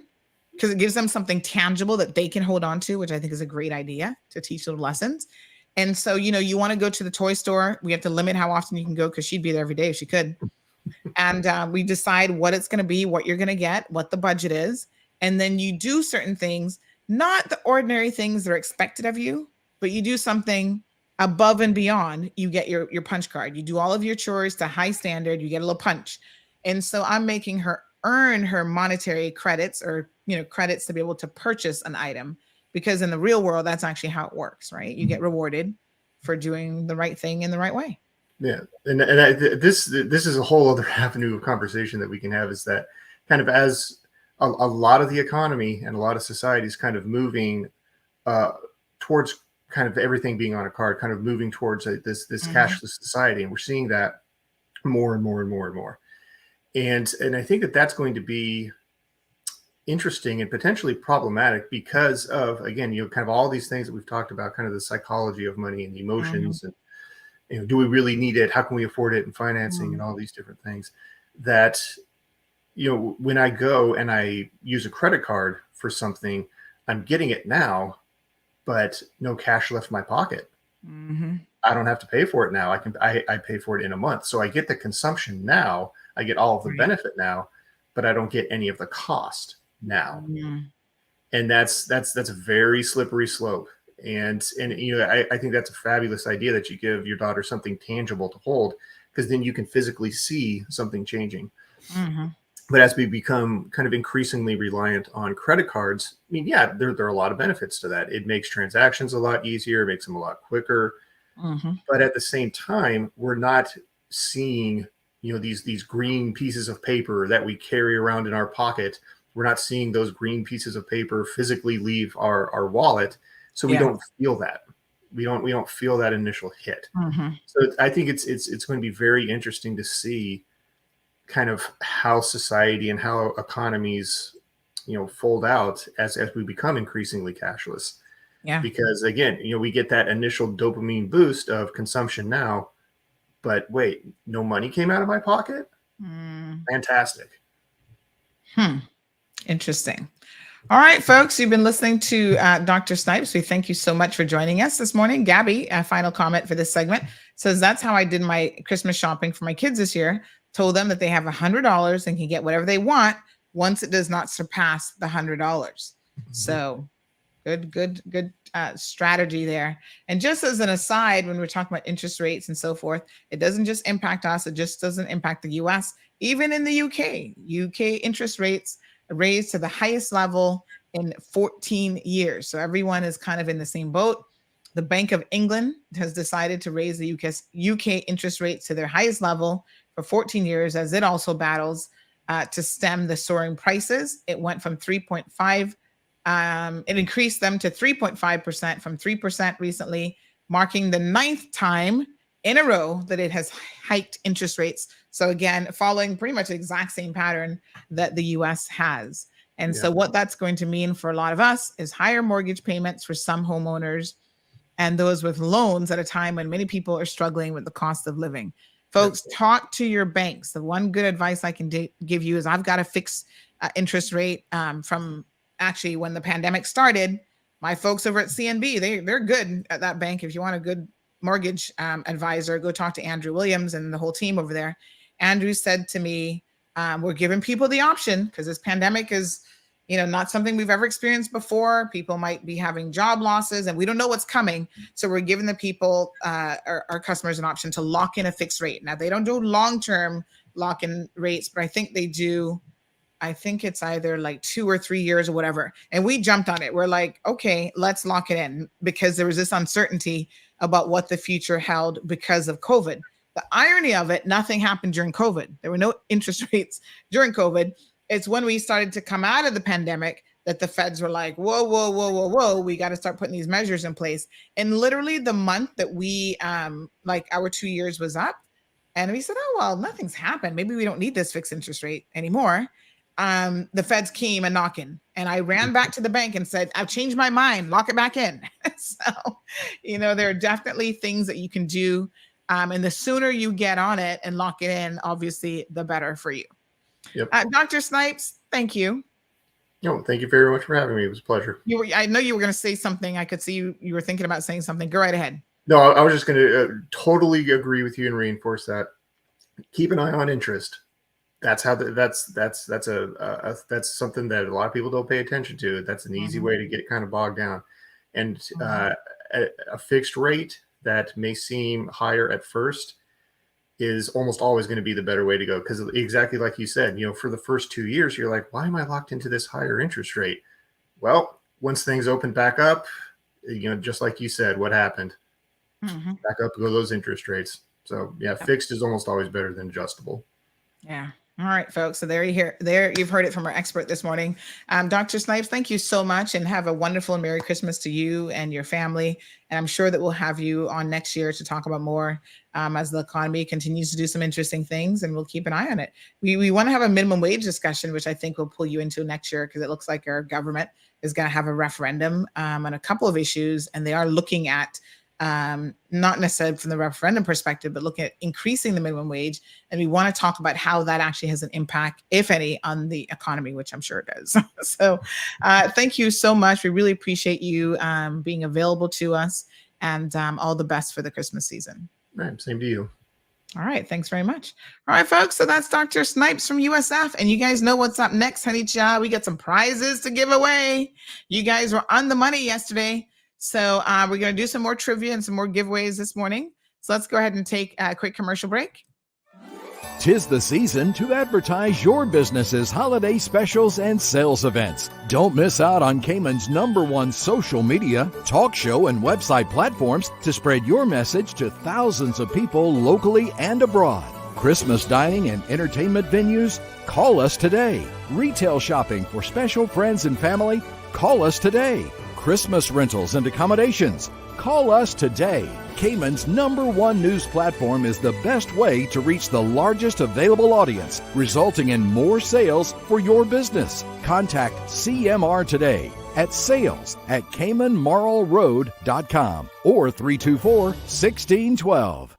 because it gives them something tangible that they can hold on to, which I think is a great idea to teach them lessons. And so, you want to go to the toy store. We have to limit how often you can go because she'd be there every day if she could. And we decide what it's going to be, what you're going to get, what the budget is. And then you do certain things, not the ordinary things that are expected of you, but you do something above and beyond. You get your punch card. You do all of your chores to high standard. You get a little punch. And so I'm making her earn her monetary credits or, credits to be able to purchase an item, because in the real world, that's actually how it works, right? You get rewarded for doing the right thing in the right way. Yeah. This is a whole other avenue of conversation that we can have, is that kind of as a lot of the economy and a lot of society is kind of moving towards kind of everything being on a card, kind of moving towards this cashless society. And we're seeing that more and more and more and more. And I think that that's going to be interesting and potentially problematic because of, again, kind of all these things that we've talked about, kind of the psychology of money and the emotions and, do we really need it? How can we afford it? And financing and all these different things that, when I go and I use a credit card for something, I'm getting it now, but no cash left in my pocket. I don't have to pay for it now. I pay for it in a month. So I get the consumption now. I get all of the benefit now, but I don't get any of the cost now. And that's a very slippery slope. And I think that's a fabulous idea that you give your daughter something tangible to hold, because then you can physically see something changing. But as we become kind of increasingly reliant on credit cards, I mean, yeah, there are a lot of benefits to that. It makes transactions a lot easier, makes them a lot quicker. But at the same time, we're not seeing, these green pieces of paper that we carry around in our pocket. We're not seeing those green pieces of paper physically leave our wallet. So we don't feel that. We don't feel that initial hit. So I think it's going to be very interesting to see kind of how society and how economies, fold out as we become increasingly cashless. Yeah. Because again, we get that initial dopamine boost of consumption now, but wait, no money came out of my pocket? Fantastic. Interesting. All right, folks, you've been listening to Dr. Snipes. We thank you so much for joining us this morning. Gabby, a final comment for this segment, says that's how I did my Christmas shopping for my kids this year. Told them that they have $100 and can get whatever they want once it does not surpass the $100. So good strategy there. And just as an aside, when we're talking about interest rates and so forth, it doesn't just impact us. It just doesn't impact the US. Even in the UK interest rates raised to the highest level in 14 years. So everyone is kind of in the same boat. The Bank of England has decided to raise the UK interest rates to their highest level for 14 years as it also battles to stem the soaring prices. It went from 3.5, it increased them to 3.5% from 3% recently, marking the 9th time in a row that it has hiked interest rates. So again, following pretty much the exact same pattern that the US has. And so what that's going to mean for a lot of us is higher mortgage payments for some homeowners and those with loans at a time when many people are struggling with the cost of living. Folks, talk to your banks. The one good advice I can give you is I've got a fixed interest rate from actually when the pandemic started. My folks over at CNB, they're good at that bank. If you want a good mortgage advisor, go talk to Andrew Williams and the whole team over there. Andrew said to me, we're giving people the option because this pandemic is, not something we've ever experienced before. People might be having job losses and we don't know what's coming. So we're giving the people, our customers, an option to lock in a fixed rate. Now they don't do long-term lock-in rates, but I think they do. I think it's either like 2 or 3 years or whatever. And we jumped on it. We're like, okay, let's lock it in because there was this uncertainty about what the future held because of COVID. The irony of it, nothing happened during COVID. There were no interest rates during COVID. It's when we started to come out of the pandemic that the feds were like, whoa, we got to start putting these measures in place. And literally the month that we, our 2 years was up and we said, oh, well, nothing's happened. Maybe we don't need this fixed interest rate anymore. The feds came a knocking and I ran back to the bank and said, I've changed my mind, lock it back in. So, there are definitely things that you can do And the sooner you get on it and lock it in, obviously, the better for you. Yep. Dr. Snipes, thank you. No, thank you very much for having me. It was a pleasure. I know you were going to say something. I could see you were thinking about saying something. Go right ahead. No, I was just going to totally agree with you and reinforce that. Keep an eye on interest. That's how that's something that a lot of people don't pay attention to. That's an easy way to get kind of bogged down. And a fixed rate that may seem higher at first is almost always going to be the better way to go, because exactly like you said, for the first 2 years, you're like, why am I locked into this higher interest rate? Well, once things open back up, just like you said, what happened? Back up go those interest rates. So yeah, fixed is almost always better than adjustable. Yeah. All right, folks. So there you've heard it from our expert this morning. Dr. Snipes, thank you so much, and have a wonderful and Merry Christmas to you and your family. And I'm sure that we'll have you on next year to talk about more as the economy continues to do some interesting things, and we'll keep an eye on it. We want to have a minimum wage discussion, which I think we'll pull you into next year, because it looks like our government is going to have a referendum on a couple of issues, and they are looking at not necessarily from the referendum perspective, but looking at increasing the minimum wage. And we want to talk about how that actually has an impact, if any, on the economy, which I'm sure it does. So thank you so much. We really appreciate you being available to us, and all the best for the Christmas season. Right. Same to you. All right. Thanks very much. All right, folks. So that's Dr. Snipes from USF. And you guys know what's up next, honey child. We got some prizes to give away. You guys were on the money yesterday. So we're going to do some more trivia and some more giveaways this morning. So let's go ahead and take a quick commercial break. 'Tis the season to advertise your business's holiday specials and sales events. Don't miss out on Cayman's #1 social media, talk show, and website platforms to spread your message to thousands of people locally and abroad. Christmas dining and entertainment venues? Call us today. Retail shopping for special friends and family? Call us today. Christmas rentals and accommodations? Call us today. Cayman's #1 news platform is the best way to reach the largest available audience, resulting in more sales for your business. Contact CMR today at sales@caymanmarlroad.com or 324-1612.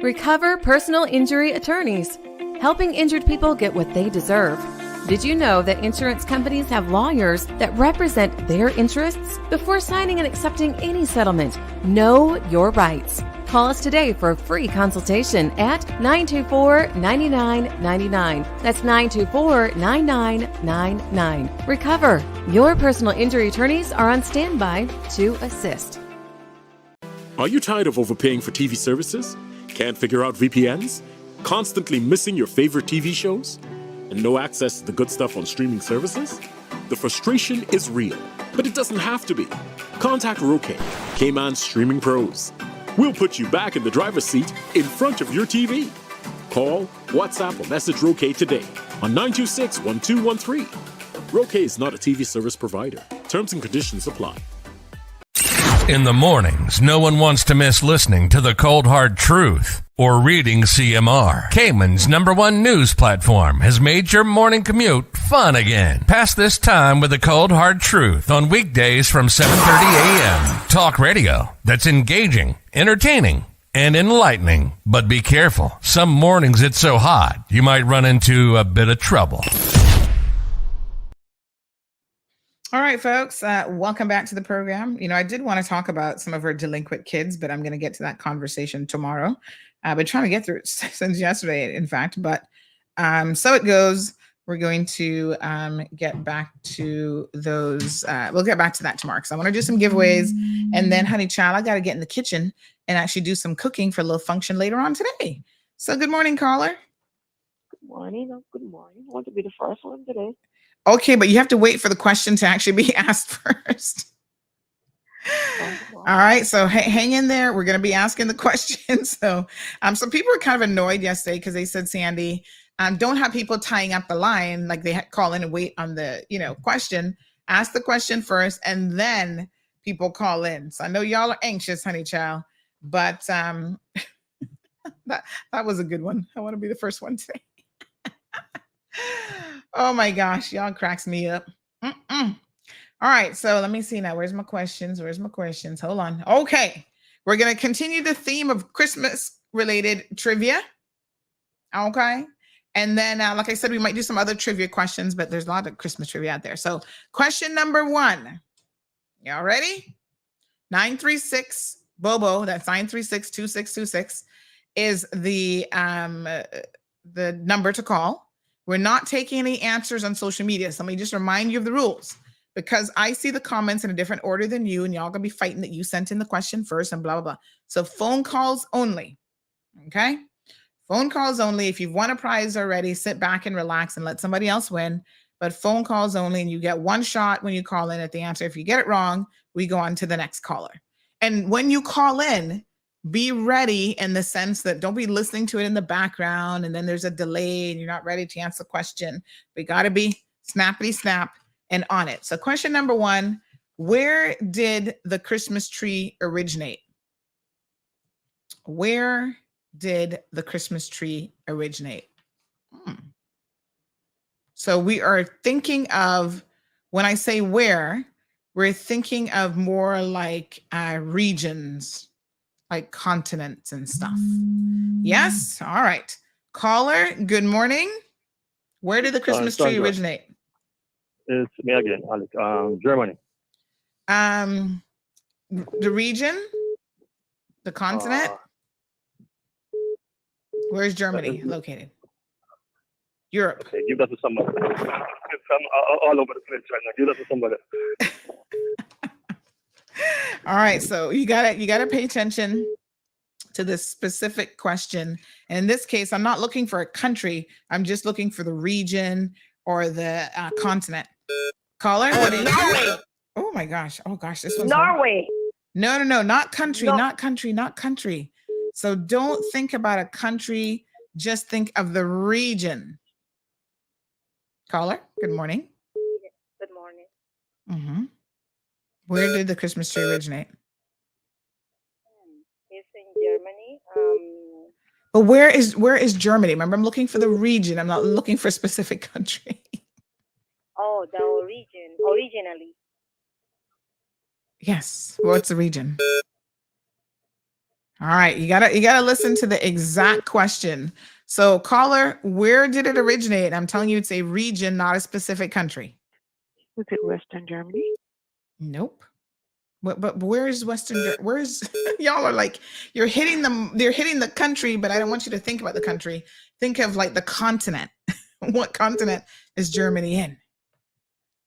Recover Personal Injury Attorneys, helping injured people get what they deserve. Did you know that insurance companies have lawyers that represent their interests? Before signing and accepting any settlement, know your rights. Call us today for a free consultation at 924-9999. That's 924-9999. Recover. Your personal injury attorneys are on standby to assist. Are you tired of overpaying for TV services? Can't figure out VPNs? Constantly missing your favorite TV shows? And no access to the good stuff on streaming services? The frustration is real, but it doesn't have to be. Contact Roque, Cayman Streaming Pros. We'll put you back in the driver's seat in front of your TV. Call, WhatsApp, or message Roque today on 926-1213. Roque is not a TV service provider. Terms and conditions apply. In the mornings, no one wants to miss listening to the Cold Hard Truth or reading CMR. Cayman's #1 news platform has made your morning commute fun again. Pass this time with the Cold Hard Truth on weekdays from 7:30 a.m. Talk radio that's engaging, entertaining, and enlightening. But be careful. Some mornings it's so hot, you might run into a bit of trouble. All right, folks, welcome back to the program. I did want to talk about some of our delinquent kids, but I'm going to get to that conversation tomorrow. I've been trying to get through it since yesterday, in fact, but so it goes. We're going to get back to those. We'll get back to that tomorrow, because I want to do some giveaways. And then, honey child, I got to get in the kitchen and actually do some cooking for a little function later on today. So good morning, caller. Good morning. Good morning. I want to be the first one today. Okay, but you have to wait for the question to actually be asked first. All right, so hang in there. We're going to be asking the question. So some people were kind of annoyed yesterday because they said, Sandy, don't have people tying up the line, like they call in and wait on the question. Ask the question first, and then people call in. So I know y'all are anxious, honey child, but that was a good one. I want to be the first one today. Oh my gosh, y'all cracks me up. All right, so let me see now. Where's my questions? Hold on. Okay, We're going to continue the theme of Christmas related trivia. Okay. And then, like I said, we might do some other trivia questions, but there's a lot of Christmas trivia out there. So question number 1. Y'all ready? 936 Bobo, that's 936-2626 is the number to call. We're not taking any answers on social media. So let me just remind you of the rules, because I see the comments in a different order than you, and y'all gonna be fighting that you sent in the question first and blah, blah, blah. So phone calls only, okay? Phone calls only. If you've won a prize already, sit back and relax and let somebody else win. But phone calls only, and you get one shot when you call in at the answer. If you get it wrong, we go on to the next caller. And when you call in, be ready in the sense that don't be listening to it in the background and then there's a delay and you're not ready to answer the question. We got to be snappity snap and on it. So question number 1, where did the Christmas tree originate? Where did the Christmas tree originate? So we are thinking of, when I say where, we're thinking of more like regions, like continents and stuff. Yes? All right. Caller, good morning. Where did the Christmas tree originate? It's me again, Alex. Germany. The region? The continent? Where's Germany located? Europe. Okay, give that to somebody. I'm all over the place right now. Give that to somebody. All right, so you gotta pay attention to this specific question. And in this case, I'm not looking for a country. I'm just looking for the region or the continent. Caller, what do you? Norway. Oh my gosh! Oh gosh, this one's Norway. Hard. No, not country, not country, not country. So don't think about a country. Just think of the region. Caller, good morning. Good morning. Mm-hmm. Where did the Christmas tree originate? It's in Germany. But where is Germany? Remember, I'm looking for the region. I'm not looking for a specific country. Oh, the origin. Originally. Yes. What's the region? All right, you gotta listen to the exact question. So, caller, where did it originate? I'm telling you, it's a region, not a specific country. Was it Western Germany? Nope. But where's where's y'all are like, they're hitting the country, but I don't want you to think about the country. Think of like the continent. What continent is Germany in?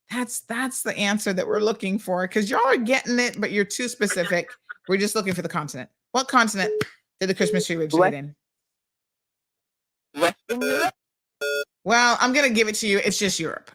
That's the answer that we're looking for, because y'all are getting it, but you're too specific. We're just looking for the continent. What continent did the Christmas tree originate in? Western Europe? Well, I'm going to give it to you. It's just Europe.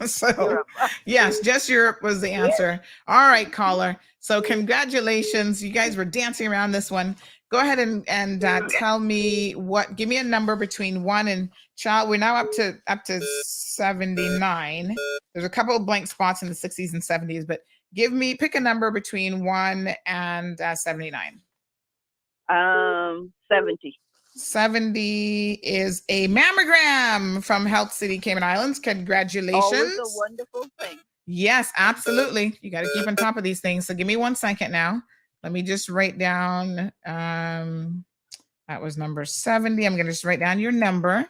So, Europe. Yes, just Europe was the answer. All right, caller. So congratulations. You guys were dancing around this one. Go ahead and tell me give me a number between 1 and child. We're now up to 79. There's a couple of blank spots in the 60s and 70s, but pick a number between 1 and 79. 70. 70 is a mammogram from Health City, Cayman Islands. Congratulations. Always a wonderful thing. Yes, absolutely. You got to keep on top of these things. So give me 1 second now. Let me just write down, that was number 70. I'm going to just write down your number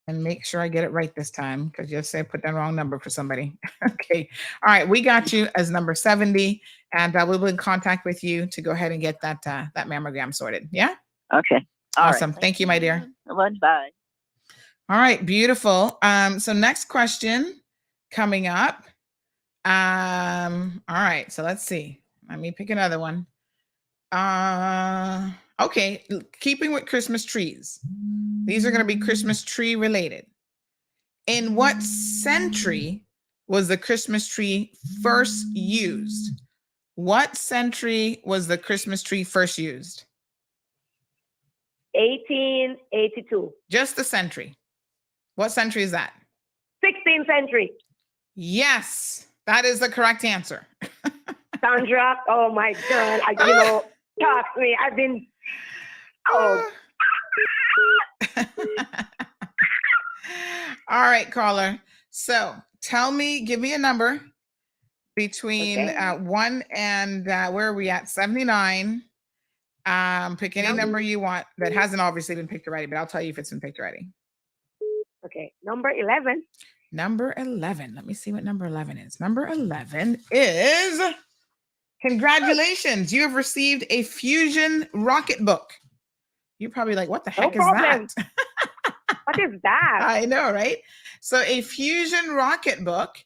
and make sure I get it right this time, because you'll say I put the wrong number for somebody. Okay. All right. We got you as number 70, and we'll be in contact with you to go ahead and get that mammogram sorted. Yeah? Okay. Awesome. Right. Thank you, my dear. Bye. All right. Beautiful. So next question coming up. All right. So let's see. Let me pick another one. Okay. Keeping with Christmas trees. These are going to be Christmas tree related. In what century was the Christmas tree first used? What century was the Christmas tree first used? 1882. Just the century. What century is that? 16th century. Yes, that is the correct answer. Sandra, oh my God, talk to me. I've been, All right, caller. So give me a number between 1 and where are we at? 79. Pick any number you want that hasn't obviously been picked already, but I'll tell you if it's been picked already. Okay, number 11. Number 11. Let me see what number 11 is. Number 11 is, congratulations. You have received a Fusion Rocket Book. You're probably like, what the heck is that? What is that? I know, right? So a Fusion Rocket Book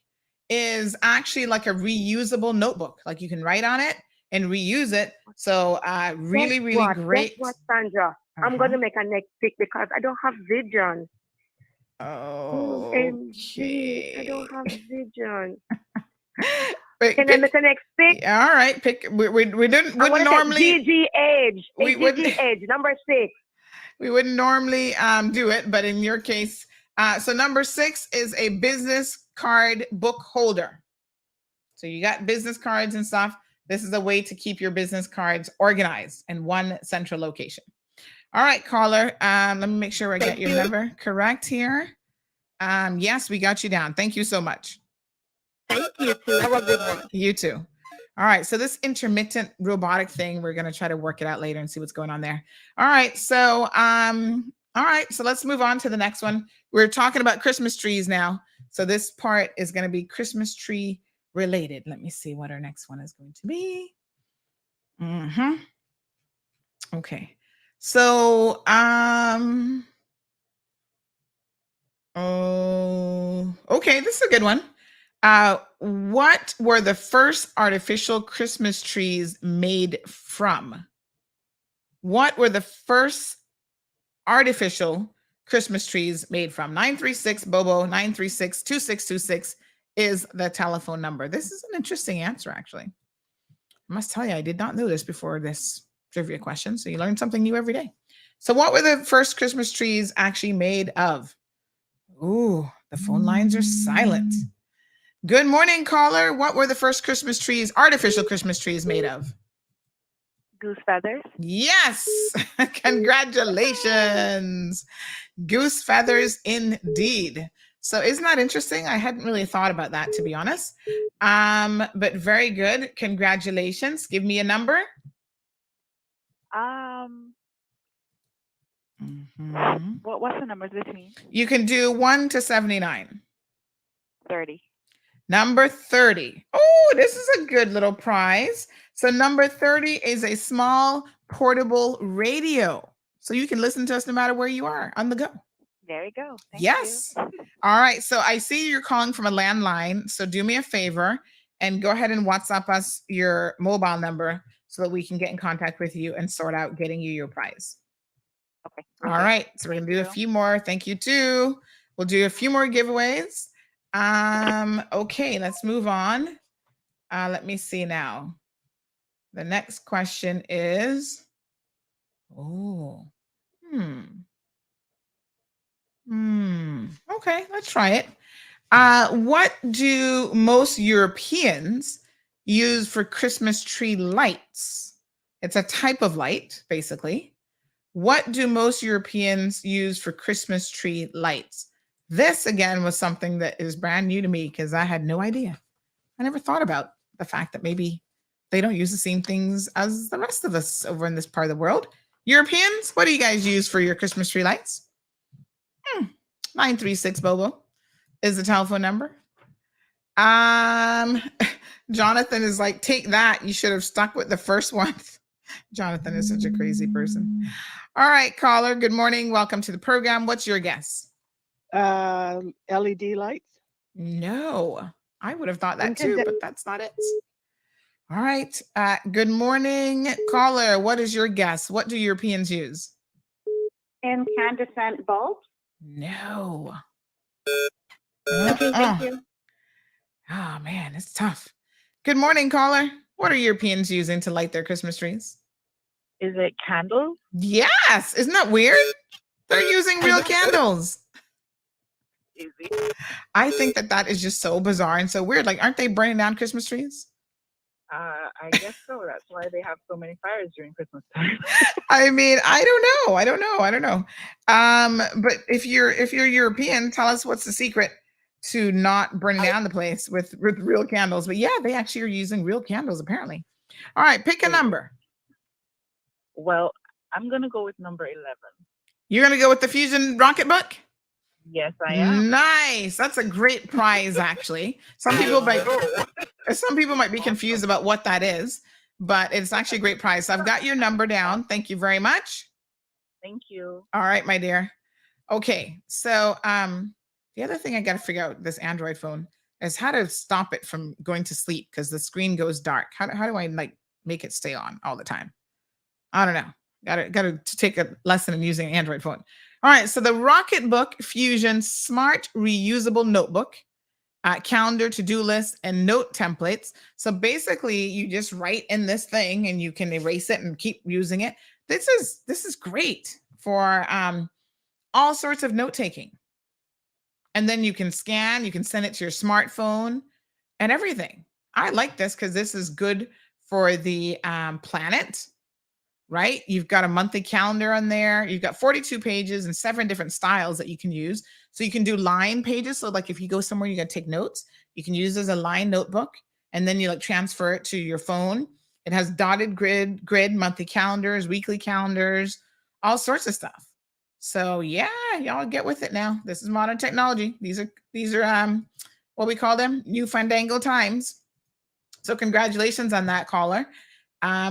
is actually like a reusable notebook. Like you can write on it and reuse it. So really great. Guess what, Sandra? I'm going to make a next pick because I don't have vision. Oh, I don't have vision. Can I make a next pick? All right, pick. We wouldn't normally. JGH, number 6. We wouldn't normally do it, but in your case, so number 6 is a business card book holder. So you got business cards and stuff. This is a way to keep your business cards organized in one central location. All right, caller. Let me make sure I get your number correct here. Yes, we got you down. Thank you so much. Thank you too. Have a good one. You too. All right. So this intermittent robotic thing, we're going to try to work it out later and see what's going on there. All right. So, all right. So let's move on to the next one. We're talking about Christmas trees now. So this part is going to be Christmas tree related. Let me see what our next one is going to be. Okay. So, okay, this is a good one. What were the first artificial Christmas trees made from? What were the first artificial Christmas trees made from? 936 Bobo 936 2626 is the telephone number. This is an interesting answer, actually. I must tell you, I did not know this before this trivia question. So you learn something new every day. So what were the first Christmas trees actually made of? Ooh, the phone lines are silent. Good morning, caller. What were the first Christmas trees, artificial Christmas trees made of? Goose feathers. Yes. Congratulations. Goose feathers indeed. So isn't that interesting? I hadn't really thought about that, to be honest. But very good. Congratulations. Give me a number. What's the numbers between? You can do 1 to 79. 30. Number 30. Oh, this is a good little prize. So number 30 is a small portable radio. So you can listen to us no matter where you are on the go. There you go. Thank yes. you. All right. So I see you're calling from a landline. So do me a favor and go ahead and WhatsApp us your mobile number so that we can get in contact with you and sort out getting you your prize. Okay. All right. So we're going to do a few more. Thank you too. We'll do a few more giveaways. Okay, let's move on. Let me see now. The next question is, okay, let's try it. What do most Europeans use for Christmas tree lights? It's a type of light, basically. What do most Europeans use for Christmas tree lights? This, again, was something that is brand new to me because I had no idea. I never thought about the fact that maybe they don't use the same things as the rest of us over in this part of the world. Europeans, what do you guys use for your Christmas tree lights? 936 Bobo is the telephone number. Jonathan is like, take that. You should have stuck with the first one. Jonathan is such a crazy person. All right, caller. Good morning. Welcome to the program. What's your guess? LED lights? No, I would have thought that too, but that's not it. All right. Good morning, caller. What is your guess? What do Europeans use? Incandescent bulbs? No. Okay, thank you. Oh man, it's tough. Good morning, caller. What are Europeans using to light their Christmas trees? Is it candles? Yes. Isn't that weird? They're using real candles. Easy. I think that is just so bizarre and so weird. Like, aren't they burning down Christmas trees? I guess so. That's why they have so many fires during Christmas time. I mean, I don't know. But if you're European, tell us what's the secret to not burn down the place with real candles. But yeah, they actually are using real candles apparently. All right, pick a number. Well, I'm going to go with number 11. You're going to go with the Fusion Rocket Book? Yes, I am. Nice. That's a great prize, actually. Some people might be confused about what that is, but it's actually a great prize. So I've got your number down. Thank you very much. Thank you. All right, my dear. Okay. So the other thing I got to figure out this Android phone is how to stop it from going to sleep because the screen goes dark. How do I like make it stay on all the time? I don't know. Got to take a lesson in using an Android phone. All right, so the Rocketbook Fusion Smart Reusable Notebook, calendar, to-do list, and note templates. So basically, you just write in this thing, and you can erase it and keep using it. This is great for all sorts of note taking. And then you can scan, you can send it to your smartphone, and everything. I like this because this is good for the planet. Right? You've got a monthly calendar on there. You've got 42 pages and 7 different styles that you can use. So you can do line pages. So like if you go somewhere, you got to take notes, you can use it as a line notebook and then you like transfer it to your phone. It has dotted grid, monthly calendars, weekly calendars, all sorts of stuff. So yeah, y'all get with it now. This is modern technology. These are what we call them, new fandangle times. So congratulations on that, caller.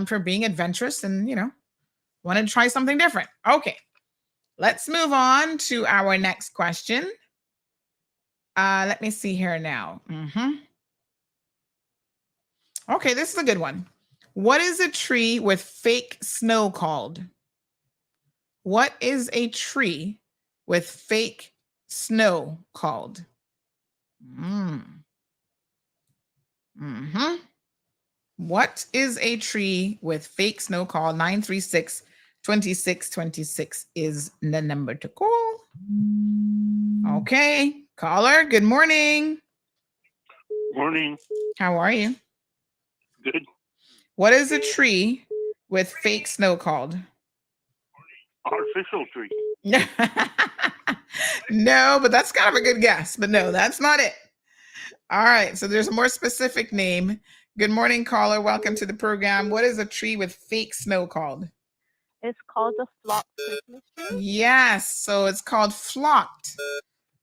For being adventurous and, wanted to try something different. Okay, let's move on to our next question. Let me see here now. Okay, this is a good one. What is a tree with fake snow called? What is a tree with fake snow called? What is a tree with fake snow called? 936-2626 is the number to call. Okay, caller, good morning. Morning. How are you? Good. What is a tree with fake snow called? Artificial tree. No, but that's kind of a good guess. But no, that's not it. All right, so there's a more specific name. Good morning, caller. Welcome to the program. What is a tree with fake snow called? It's called the flocked Christmas tree. Yes, so it's called flocked.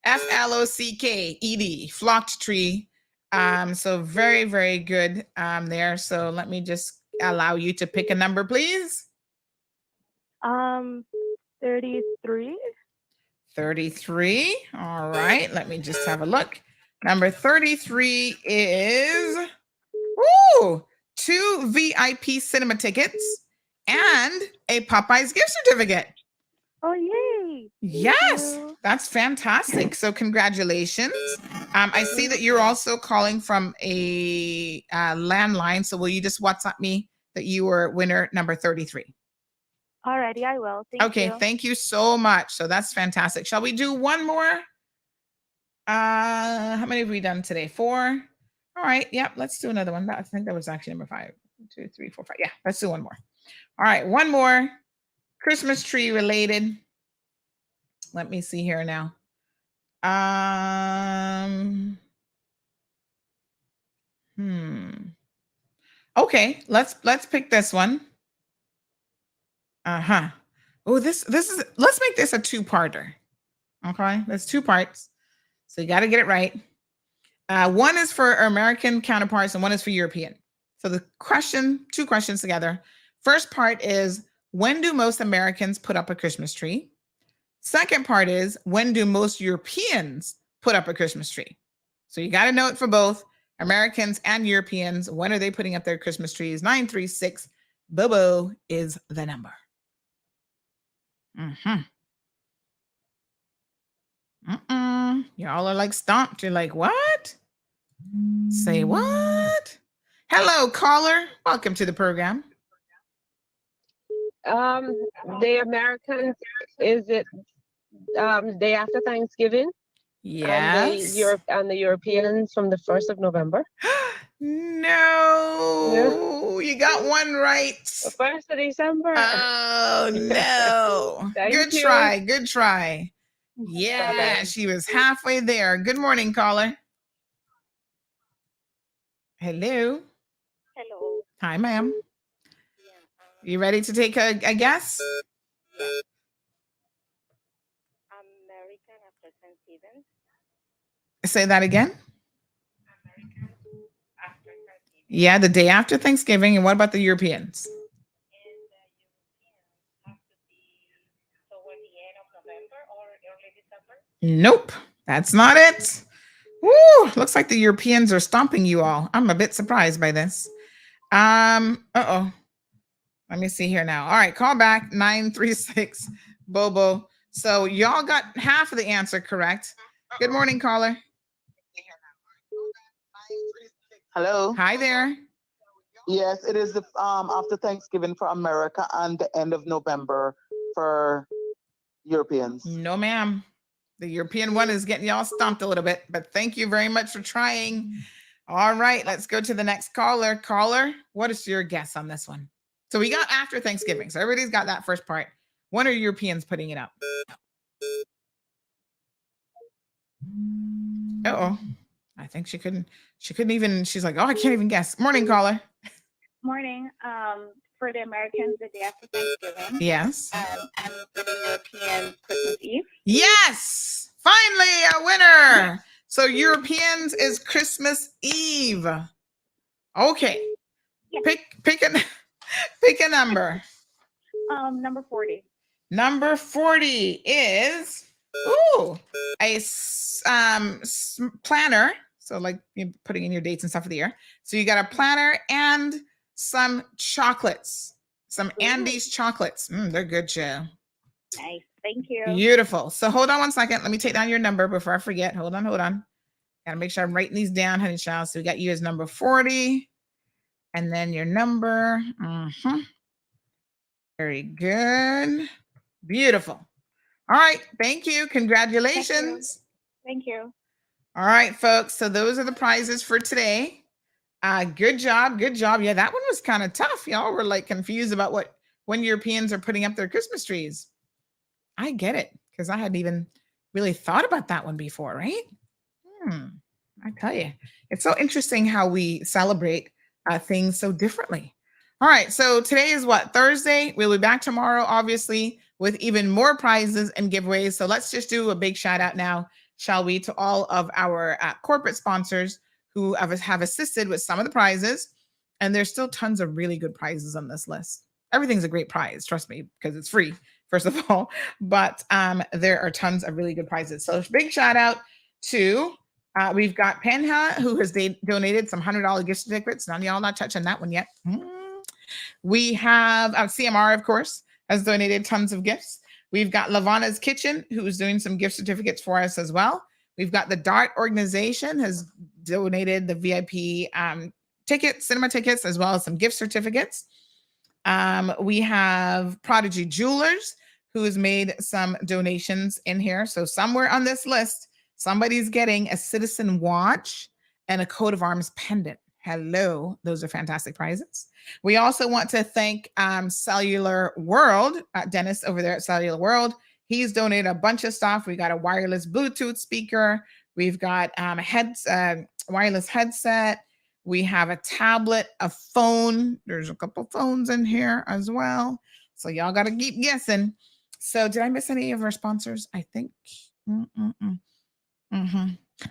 Flocked, flocked tree. So very, very good there. So let me just allow you to pick a number, please. 33. 33. All right, let me just have a look. Number 33 is 2 VIP cinema tickets and a Popeyes gift certificate. Oh, yay. Yes, that's fantastic. So congratulations. I see that you're also calling from a landline. So will you just WhatsApp me that you were winner number 33? Alrighty, I will. Thank Okay, you. thank you so much. So that's fantastic. Shall we do one more? How many have we done today? 4. All right. Yep. Let's do another one. I think that was actually number 5. 1, 2, 3, 4, 5. Yeah. Let's do one more. All right. One more Christmas tree related. Let me see here now. Okay. Let's pick this one. Oh, this is. Let's make this a 2-parter. Okay. That's 2 parts. So you got to get it right. One is for American counterparts and one is for European. So the 2 questions together. First part is, when do most Americans put up a Christmas tree? Second part is, when do most Europeans put up a Christmas tree? So you got to know it for both Americans and Europeans. When are they putting up their Christmas trees? 936 Bobo is the number. Y'all are like stomped. You're like, what? Say what? Hello, caller. Welcome to the program. The Americans, is it day after Thanksgiving? Yes. And the Europeans from the 1st of November? No, you got one right. The 1st of December. Oh, no. Thank Good you. try. Good try. Yeah, she was halfway there. Good morning, caller. Hello. Hello. Hi, ma'am. You ready to take a guess? American after Thanksgiving. Say that again. Yeah, the day after Thanksgiving. And what about the Europeans? Nope, that's not it. Woo, looks like the Europeans are stomping you all. I'm a bit surprised by this. Uh-oh. Let me see here now. All right, call back 936 Bobo. So y'all got half of the answer correct. Good morning, caller. Hello. Hi there. Yes, it is the after Thanksgiving for America and the end of November for Europeans. No, ma'am. The European one is getting y'all stomped a little bit, but thank you very much for trying. All right, let's go to the next caller. Caller, what is your guess on this one? So we got after Thanksgiving. So everybody's got that first part. When are Europeans putting it up? Uh-oh. I think she couldn't even, she's like, oh, I can't even guess. Morning, caller. Morning. For the Americans, the day after Thanksgiving. Yes. And for the Europeans, Christmas Eve. Yes. Finally, a winner. So Europeans is Christmas Eve. Okay. Yeah. Pick a number. Number 40. Number 40 is a planner. So like you're putting in your dates and stuff for the year. So you got a planner and some chocolates, some Andes chocolates. They're good, Joe. Nice. Thank you. Beautiful. So hold on one second. Let me take down your number before I forget. Hold on. Gotta make sure I'm writing these down, honey child. So we got you as number 40. And then your number. Very good. Beautiful. All right. Thank you. Congratulations. Thank you. All right, folks. So those are the prizes for today. Good job. Good job. Yeah, that one was kind of tough. Y'all were like confused about when Europeans are putting up their Christmas trees. I get it because I hadn't even really thought about that one before, right? I tell you, it's so interesting how we celebrate things so differently. All right, so today is what? Thursday. We'll be back tomorrow, obviously, with even more prizes and giveaways. So let's just do a big shout out now, shall we, to all of our corporate sponsors who have assisted with some of the prizes. And there's still tons of really good prizes on this list. Everything's a great prize, trust me, because it's free, first of all. But there are tons of really good prizes. So big shout out to, we've got Penha, who has donated some $100 gift certificates. None of y'all not touching that one yet. We have CMR, of course, has donated tons of gifts. We've got Lavana's Kitchen, who's doing some gift certificates for us as well. We've got the DART organization has donated the VIP tickets, cinema tickets, as well as some gift certificates. We have Prodigy Jewelers, who has made some donations in here. So somewhere on this list, somebody's getting a Citizen watch and a coat of arms pendant. Hello, those are fantastic prizes. We also want to thank Cellular World, Dennis over there at Cellular World. He's donated a bunch of stuff. We got a wireless Bluetooth speaker. We've got a wireless headset. We have a tablet, a phone. There's a couple phones in here as well. So y'all got to keep guessing. So did I miss any of our sponsors? I think.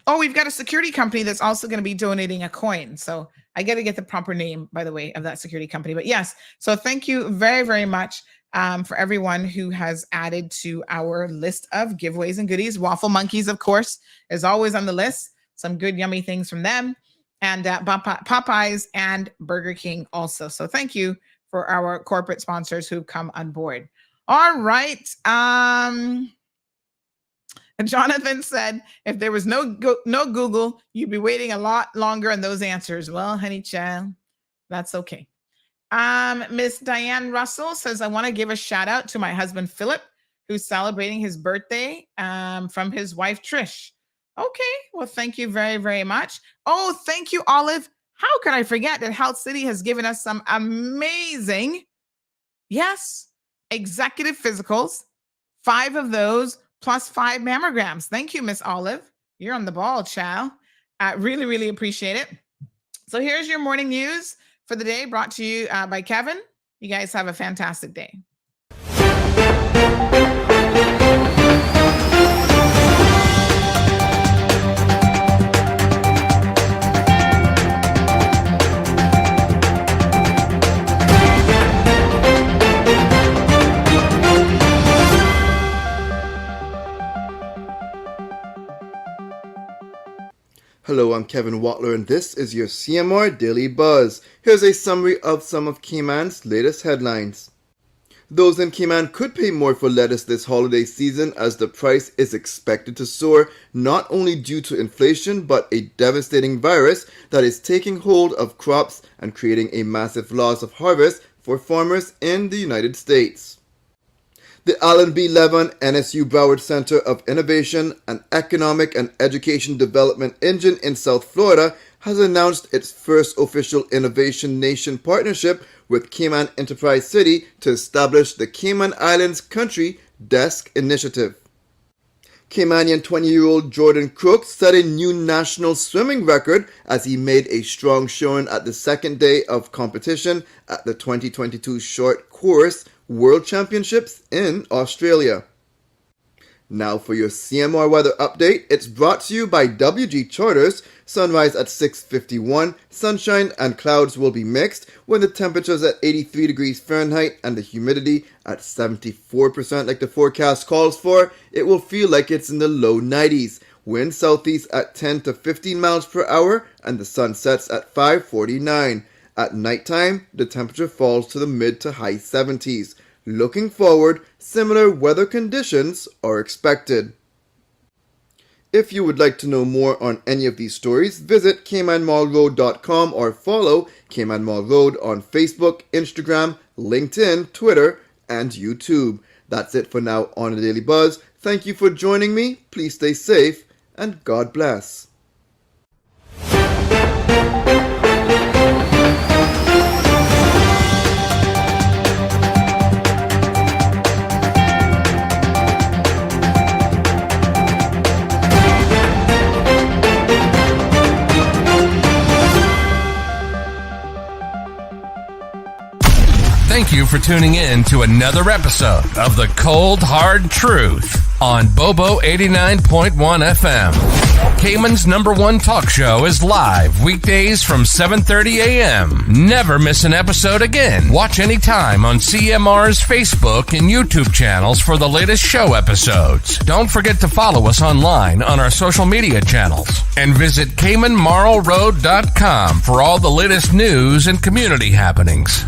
Oh, we've got a security company that's also going to be donating a coin. So I got to get the proper name, by the way, of that security company. But yes, so thank you very, very much for everyone who has added to our list of giveaways and goodies. Waffle Monkeys, of course, is always on the list. Some good, yummy things from them. And Popeyes and Burger King also. So thank you for our corporate sponsors who've come on board. All right. Jonathan said, if there was no Google, you'd be waiting a lot longer on those answers. Well, honey child, that's okay. Miss Diane Russell says, I want to give a shout out to my husband, Philip, who's celebrating his birthday from his wife, Trish. Okay, well, thank you very, very much. Oh, thank you, Olive. How could I forget that Health City has given us some amazing, yes, executive physicals, 5 of those, plus 5 mammograms. Thank you, Miss Olive. You're on the ball, child. I really, really appreciate it. So here's your morning news for the day, brought to you by Kevin. You guys have a fantastic day. Hello, I'm Kevin Watler, and this is your CMR Daily Buzz. Here's a summary of some of Cayman's latest headlines. Those in Cayman could pay more for lettuce this holiday season as the price is expected to soar, not only due to inflation, but a devastating virus that is taking hold of crops and creating a massive loss of harvest for farmers in the United States. The Allen B. Levin NSU Broward Center of Innovation, an economic and education development engine in South Florida, has announced its first official Innovation Nation partnership with Cayman Enterprise City to establish the Cayman Islands Country Desk Initiative. Caymanian 20-year-old Jordan Crook set a new national swimming record as he made a strong showing at the second day of competition at the 2022 Short Course World Championships in Australia. Now for your CMR weather update, it's brought to you by WG Charters. Sunrise at 6:51, sunshine and clouds will be mixed when the temperatures at 83 degrees Fahrenheit and the humidity at 74% like the forecast calls for. It will feel like it's in the low 90s. Wind southeast at 10 to 15 miles per hour and the sun sets at 5:49. At nighttime, the temperature falls to the mid to high 70s. Looking forward, similar weather conditions are expected. If you would like to know more on any of these stories, visit CaymanMallRoad.com or follow Cayman Mall Road on Facebook, Instagram, LinkedIn, Twitter, and YouTube. That's it for now on the Daily Buzz. Thank you for joining me. Please stay safe and God bless. Thank you for tuning in to another episode of The Cold Hard Truth on Bobo 89.1 FM. Cayman's #1 talk show is live weekdays from 7:30 a.m. Never miss an episode again. Watch anytime on CMR's Facebook and YouTube channels for the latest show episodes. Don't forget to follow us online on our social media channels and visit CaymanMarlRoad.com for all the latest news and community happenings.